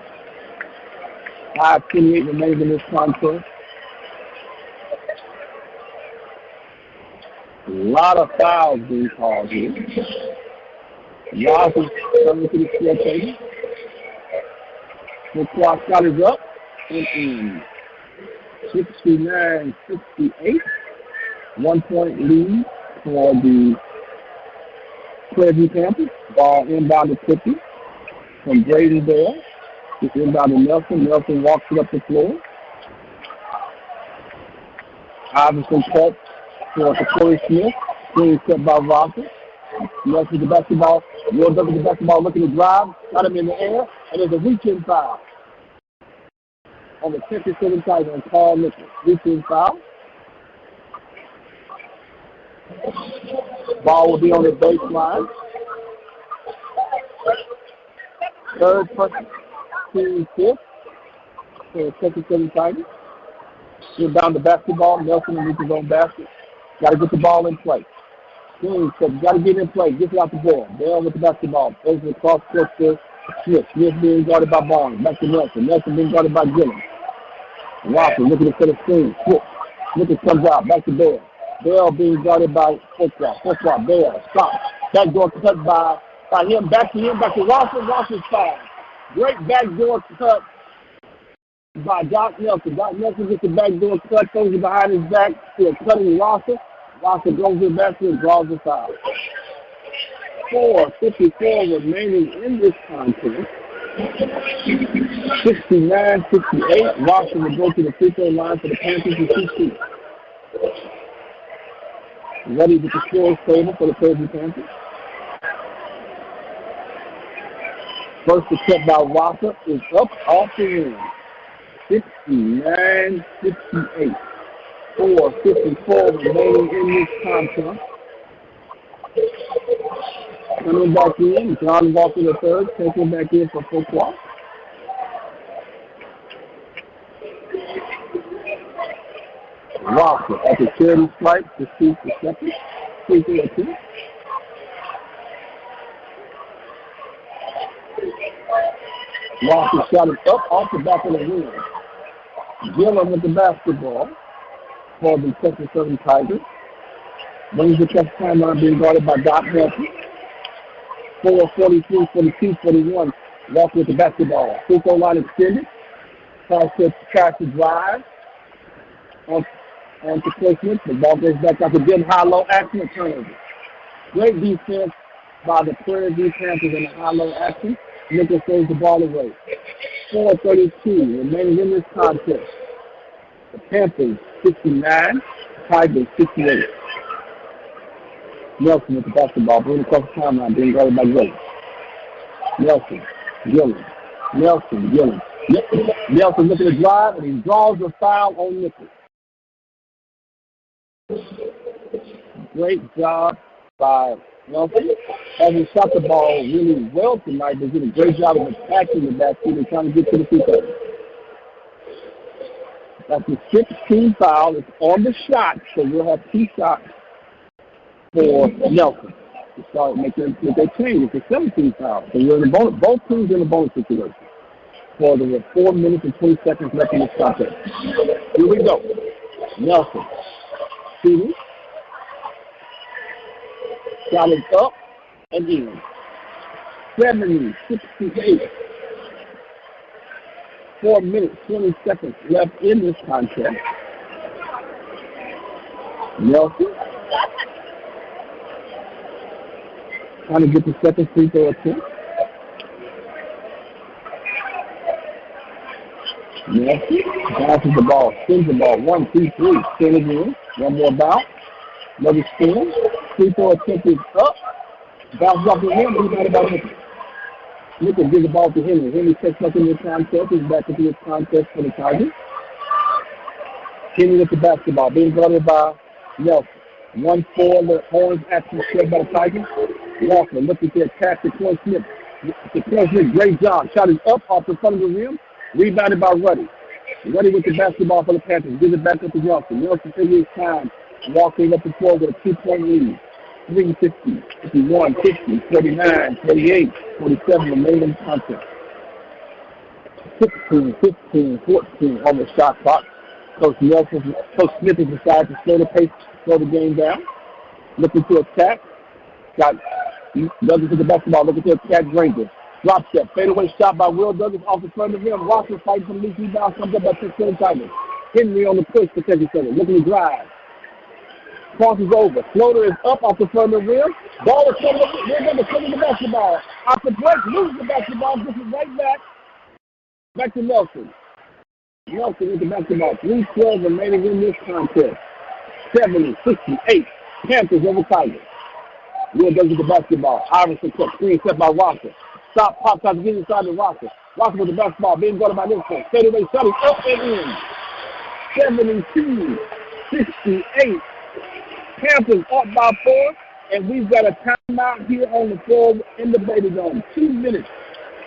5:28 remaining in this contest. A lot of fouls being called here. Larson coming to the score table. The clock shot is up and in. 69-68. 1 point lead for the Prairie View Panthers. Ball inbounded quickly from Brayden Bell. It's inbounded Nelson. Nelson walks it up the floor. Iverson cut for Corey Smith. Screen set by Robinson. Nelson with the basketball. Will Douglas with the basketball looking to drive. Got him in the air. And there's a reach-in foul on the Texas Southern Tigers and Paul Nichols. Reach-in foul. Ball will be on the baseline. Third person, team fifth for the Texas Southern Tigers. We're down the basketball. Nelson and his own basket. Got to get the ball in play. Got to get in play. Get it out the ball. Bell with the basketball. Goes across court to Smith. Smith being guarded by Barnes. Back to Nelson. Nelson being guarded by Gillum. Watson looking to set a screen. Smith. Nichols comes out. Back to Bell. Bell being guarded by Pvu-Tsu. Bell. Stop. Backdoor cut by him. Back to him. Back to Watson. Watson's foul. Great backdoor cut by Doc Nelson. Doc Nelson gets the backdoor cut, throws it behind his back to a cutting Rosser. Rosser goes to the basket and draws the foul. 4:54 remaining in this contest. 69-68. Rosser will go to the free throw line for the Panthers in 2-2. Ready with the scorer's table for the Crazy Panthers. First attempt by Rosser is up off the rim. 69-68. 4:54 remaining in this contest. Coming back in, John Walker the third, taking back in for Pvu-Tsu. Walker at the charity stripe to shoot the second. Free throw attempt. Walker shot it up off the back of the rim. Gillum with the basketball for the Texas Southern Tigers. Brings the Texas timeline being guarded by Doc Nelson. 4:43, 42, 41. Walker with the basketball. Free throw line extended. Tries to drive on to placement. The ball goes back out to Jim high-low action and turnover. Great defense by the Prairie View Panthers in the high-low action. Nichols throws the ball away. 4:32 remaining in this contest. The Panthers 69, Tigers 68. Nelson with the basketball, bringing across the timeline, being guarded by Gillum. Nelson, Gillum. Nelson looking to drive, and he draws the foul on Nichols. Great job by Nelson. Hasn't shot the ball really well tonight, but did a great job of attacking the basket and trying to get to the free throw. That's the 16th foul. It's on the shot, so we'll have 2 shots for Nelson to start making their change. It's a 17th foul. So we're in the bonus, both teams in a bonus situation. For the 4 minutes and 20 seconds left in this contest. Here we go. Nelson. Shooting. Shot it up and in. 70-68. 4 minutes, 20 seconds left in this contest. Nelson. Trying to get the second free throw attempt. Nelson passes the ball, spins the ball. 1, 2, 3. Spin again. One more bounce. Another spin. Free throw attempt is up. Bounce off the rim. Rebound about Nichols. Nichols gives the ball to Henry. Henry takes up in the contest. He's back into his contest for the Tigers. Henry with the basketball. Being guarded by Nelson. 1-4. The horns action shared by the Tigers. Walker looking to attack the Troy Smith. The Troy Smith, great job. Shot is up off the front of the rim. Rebounded by Ruddy. Ruddy with the basketball for the Panthers. Gives it back up to Nelson. Nelson taking his time. Walking up the floor with a 2-point lead. 3-50, 51, 50, 49, 48, 47 remaining contest. 16, 15, 14 on the shot clock. Coach Smith has decided to slow the pace, slow the game down. Looking to attack. Got Douglas with the basketball. Looking to attack Granger. Drop step. Fadeaway shot by Will Douglas off the front of the rim. Walker fighting from loose rebound. Comes up by 16 Tigers. Henry on the push for Texas Southern. Looking to drive. Crosses over. Floater is up off the front of the rim. Ball is coming up. They're going to come in the basketball. Off the break, loses the basketball. This is right back. Back to Nelson. Nelson with the basketball. 3:12 remaining in this contest. 70-68. Panthers over Tigers. Will does with the basketball. Iverson cut screen set by Rocker. Stop, pops out to get inside the Rocker. Rocker with the basketball. Being guarded by Nelson. Fadeaway shot is up and in. 72-68. Panthers up by 4, and we've got a timeout here on the floor in the Baby Dome. 2 minutes,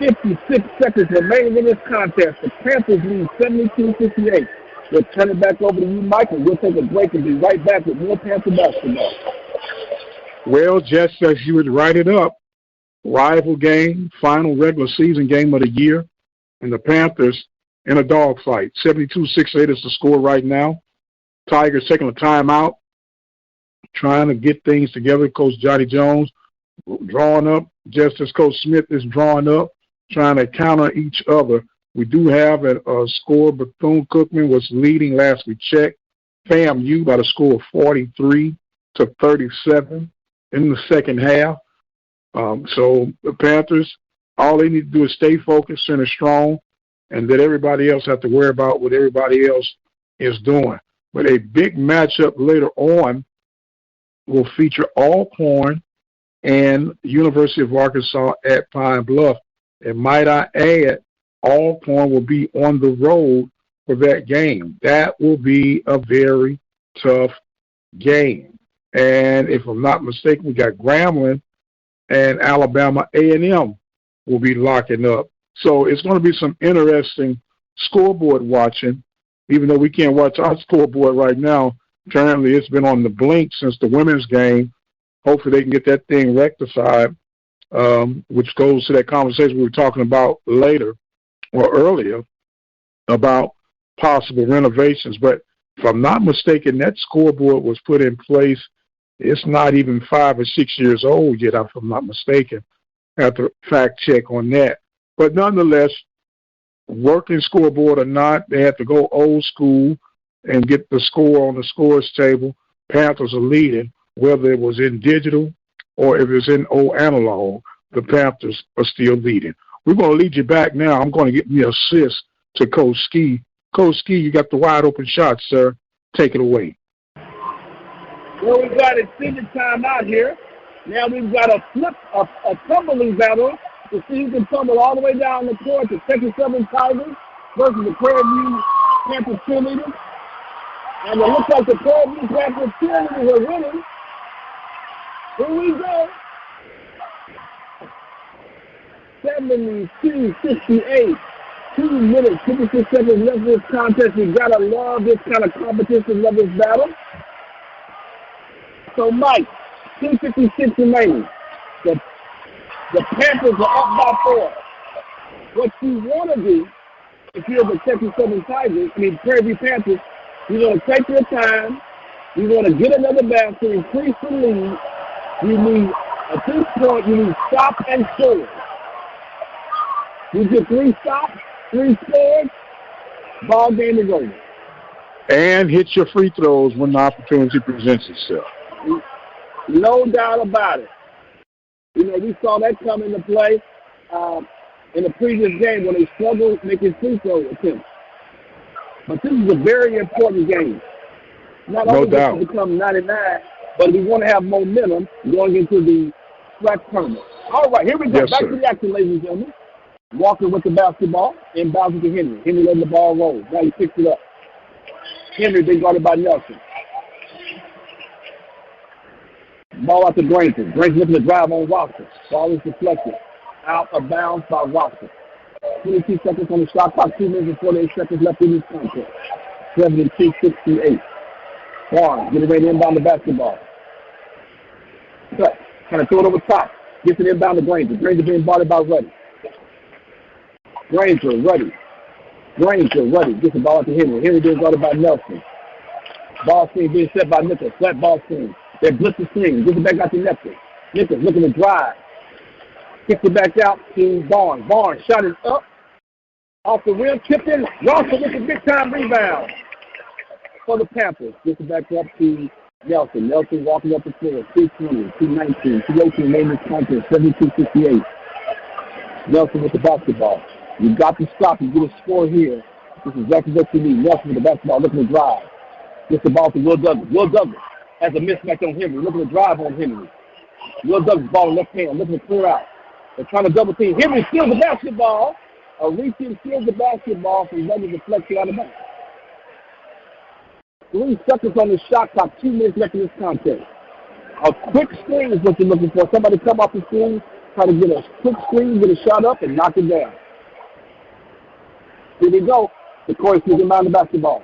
56 seconds remaining in this contest. The Panthers lead 72-58. We'll turn it back over to you, Mike, and we'll take a break and be right back with more Panther basketball. Well, just as you would write it up, rival game, final regular season game of the year, and the Panthers in a dogfight. 72-68 is the score right now. Tigers taking a timeout, trying to get things together. Coach Johnny Jones drawing up, just as Coach Smith is drawing up. trying to counter each other. We do have a score. Bethune-Cookman was leading last we checked. FAMU by the score of 43-37 in the second half. So the Panthers, all they need to do is stay focused, center strong, and let everybody else have to worry about what everybody else is doing. But a big matchup later on will feature Alcorn and University of Arkansas at Pine Bluff. And might I add, Alcorn will be on the road for that game. That will be a very tough game. And if I'm not mistaken, we got Grambling and Alabama A&M will be locking up. So it's going to be some interesting scoreboard watching, even though we can't watch our scoreboard right now. Currently, it's been on the blink since the women's game. Hopefully they can get that thing rectified, which goes to that conversation we were talking about later or earlier about possible renovations. But if I'm not mistaken, that scoreboard was put in place. It's not even 5 or 6 years old yet, if I'm not mistaken. I have to fact check on that. But nonetheless, working scoreboard or not, they have to go old school and get the score on the scores table. Panthers are leading, whether it was in digital or if it's in old analog, the Panthers are still leading. We're going to lead you back now. I'm going to get me an assist to Coach Ski. Coach Ski, you got the wide open shot, sir. Take it away. Well, we've got extended time out here. Now we've got a tumbling battle to see who can tumble all the way down the court. The Texas Southern Tigers versus the Prairie View Panther cheerleaders. And it looks like the Prairie View Panther cheerleaders are winning. Here we go. 72-68. 2 minutes, 56 seconds left in this contest. You gotta love this kind of competition, love this battle. So, Mike, 2:56 remaining. The Panthers are up by 4. What you want to do, if you're the Texas Southern Tigers, Prairie View Panthers, you want to take your time. You want to get another basket, increase the lead. You need, at this point, you need stop and score. You get 3 stops, 3 scores, ball game is over. And hit your free throws when the opportunity presents itself. No doubt about it. We saw that come into play in the previous game when they struggled making free throw attempts. But this is a very important game. Not only does it become 99, but we want to have momentum going into the SWAC tournament. All right, here we go. Yes, back sir. to the action, ladies and gentlemen. Walker with the basketball, inbounds to Henry. Henry letting the ball roll. Now he picks it up. Henry being guarded by Nelson. Ball out to Granger. Granger looking to drive on Watson. Ball is deflected. Out of bounds by Watson. 22 seconds on the shot clock. 2 minutes and 48 seconds left in this contest. 72-68. Barnes getting ready to inbound the basketball. Cut. Kind of throw it over top. Gets it inbound to Granger. Granger being guarded by Ruddy. Granger, Ruddy. Gets the ball out to Henry. Henry being guarded by Nelson. Ball screen being set by Nichols. Flat ball screen. They're blitzing screen. Gets it back out to Nichols. Nichols looking to drive. Kicks it back out to Barnes. Barnes shot it up. Off the rim. Tipped in. Russell with a big-time rebound for the Panthers. Gets it back up to Nelson. Nelson walking up the floor. 2:20, 2:19, 2:18 main contest. 72-68. Nelson with the basketball. You got to stop and get a score here. This is exactly what you need. Nelson with the basketball looking to drive. Gets the ball to Will Douglas. Will Douglas has a mismatch on Henry. Looking to drive on Henry. Will Douglas ball in left hand. Looking to clear out. They're trying to double team. Henry steals the basketball. Reaching steals the basketball from Douglas deflected out of bounds. 3 seconds on the shot clock. 2 minutes left in this contest. A quick screen is what you're looking for. Somebody come off the screen, try to get a quick screen, get a shot up, and knock it down. Here we go. The Corey is inbound the basketball.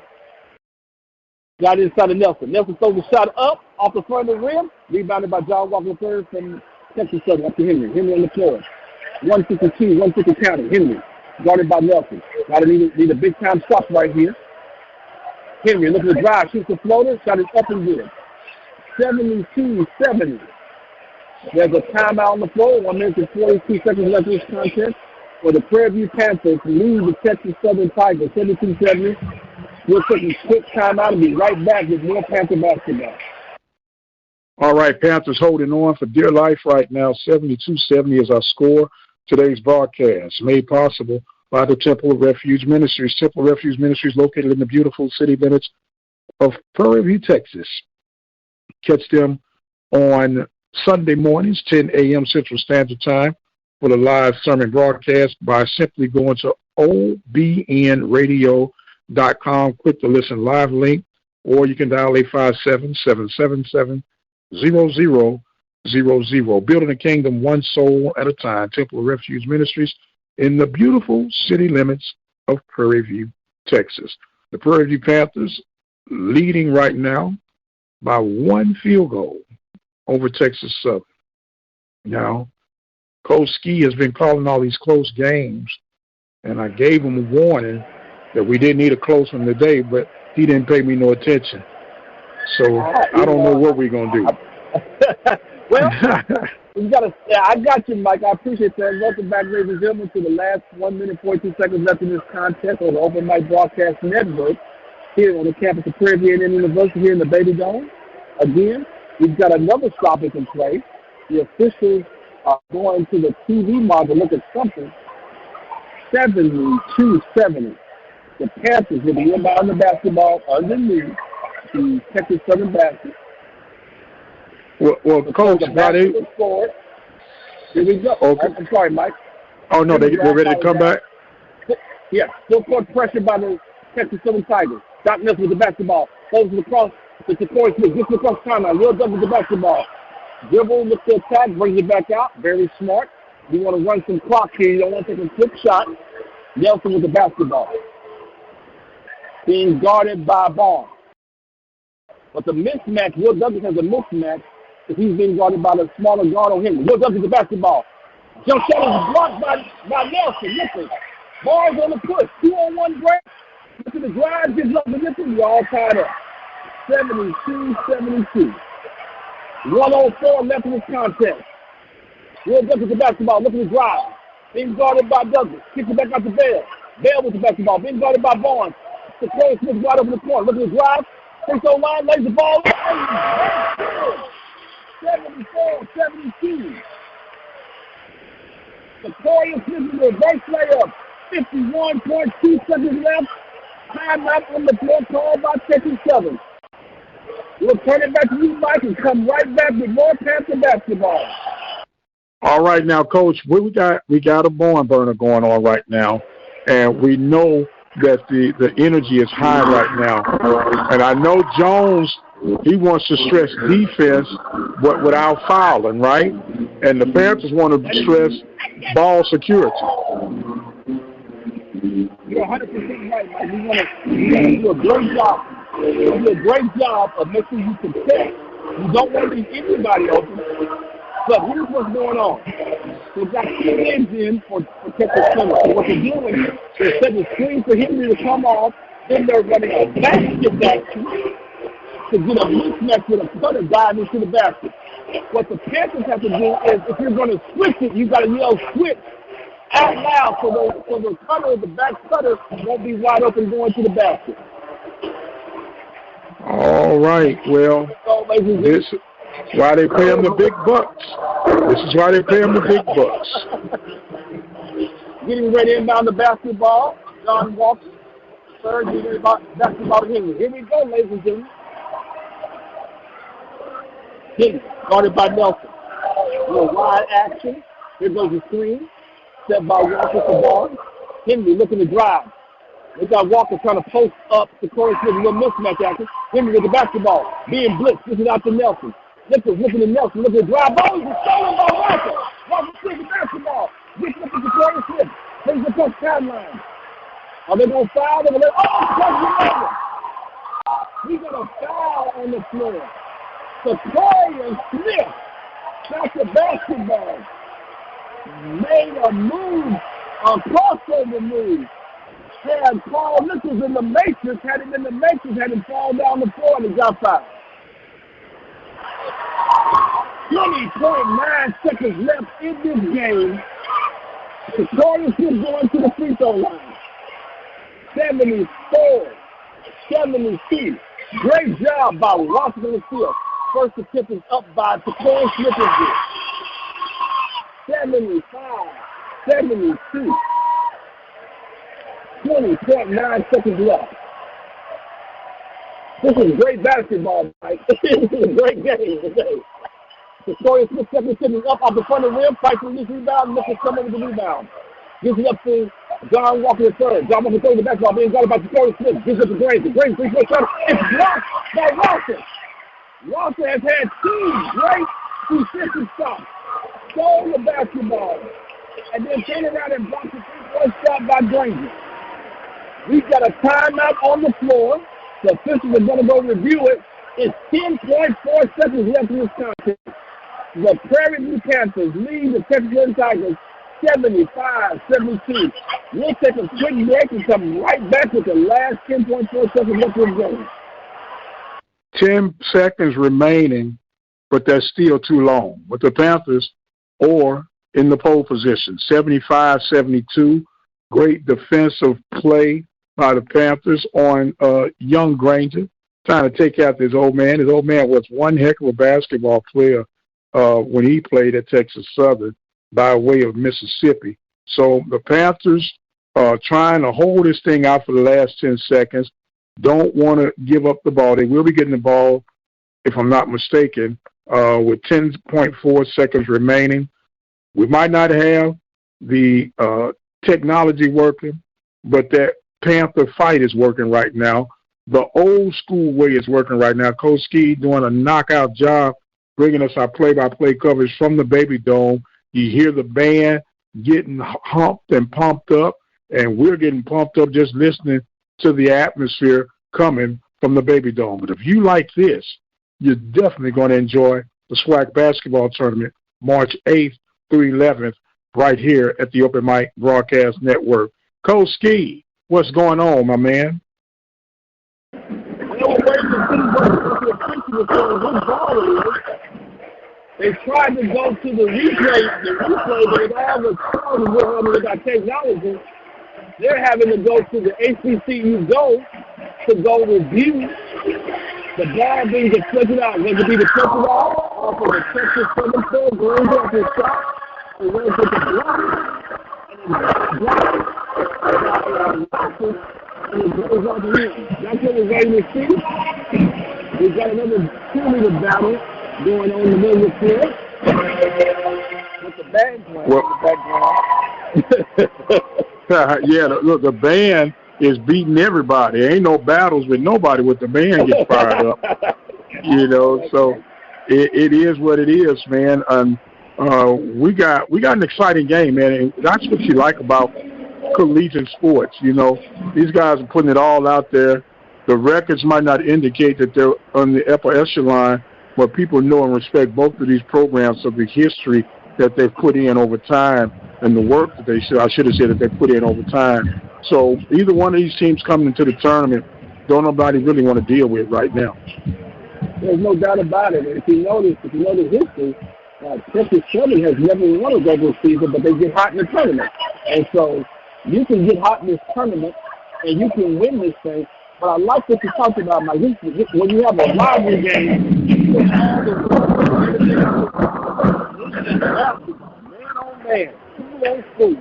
Got inside of Nelson. Nelson throws the shot up off the front of the rim. Rebounded by John Walker III from Texas Southern up to Henry. Henry on the floor. 152, 150 counting. Henry guarded by Nelson. Got to need a big time stop right here. Henry looking to drive, shoots the floater, shot it up and good. 72-70. There's a timeout on the floor. 1 minute and 42 seconds left in this contest. for the Prairie View Panthers lead the Texas Southern Tigers 72-70. We'll take a quick timeout and be right back with more Panther basketball. All right, Panthers holding on for dear life right now. 72-70 is our score. Today's broadcast made possible by the Temple of Refuge Ministries. Temple of Refuge Ministries located in the beautiful city limits of Prairie View, Texas. Catch them on Sunday mornings, 10 a.m. Central Standard Time, for the live sermon broadcast by simply going to obnradio.com. Click the listen live link, or you can dial 857-777-0000. Building a kingdom one soul at a time. Temple of Refuge Ministries in the beautiful city limits of Prairie View, Texas. The Prairie View Panthers leading right now by 1 field goal over Texas Southern. Now, Coach Ski has been calling all these close games, and I gave him a warning that we didn't need a close one today, but he didn't pay me no attention. So I don't know what we're going to do. Well, I got you, Mike. I appreciate that. Welcome back, ladies and gentlemen, to the last 1 minute, 42 seconds left in this contest on the Open Mic Broadcast Network here on the campus of Prairie View A&M University here in the Baby Dome. Again, we've got another stoppage in place. The officials are going to the TV model to look at something. 72-70. The Panthers will be inbound the basketball underneath the Texas Southern basket. Well, Coach, here we go. Okay. I'm sorry, Mike. Oh, no, they're ready to come back? Yeah, full court pressure by the Texas Southern Tigers. Doc Nelson with the basketball. Goes across to Corey Smith. Gets across timeline. Will Douglas with the basketball. Dribble, looks to attack, brings it back out. Very smart. You want to run some clock here. You don't want to take a quick shot. Nelson with the basketball. Being guarded by Barnes. But the mismatch, Will Douglas has a mismatch because he's being guarded by the smaller guard on him. Will Douglas with the basketball. Jump shot is blocked by Nelson. Listen, Barnes on the push. 2-on-1 break. Look at the drive. Gives up the Nelson. We're all tied up. 72-72. 1:04 left in this contest. Will Douglas with the basketball. Look at the drive. Being guarded by Douglas. Kicks it back out to Bell. Bell with the basketball. Being guarded by Barnes. The Corey Smith right over the corner. Look at the drive. Free throw line. Lays the ball. 74-72. The Corey Smith with the reverse layup. 51.2 seconds left. Timeout on the floor called by Texas Southern. We'll turn it back to you, Mike, and come right back with more Panther basketball. All right, now, Coach, we got a barn burner going on right now, and we know that the energy is high right now. And I know Jones, he wants to stress defense without fouling, right? And the Panthers want to stress ball security. You're 100% right, Mike. We want to do a great job. You do a great job of making you protect. You don't want to leave anybody open. But here's what's going on. They've got 2 ends in for Texas Southern. So what they're doing is they're setting a screen for Henry to come off. Then they're running a basket action to get a mismatch with a cutter dive into the basket. What the Panthers have to do is if you're going to switch it, you got to yell switch out loud so the cutter, the back cutter, won't be wide open going to the basket. All right. Well, this is why they pay them the big bucks. This is why they pay them the big bucks. Getting ready to inbound the basketball. John Walker. Third, getting basketball to Henry. Here we go, ladies and gentlemen. Henry, guarded by Nelson. A little wide action. Here goes the screen. Set by Walker for Barnes. Henry looking to drive. They got Walker trying to post up to Corey Smith, a little mismatch action. Henry with the basketball. Being blitzed. This is out to Nelson. Nichols looking at Nelson. Looking to drive. Ball is stolen by Walker. Walker takes the basketball. Gets up to Corey Smith. Takes the push timeline. Are they going to foul? They're going to let He's going to foul on the floor. So Corey Smith got the basketball. Made a move, a crossover move. Had Paul Nichols in the matrix, had him fall down the floor and he got fouled. 20.9 seconds left in this game. Victoria Smith going to the free throw line. 74-72. Great job by Washington Field. First attempt is up by Victoria Smith. 75-72. 20.9 seconds left. This is great basketball, Mike. This is a great game today. Victoria Smith second attempt is up off the front of the rim. Fights for this rebound. Looking some of the rebound. Gives it up to John Walker the third. John Walker throws the basketball. Being guarded by Victoria Smith. Gives it to Granger. Granger three-point shot. It's blocked by Walker. Walker has had two great defensive stops. Stole the basketball. And then turn around and block the three-point shot by Granger. We've got a timeout on the floor. The officials are going to go review it. It's 10.4 seconds left in this contest. The Prairie Blue Panthers lead the Texas Red Tigers 75-72. We'll take a quick break and come right back with the last 10.4 seconds left in the game. 10 seconds remaining, but that's still too long. But the Panthers are in the pole position, 75-72. Great defensive play by the Panthers on young Granger, trying to take out his old man. His old man was one heck of a basketball player when he played at Texas Southern by way of Mississippi. So the Panthers are trying to hold this thing out for the last 10 seconds, don't want to give up the ball. They will be getting the ball, if I'm not mistaken, with 10.4 seconds remaining. We might not have the technology working, but that Panther fight is working right now. The old school way is working right now. Coach Ski doing a knockout job bringing us our play-by-play coverage from the Baby Dome. You hear the band getting humped and pumped up, and we're getting pumped up just listening to the atmosphere coming from the Baby Dome. But if you like this, you're definitely going to enjoy the SWAC basketball tournament March 8th through 11th right here at the Open Mic Broadcast Network. Coach Ski, what's going on, my man? They tried to go to the replay, but it all was wrong with our technology. They're having to go to the HBCU Go to go review the ball being deflected out. Whether it be deflected out off of the Texas Southern Four, going off his shot, and whether it's a block, and then block, and it goes off the rim. That's what we're waiting to see. We've got another 2-minute battle going on in the middle of the field with the band playing in the background. Yeah, look, the band is beating everybody. Ain't no battles with nobody with the band gets fired up. You know, so it is what it is, man. And we got an exciting game, man. And that's what you like about collegiate sports. You know, these guys are putting it all out there. The records might not indicate that they're on the upper echelon, but people know and respect both of these programs of the history that they've put in over time and the work that I should have said that they put in over time. So either one of these teams coming into the tournament, don't nobody really want to deal with right now. There's no doubt about it. If you know the history, Texas Southern has never won a regular season, but they get hot in the tournament. And so you can get hot in this tournament and you can win this thing. But I like what you talked about, Mike. When you have a rivalry game, man on man, school on school.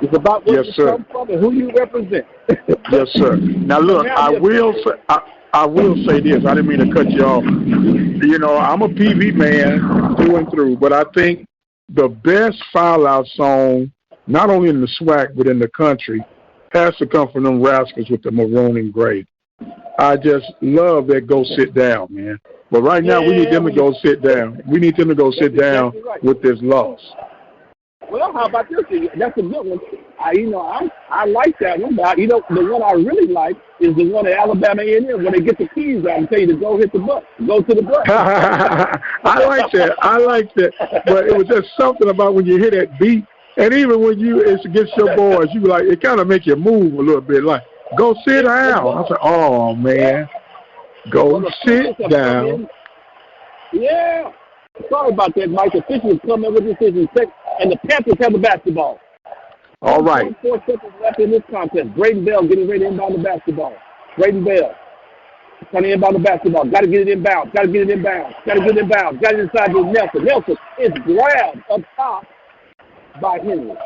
It's about where you come from and who you represent. Yes, sir. Now, look, I will say this. I didn't mean to cut you off. You know, I'm a PV man through and through, but I think the best foul-out song, not only in the SWAC but in the country, has to come from them rascals with the maroon and gray. I just love that Go Sit Down, man. But right now, we need them to go sit down. We need them to go sit down with this loss. Well, how about this? That's a good one. I like that one. But, the one I really like is the one at Alabama A&M when they get the keys out and tell you to go hit the bus. Go to the bus. I like that. But it was just something about when you hear that beat. And even when it's against your boys, you like, it kind of make you move a little bit. Like, go sit down. I said, oh, man. Go sit down. Yeah. Sorry about that, Mike. The officials come in with decisions, and the Panthers have the basketball. All right. 4 seconds left in this contest. Braden Bell getting ready to inbound the basketball. Braden Bell trying to inbound the basketball. Got to get it inbound. Got to get it inbound. Got to get it inbound. Got it inside to Nelson. Nelson is grabbed up top by Henry.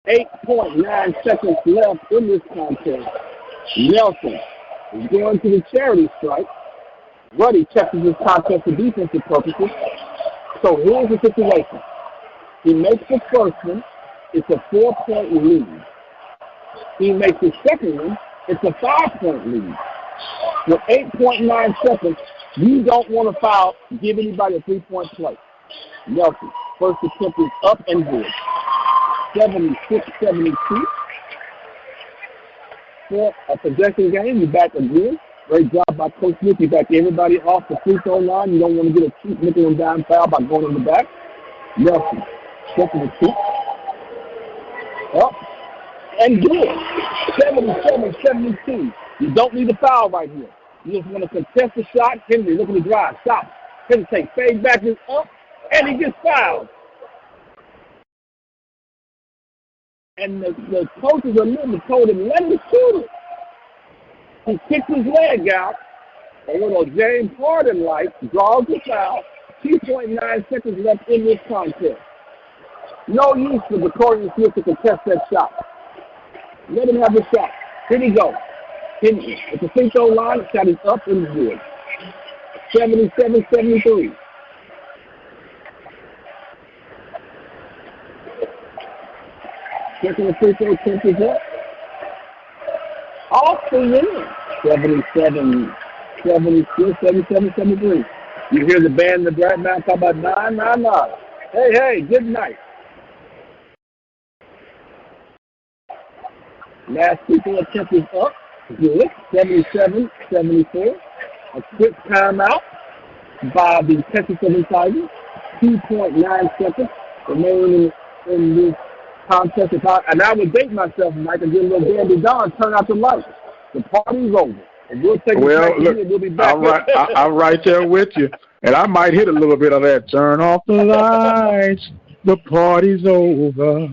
8.9 seconds left in this contest. Nelson is going to the charity strike. Ruddy checks this contest for defensive purposes. So here's the situation. He makes the first one. It's a 4-point lead. He makes the second one. It's a 5-point lead. With 8.9 seconds, you don't want to foul, give anybody a 3-point play. Nelson, first attempt is up and good. 76-72. For a possession game, you back again. Great job by Coach Smith. You back everybody off the free throw line. You don't want to get a cheap nickel and dime foul by going in the back. Nelson, second and 2. Up and good. 77-72. You don't need a foul right here. You just want to contest the shot. Henry looking to drive. Stop. Hesitate. Fade back is up. And he gets fouled. And the coaches are literally told him, let him shoot it. He kicks his leg out. A little James Harden-like draws the foul. 2.9 seconds left in this contest. No use for Victoria Smith to contest that shot. Let him have the shot. Here he goes. Henry at the free throw line. The shot is up and good. 77-73. Second free throw attempt is up. Off the win. 77-73. You hear the band in the background talk about 9-9-9. Hey, good night. Last free throw attempt is up. Good. 77-74. A quick timeout by the Texas Southern Tigers. 2.9 seconds remaining in this contest. And I would date myself, Mike, and get a little Dandy Don, turn out the lights. The party's over. And we'll take look, and we'll be back. I'm right there with you. And I might hit a little bit of that. Turn off the lights. The party's over.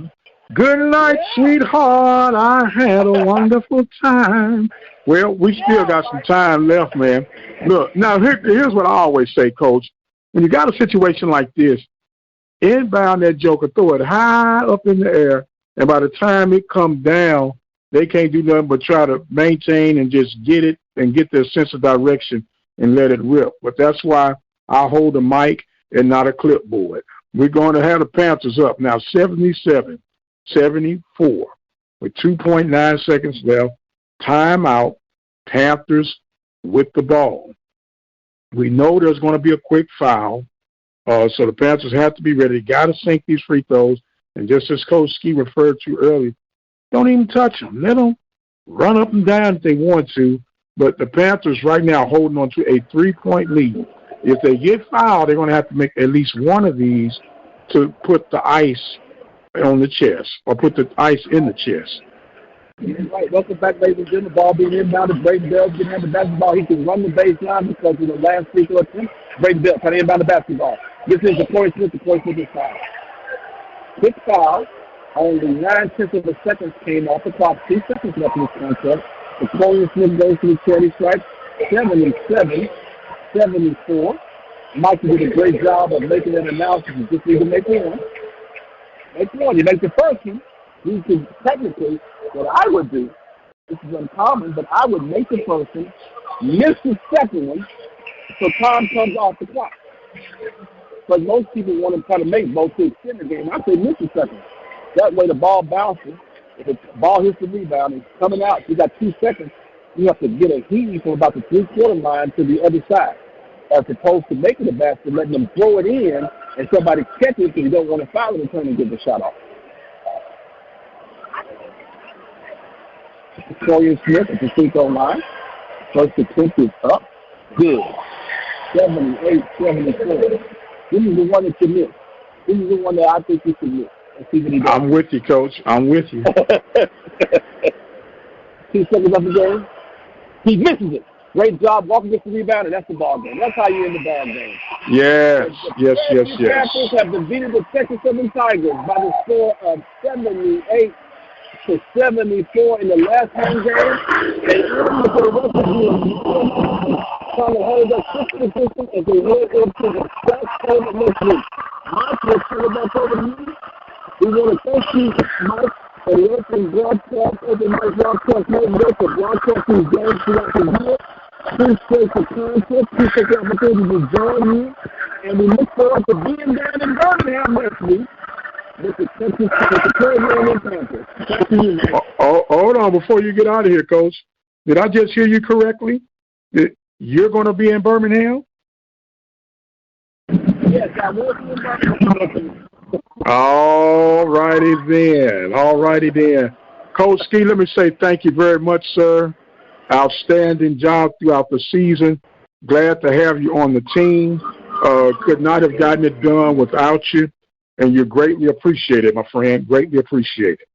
Good night, sweetheart. I had a wonderful time. Well, we still got some time left, man. Look, now here's what I always say, Coach. When you got a situation like this, inbound that joker, throw it high up in the air, and by the time it comes down, they can't do nothing but try to maintain and just get it and get their sense of direction and let it rip. But that's why I hold a mic and not a clipboard. We're going to have the Panthers up now, 77-74 with 2.9 seconds left. Timeout. Panthers with the ball. We know there's going to be a quick foul, so the Panthers have to be ready. Got to sink these free throws. And just as Coach Ski referred to earlier, don't even touch them. Let them run up and down if they want to. But the Panthers right now holding on to a 3-point lead. If they get fouled, they're going to have to make at least one of these to put the ice on the chest or put the ice in the chest. Right. Welcome back, ladies and gentlemen. The ball being inbounded. Braden Bell getting the basketball. He can run the baseline because of the last free throw attempt. Braden Bell trying to inbound the basketball. This is the Corey Smith. The Corey Smith is foul. Quick foul. Only 9/10 of a second came off the clock. 2 seconds left in this contest. The Corey Smith goes to the charity stripe. 77-74. Mike did a great job of making that analysis. You just need to make one. Make one. You make the first one. You could technically, what I would do, this is uncommon, but I would make the first one, miss the second one, so time comes off the clock. But most people want to try to make both to extend the game. I say miss the second one. That way the ball bounces. If the ball hits the rebound and it's coming out, you got 2 seconds, you have to get a heave from about the 3-quarter line to the other side, as opposed to making the basket, letting them throw it in, and somebody catch it because you don't want to foul it and turn and get the shot off. Victoria Smith at the free throw line. First attempt is up. Good. 78-74. This is the one that you missed. This is the one that I think you should miss. Let's see what he does. I'm with you, Coach. I'm with you. 2 seconds left the game. He misses it. Great job. Walker gets the rebound, and that's the ball game. That's how you end the ball game. Yes. The Panthers have defeated the Texas Southern Tigers by the score of 78-74 in the last home game. And even for the rest of the year, trying to hold up 6 positions as they head into the first game of next week. Mike, let's turn it back over to you. We want to thank you, Mike, for the open broadcast, open mic broadcast network for broadcasting games throughout the year. Appreciate the content, appreciate the opportunity to join you, and we look forward to being down in Birmingham next week with the Caribbean and Panthers. Thank you, man. Hold on, before you get out of here, Coach. Did I just hear you correctly? You're going to be in Birmingham? Yes, I will be in Birmingham. All righty then. Coach Ski, let me say thank you very much, sir. Outstanding job throughout the season. Glad to have you on the team. Could not have gotten it done without you, and you're greatly appreciated, my friend. Greatly appreciated.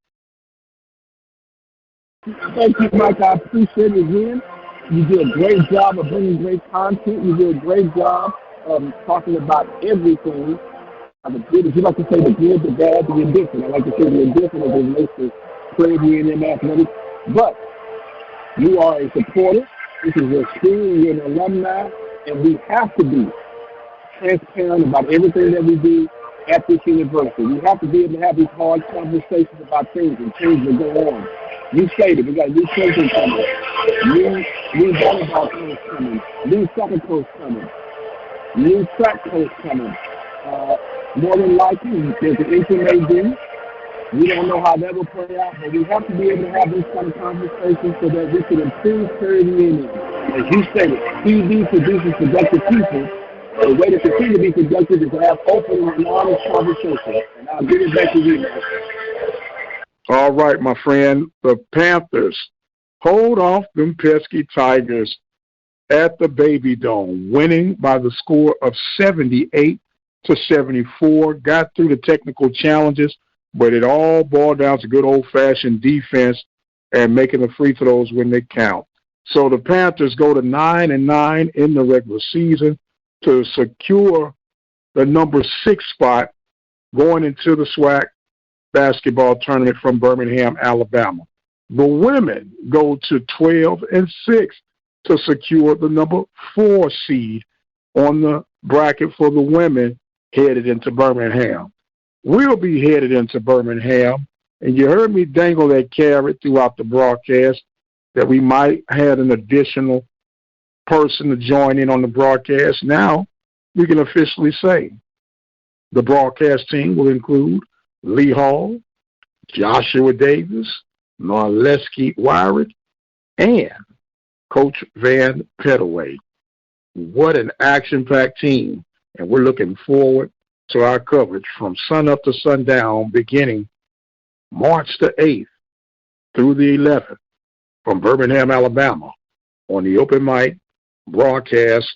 Thank you, Mike. I appreciate it again. You did a great job of bringing great content. You did a great job of talking about everything. The good, if you like to say the good, the bad, the indifferent. I like to say the indifferent as it relates to Caribbean and athletics. But you are a supporter. This is your school. You're an alumni. And we have to be transparent about everything that we do at this university. We have to be able to have these hard conversations about things and things that go on. You stated we got a new coaching coming, new volleyball coach coming, new soccer coach coming, new track coach coming. More than likely, there's an intermediate. We don't know how that will play out, but we have to be able to have these kind of conversations so that we can improve Caribbean. As you stated, TV produces productive people. The way to continue to be productive is to have open and honest conversations. And I'll give it back to you, man. All right, my friend. The Panthers hold off them pesky Tigers at the Baby Dome, winning by the score of 78-74. Got through the technical challenges, but it all boiled down to good old-fashioned defense and making the free throws when they count. So the Panthers go to 9-9 in the regular season to secure the number 6 spot going into the SWAC basketball tournament from Birmingham, Alabama. The women go to 12-6 to secure the number 4 seed on the bracket for the women headed into Birmingham. We'll be headed into Birmingham, and you heard me dangle that carrot throughout the broadcast that we might have an additional person to join in on the broadcast. Now we can officially say the broadcast team will include Lee Hall, Joshua Davis, Marleski Wyrick, and Coach Van Pettaway. What an action-packed team, and we're looking forward to our coverage from sun up to sundown beginning March the 8th through the 11th from Birmingham, Alabama on the Open Mic Broadcast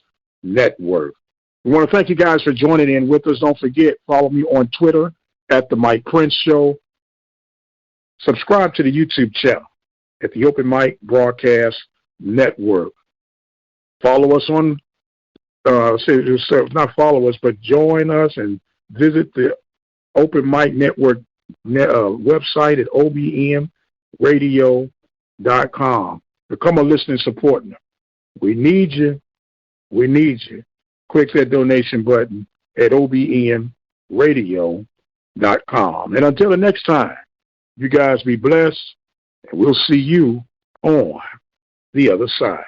Network. We want to thank you guys for joining in with us. Don't forget, follow me on Twitter at The Mike Prince Show. Subscribe to the YouTube channel at the Open Mic Broadcast Network. Follow us on, not follow us, but join us and visit the Open Mic Network website at obmradio.com. Become a listening partner. We need you. We need you. Click that donation button at obmradio.com. And until the next time, you guys be blessed, and we'll see you on the other side.